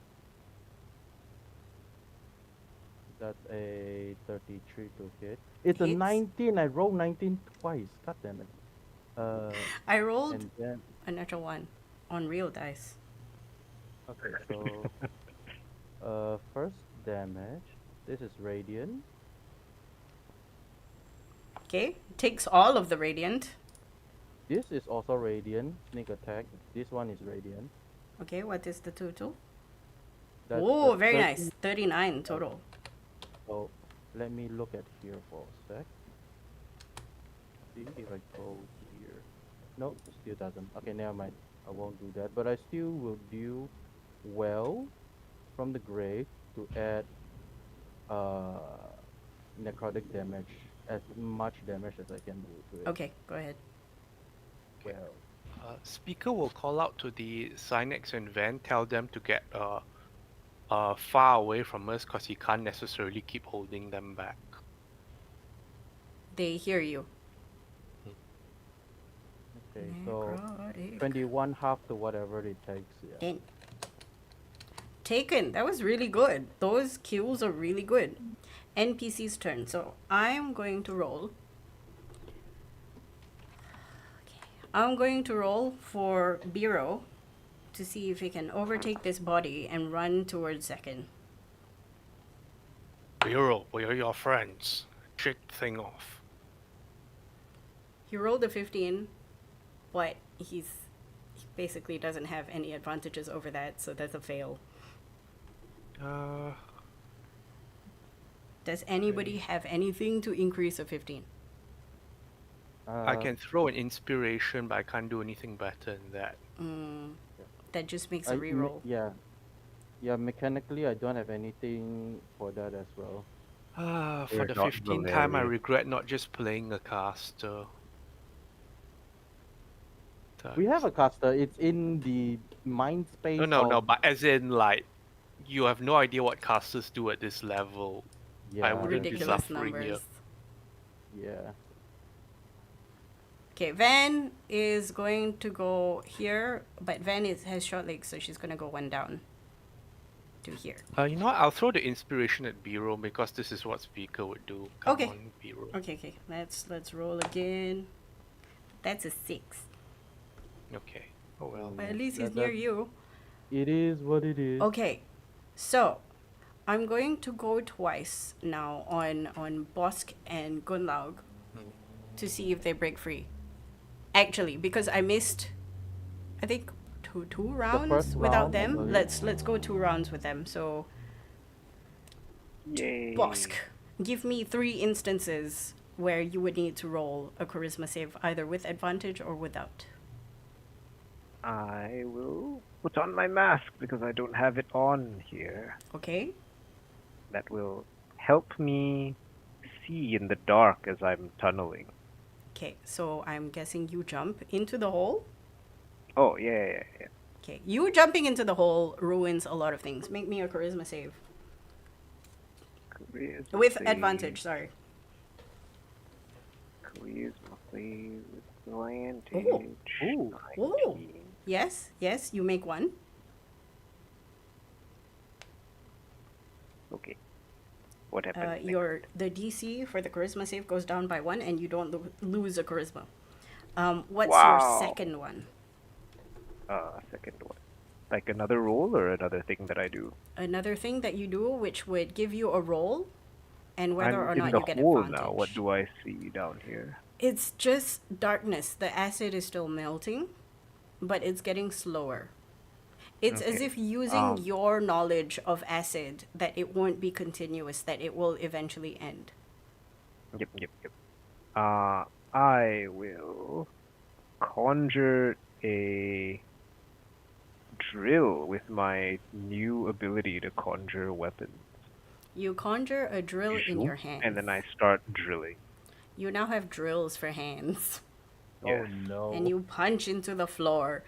That's a 33 to hit. It's a Hits. 19. I rolled 19 twice. God damn it. I rolled And then a natural one on real dice. okay, so first damage. This is radiant. Okay. Takes all of the radiant. This is also radiant. Sneak attack. This one is radiant. Okay, what is the total? That's Oh, the very 30 nice. 39 total. So let me look at here for a sec. See if I go here. No, it still doesn't. Okay, never mind. I won't do that. But I still will do well from the grave to add necrotic damage, as much damage as I can do to it. Okay, go ahead. Well, Speaker will call out to the Synex and Van, tell them to get far away from us because he can't necessarily keep holding them back. They hear you. okay, so Necrotic. 21 half to whatever it takes. Yeah. Dang. Taken. That was really good. Those kills are really good. NPC's turn. So I'm going to roll. Okay. I'm going to roll for Bureau to see if he can overtake this body and run towards second. Bureau, we are your friends. Shake the thing off. He rolled a 15, but he basically doesn't have any advantages over that, so that's a fail. Does anybody have anything to increase a 15? I can throw an inspiration, but I can't do anything better than that. That just makes a reroll. Yeah. Yeah, mechanically, I don't have anything for that as well. For We're the not 15th time, I Valerian. regret not just playing a caster. We have That's- a caster. It's in the mind space No, of but as in, like, you have no idea what casters do at this level. I yeah. wouldn't That's be true. Ridiculous suffering here. numbers. Yeah. Okay, Van is going to go here, but Van has short legs, so she's gonna go one down to here. You know what? I'll throw the inspiration at B-roll because this is what Speaker would do. Come Okay. on, B-roll. Okay. Let's roll again. That's a 6. Okay. Oh well. But at least he's That- near that- you. It is what it is. Okay, so I'm going to go twice now on Bosc and Gunnlaug to see if they break free. Actually, because I missed, I think two rounds first without round, I them. believe. Let's go 2 rounds with them. So Yay. Bosc, give me 3 instances where you would need to roll a charisma save either with advantage or without. I will put on my mask because I don't have it on here. Okay? That will help me see in the dark as I'm tunneling. Okay, so I'm guessing you jump into the hole. Oh, yeah. Okay, you jumping into the hole ruins a lot of things. Make me a charisma save. Charisma With save. advantage, sorry. Charisma save with advantage. Ooh. 19. Yes, you make 1. Okay. What happened? The DC for the charisma save goes down by 1 and you don't lose a charisma. What's Wow. your second one? Second one. Like another roll or another thing that I do? Another thing that you do which would give you a roll and whether I'm or in not the you get hole advantage. now. What do I see down here? It's just darkness. The acid is still melting, but it's getting slower. It's as Okay. if using your knowledge of acid that it won't be continuous, that it will eventually end. Yep. I will conjure a drill with my new ability to conjure weapons. You conjure a drill in your hand. And then I start drilling. You now have drills for hands. Yes. Oh no. And you punch into the floor.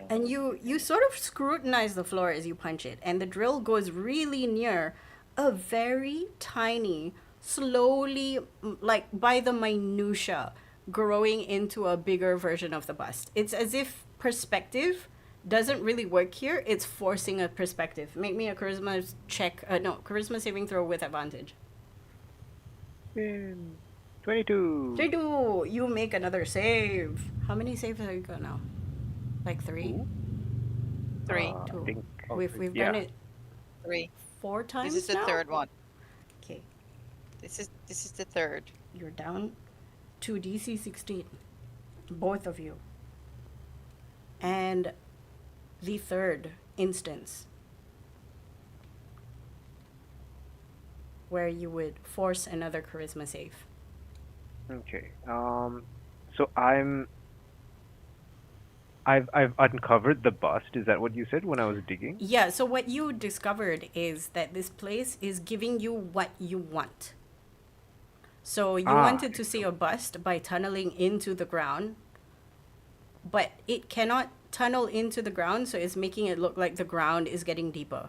And you sort of scrutinize the floor as you punch it. And the drill goes really near a very tiny, slowly, like by the minutia, growing into a bigger version of the bust. It's as if perspective doesn't really work here. It's forcing a perspective. Make me a charisma charisma saving throw with advantage. 22. 32. You make another save. How many saves are you got now? Like 3? 3. I Two. think We've yeah. done it 3. 4 times This is the now? third one. Okay, This is the third. you're down to DC 16. Both of you. And the third instance where you would force another charisma save. Okay. So I've uncovered the bust. Is that what you said when I was digging? Yeah, so what you discovered is that this place is giving you what you want. So you wanted to see a bust by tunneling into the ground, but it cannot tunnel into the ground, so it's making it look like the ground is getting deeper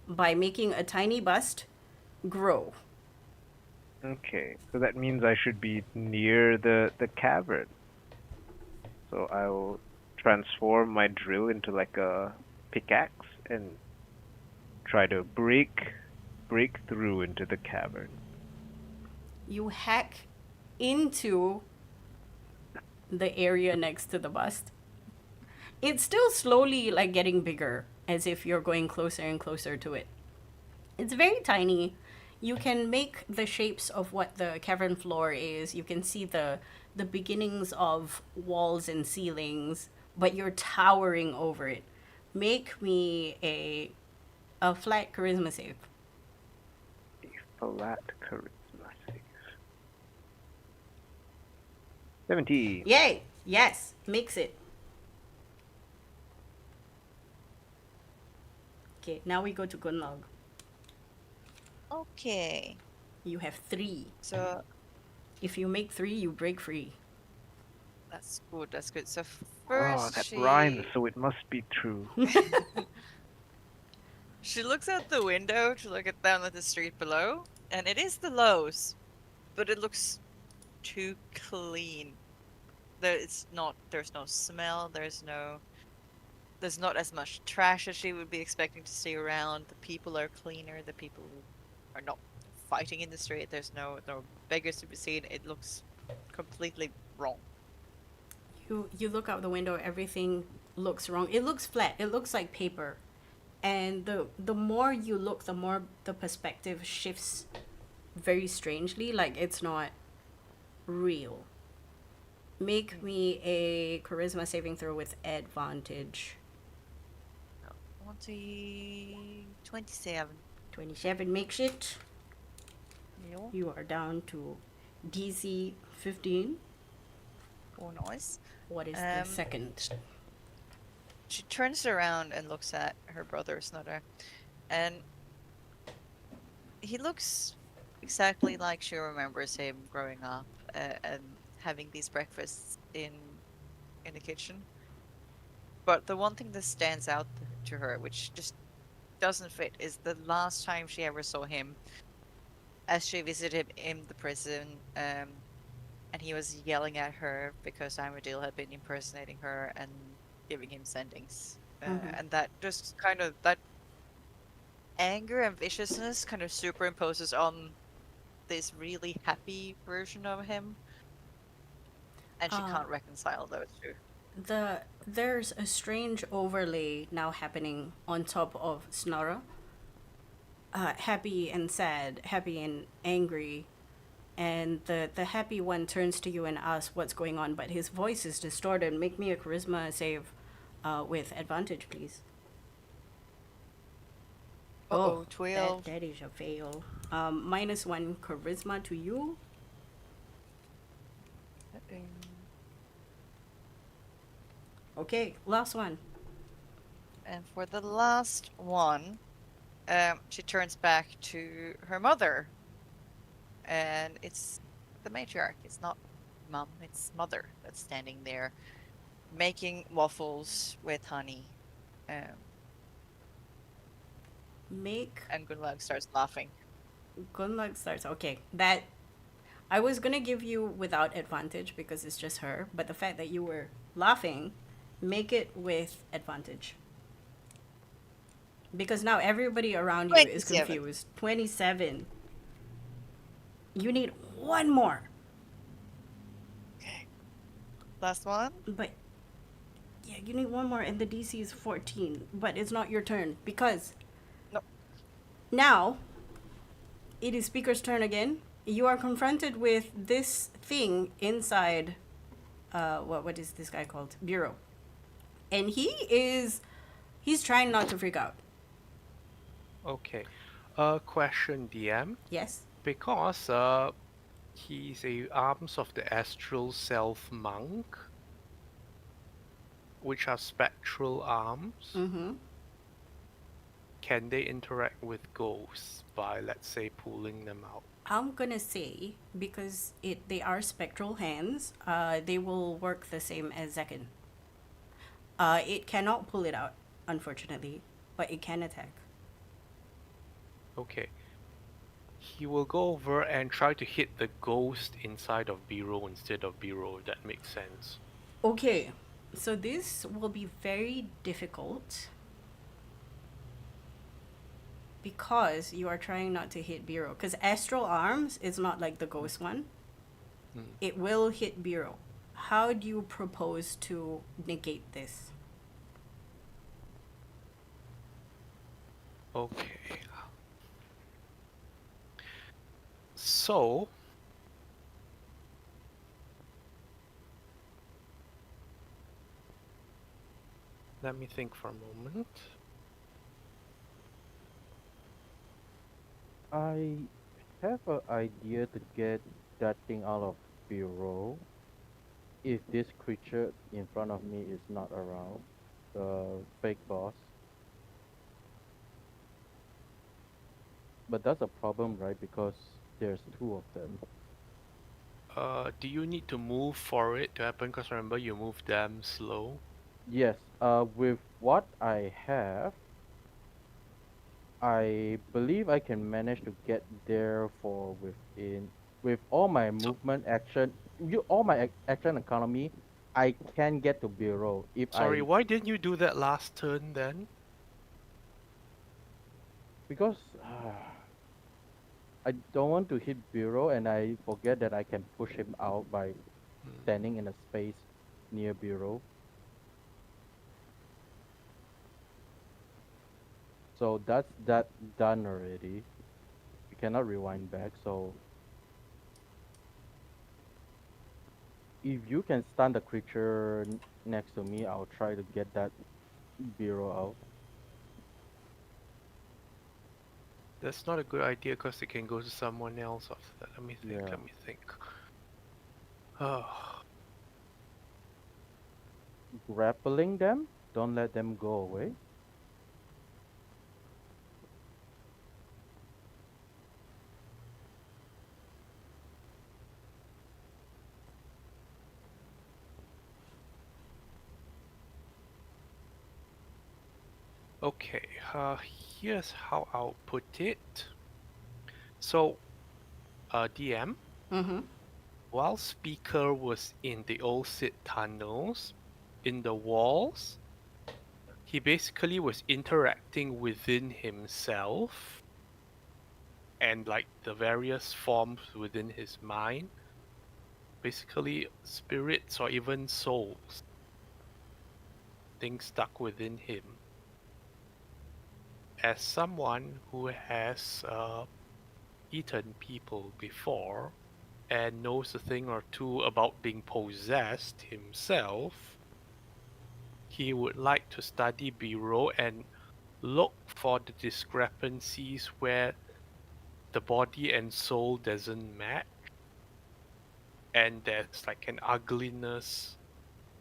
by making a tiny bust grow. Okay. So that means I should be near the cavern. So I will transform my drill into like a pickaxe and try to break through into the cavern. You hack into the area next to the bust. It's still slowly like getting bigger, as if you're going closer and closer to it. It's very tiny. You can make the shapes of what the cavern floor is. You can see the beginnings of walls and ceilings, but you're towering over it. Make me a flat charisma save. A flat charisma save. 17. Yay! Yes, makes it. Okay, now we go to Gunnlaug. Okay. You have 3. So If you make 3, you break free. that's good. That's good. So Oh, first that she rhymes, so it must be true. she looks out the window to look at down at the street below, and it is the Lowe's, but it looks too clean. There's no smell. There's not as much trash as she would be expecting to see around. The people are cleaner. The people are not fighting in the street. There's no beggars to be seen. It looks completely wrong. You look out the window, everything looks wrong. It looks flat. It looks like paper. And the more you look, the more the perspective shifts very strangely, like it's not real. Make me a charisma saving throw with advantage. 27. 27 makes it. Yeah. You are down to DC 15. Oh, nice. What is the Um, second? She turns around and looks at her brother Snutter, and he looks exactly like she remembers him growing up and having these breakfasts in the kitchen. But the one thing that stands out to her, which just doesn't fit, is the last time she ever saw him, as she visited him in the prison, and he was yelling at her because Amadil had been impersonating her and giving him sendings. And that just kind of, that anger and viciousness kind of superimposes on this really happy version of him. And she can't reconcile those two. There's a strange overlay now happening on top of Snorra. Happy and sad, happy and angry, and the happy one turns to you and asks what's going on, but his voice is distorted. Make me a charisma save with advantage, please. Oh, 12. That is a fail. -1 charisma to you. Okay, last one. And for the last one, she turns back to her mother. And it's the matriarch. It's not mum, it's mother that's standing there making waffles with honey. And Gunnlaug starts laughing. Gunnlaug starts. Okay, that I was gonna give you without advantage because it's just her, but the fact that you were laughing, make it with advantage. Because now everybody around you is 27. confused. 27. You need one more. Okay. Last one? But yeah, you need one more, and the DC is 14. But it's not your turn because now it is Speaker's turn again. You are confronted with this thing inside. What is this guy called? Bureau, and he's trying not to freak out. Okay. Question, DM. Yes. Because he's a arms of the astral self monk, which are spectral arms. Mm-hmm. Can they interact with ghosts by, let's say, pulling them out? I'm gonna say because they are spectral hands, they will work the same as Zekin. It cannot pull it out, unfortunately, but it can attack. Okay. He will go over and try to hit the ghost inside of Biro instead of Biro, if that makes sense. Okay, so this will be very difficult because you are trying not to hit Biro. Because Astral Arms is not like the ghost one. It will hit Biro. How do you propose to negate this? Okay. So, let me think for a moment. I have an idea to get that thing out of Bureau if this creature in front of me is not around, the fake boss. But that's a problem, right? Because there's two of them. Do you need to move for it to happen? Because remember, you move them slow. Yes. With what I have, I believe I can manage to get there for within with all my So, movement action, all my action economy, I can get to bureau if sorry, I why didn't you do that last turn then? because I don't want to hit bureau and I forget that I can push him out by Hmm. standing in a space near bureau. So that's that done already. We cannot rewind back. So if you can stun the creature next to me, I'll try to get that bureau out. That's not a good idea because it can go to someone else after that. Let me think, Yeah. let me think. Oh, Grappling them, don't let them go away. okay. Here's how I'll put it. So, DM, Mm-hmm. while Speaker was in the old Sid tunnels, in the walls, he basically was interacting within himself and like the various forms within his mind. Basically, spirits or even souls, things stuck within him. As someone who has eaten people before and knows a thing or two about being possessed himself, he would like to study Bureau and look for the discrepancies where the body and soul doesn't match, and there's like an ugliness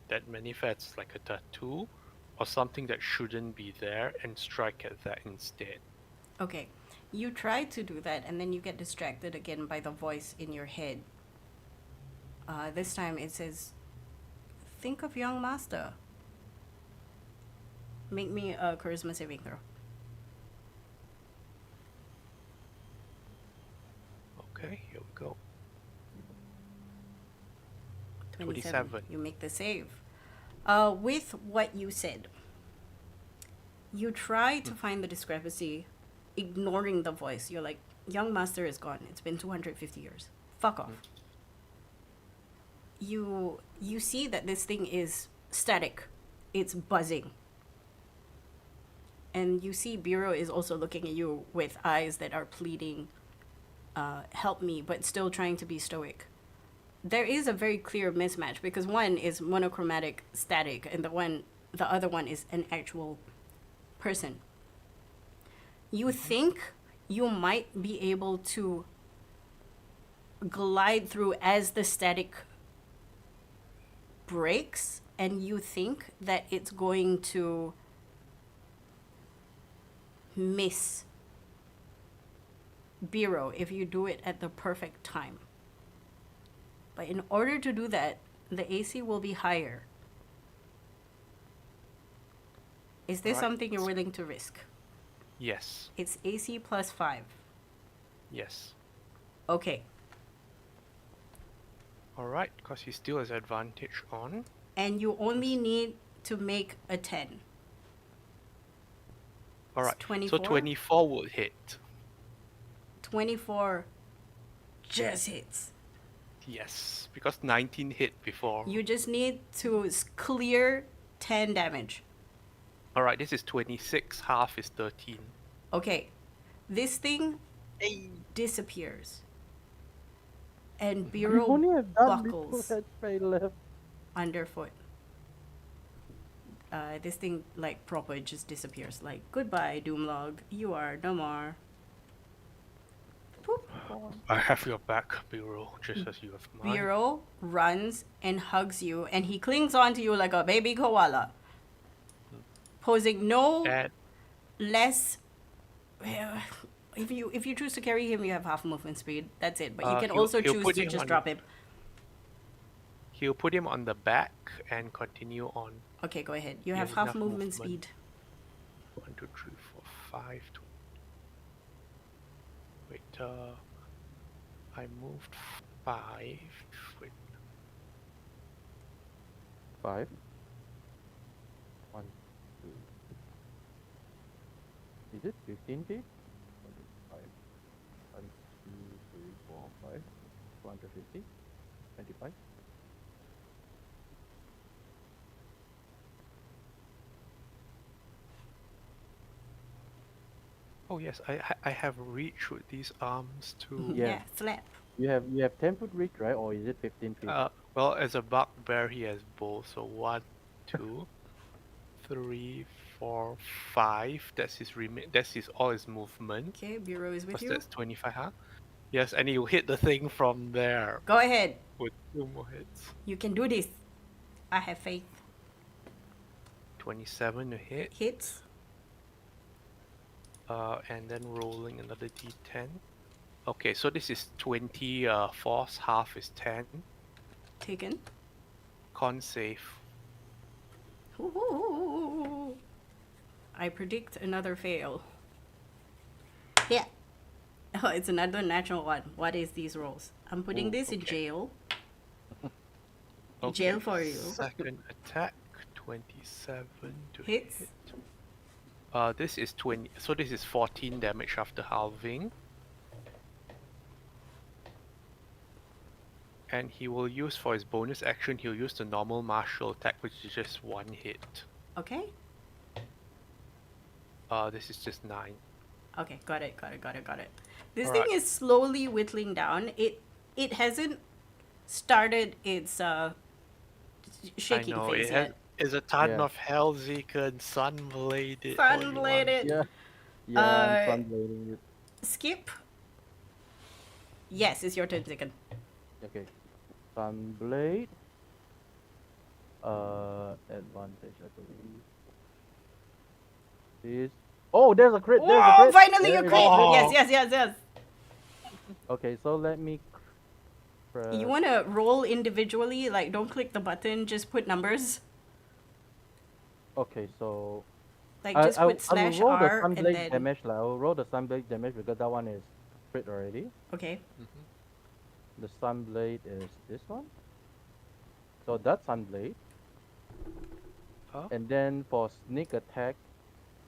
that manifests like a tattoo or something that shouldn't be there, and strike at that instead. Okay. You try to do that, and then you get distracted again by the voice in your head. This time it says, "Think of young master." Make me a charisma saving throw. Okay, here we go. 27. 27. You make the save. With what you said, you try to find the discrepancy, ignoring the voice. You're like, young master is gone. It's been 250 years. Fuck off. You see that this thing is static. It's buzzing. And you see Bureau is also looking at you with eyes that are pleading, help me, but still trying to be stoic. There is a very clear mismatch because one is monochromatic static and the other one is an actual person. You think you might be able to glide through as the static breaks, and you think that it's going to miss Bureau if you do it at the perfect time. But in order to do that, the AC will be higher. Is this Right. something you're willing to risk? Yes. It's AC plus 5. Yes. Okay. Alright, because he still has advantage on. And you only need to make a 10. Alright, so 24? 24 would hit. 24 just hits. Yes, because 19 hit before. You just need to clear 10 damage. Alright, this is 26, half is 13. Okay. This thing Hey. disappears. And We Bureau only have done little buckles HP left. underfoot. This thing, like, proper just disappears. Like, goodbye, Doomlog. You are no more. Boop. I have your back, Bureau, just as you have mine. Bureau runs and hugs you, and he clings onto you like a baby koala, posing no And less if you choose to carry him, you have half movement speed. That's it. But you can He'll- also he'll choose put to him just on- drop him. He'll put him on the back and continue on. Okay, go ahead. You He have has half enough movement movement. speed. 1, 2, 3, 4, 5. Wait, I moved 5. Wait, 5. 1, 2. Is it 15 feet? 5. 1, 2, 3, 4, 5. 250. 25. oh yes, I have reach with these arms too. Yeah. Yeah, slap. You have 10-foot reach, right? Or is it 15 feet? Well, as a bugbear, he has both. So 1, 2, 3, 4, 5. That's his That's all his movement. Okay, Bureau is with Because you. that's 25, huh? Yes, and you hit the thing from there Go ahead. with 2 more hits. You can do this. I have faith. 27 to hit. Hits. And then rolling another d10. Okay, so this is 20 force, half is 10. Taken. Con save. Ooh. I predict another fail. Yeah. Oh, it's another natural one. What is these rolls? I'm putting Ooh, this in okay. jail. Okay, Jail for you. Second attack, 27 to Hits. hit. This is 20. So this is 14 damage after halving. And he will use for his bonus action. He'll use the normal martial attack, which is just 1 hit. Okay. This is just 9. Okay, got it. This Alright. thing is slowly whittling down. It hasn't started its shaking I know phase it yet. is a ton Yeah. of Hellzeeker sunbladed. Sunbladed. Yeah, I'm sunblading it. Skip. Yes, it's your turn, second. Okay. Sunblade. Advantage, I believe. This. Oh, there's a crit. There's a Oh, crit. finally There you is crit! a Oh. Yes. Okay, so let me. You want to roll individually, like don't click the button, just put numbers. Okay, so Like just put I will slash roll the R and sunblade then damage. Like, I will roll the sunblade damage because that one is crit already. okay. The sunblade is this one. So that's sunblade. Huh? And then for sneak attack,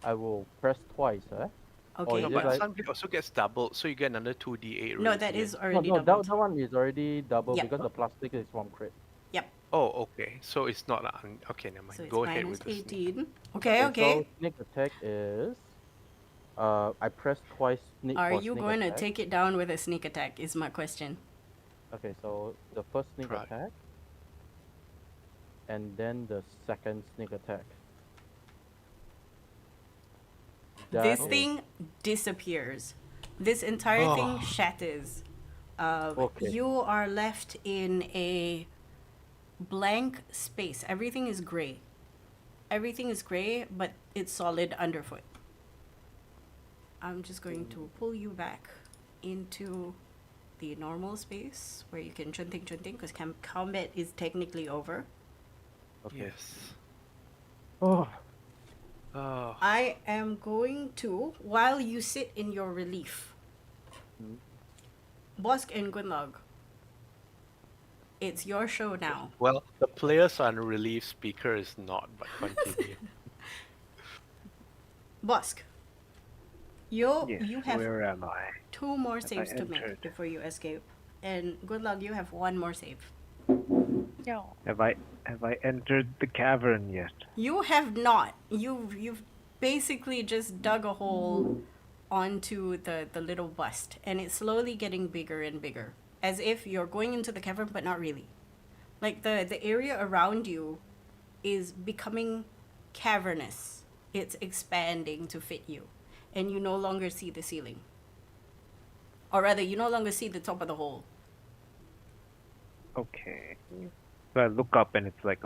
I will press twice. Okay. No, is it but like- sunblade also gets doubled, so you get another 2d8. No, that is No, already no, that, doubled. that one is already double Yep. because the plastic is from crit. Oh, okay. So it's not okay. Never mind. So it's Go ahead minus with the sneak. 18. Okay. So sneak attack is. I press twice. Are for you sneak going to attack. take it down with a sneak attack? Is my question. Okay, so the first sneak Try. attack, and then the second sneak attack. This That is- thing disappears. This entire thing Oh. shatters. Okay. You are left in a blank space. Everything is gray. Everything is gray, but it's solid underfoot. I'm just going to pull you back into the normal space where you can chunting because combat is technically over. Okay. Yes. Oh, Oh, I am going to, while you sit in your relief, Hmm. Bosc and Gunnlaug, it's your show now. well, the players on relief speaker is not, but continue. Bosc, you Yes, you have where am I? 2 more I saves to make entered? before you escape, and Gunnlaug, you have 1 more save. No. Have I entered the cavern yet? You have not. You've basically just dug a hole onto the little bust, and it's slowly getting bigger and bigger, as if you're going into the cavern, but not really. Like the area around you is becoming cavernous. It's expanding to fit you, and you no longer see the ceiling. Or rather, you no longer see the top of the hole. Okay. So I look up and it's like,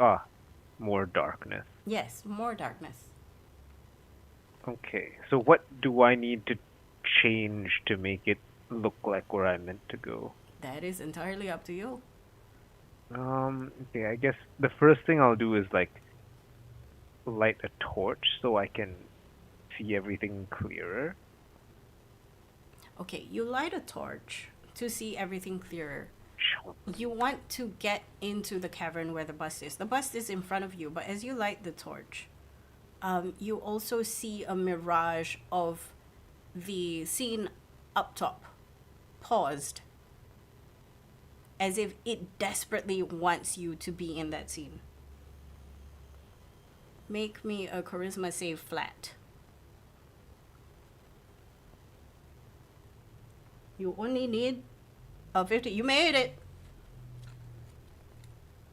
more darkness. Yes, more darkness. Okay. So what do I need to change to make it look like where I'm meant to go? That is entirely up to you. Okay, I guess the first thing I'll do is like light a torch so I can see everything clearer. Okay, you light a torch to see everything clearer. Sure. You want to get into the cavern where the bust is. The bust is in front of you, but as you light the torch, you also see a mirage of the scene up top, paused, as if it desperately wants you to be in that scene. Make me a charisma save flat. You only need a 50. You made it!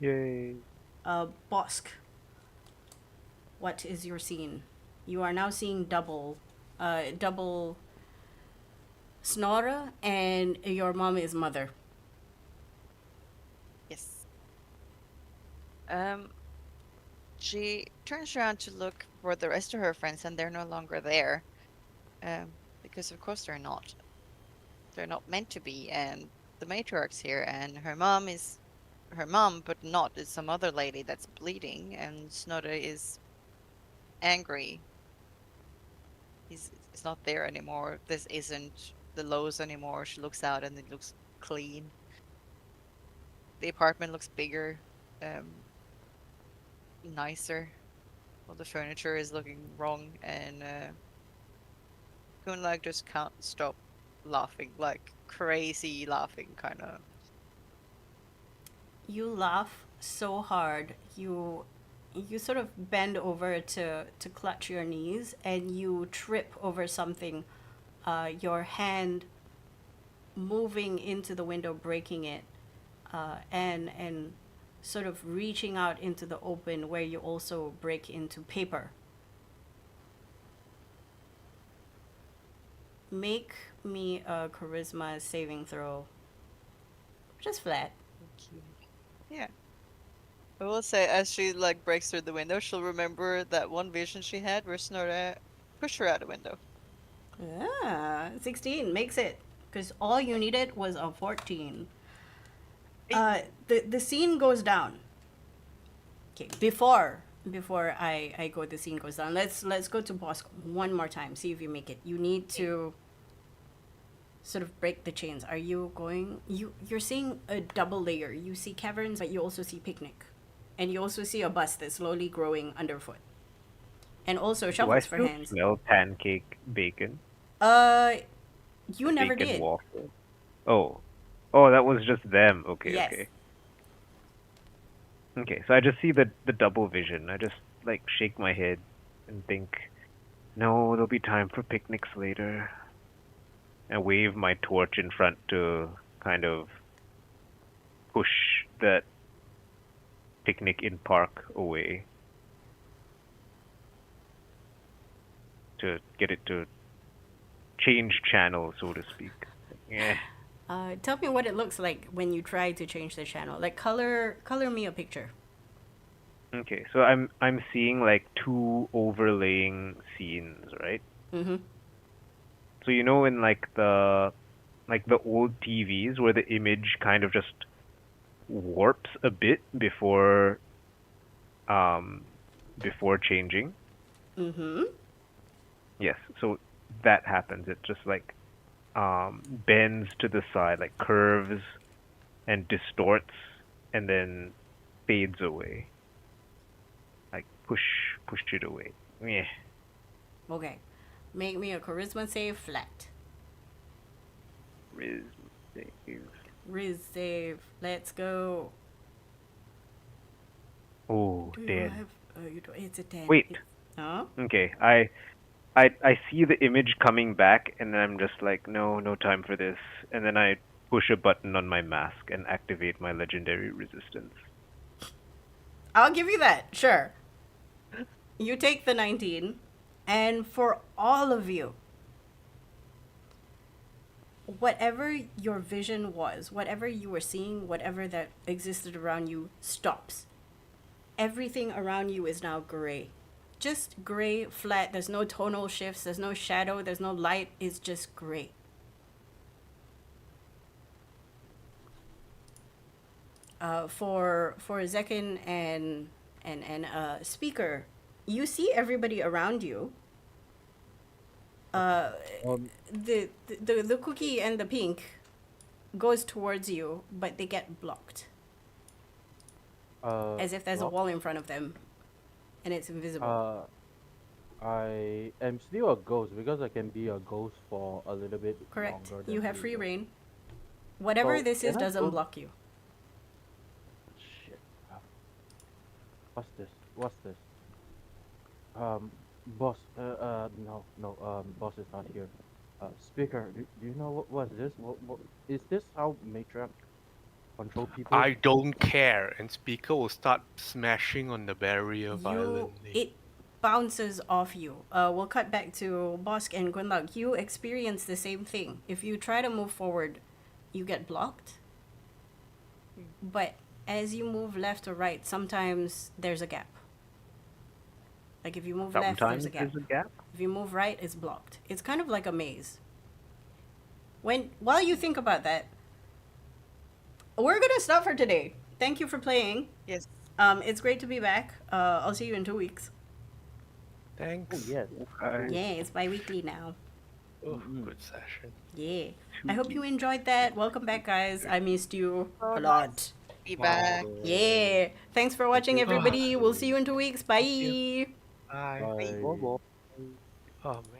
Yay. Bosc. What is your scene? You are now seeing double Snora, and your mom is mother. Yes. She turns around to look for the rest of her friends, and they're no longer there. Because of course they're not. They're not meant to be, and the matriarch's here, and her mom is her mom, but not is some other lady that's bleeding, and Snora is angry. He's not there anymore. This isn't the Lowe's anymore. She looks out and it looks clean. The apartment looks bigger, nicer. Well, the furniture is looking wrong, and Gunnlaug just can't stop laughing, like crazy laughing, kind of. You laugh so hard, you sort of bend over to clutch your knees, and you trip over something, your hand moving into the window, breaking it, and sort of reaching out into the open where you also break into paper. Make me a charisma saving throw. Just flat. Yeah. I will say, as she like breaks through the window, she'll remember that one vision she had where Snorre pushed her out the window. Ah, 16 makes it. Because all you needed was a 14. The scene goes down. Okay, before I go, the scene goes down. Let's go to Bosc one more time. See if you make it. You need to sort of break the chains. Are you going? You're seeing a double layer. You see caverns, but you also see picnic, and you also see a bus that's slowly growing underfoot, and also Do I shovels for still hands. smell pancake bacon? You never Bacon did. waffle. Oh, that was just them. Okay, Yes. okay. Okay, so I just see the double vision. I just like shake my head and think, no, there'll be time for picnics later. And wave my torch in front to kind of push that picnic in park away. To get it to change channel, so to speak. Yeah. Tell me what it looks like when you try to change the channel. Like color me a picture. Okay, so I'm seeing like two overlaying scenes, right? Mm-hmm. So you know in like the old TVs where the image kind of just warps a bit before changing? Mm-hmm. Yes, so that happens. It just like bends to the side, like curves and distorts and then fades away. Like push it away. Yeah. Okay. Make me a charisma save flat. Riz save. Riz save. Let's go. Oh, Do you dead. have? You do, it's a 10. Wait. Huh? Okay, I see the image coming back, and then I'm just like, no time for this. And then I push a button on my mask and activate my legendary resistance. I'll give you that. Sure. You take the 19, and for all of you, whatever your vision was, whatever you were seeing, whatever that existed around you, stops. Everything around you is now gray. just gray, flat. There's no tonal shifts, there's no shadow, there's no light. It's just gray. For Zekin and Speaker, you see everybody around you. The cookie and the pink goes towards you, but they get blocked. As if there's a wall in front of them, and it's invisible. I am still a ghost because I can be a ghost for a little bit Correct. longer. You have free reign. Whatever So, this is can I doesn't go- block you. Shit. What's this? What's this? Boss. No. Boss is not here. Speaker. Do you know what is this? What is this? How Matriarch control people? I don't care, and Speaker will start smashing on the barrier violently. It bounces off you. We'll cut back to Bosc and Gunnlaug. You experience the same thing. If you try to move forward, you get blocked. But as you move left or right, sometimes there's a gap. Like if you move left, Sometimes there's a gap. there's a gap. If you move right, it's blocked. It's kind of like a maze. While you think about that, we're gonna stop for today. Thank you for playing. Yes. It's great to be back. I'll see you in 2 weeks. Oh, Thanks. yes. Yeah, it's bi-weekly now. Oh, good session. Yeah. I hope you enjoyed that. Welcome back, guys. I missed you a lot. Be back. Yeah. Thanks for watching, everybody. We'll see you in 2 weeks. Bye. Bye. Bye. Oh man.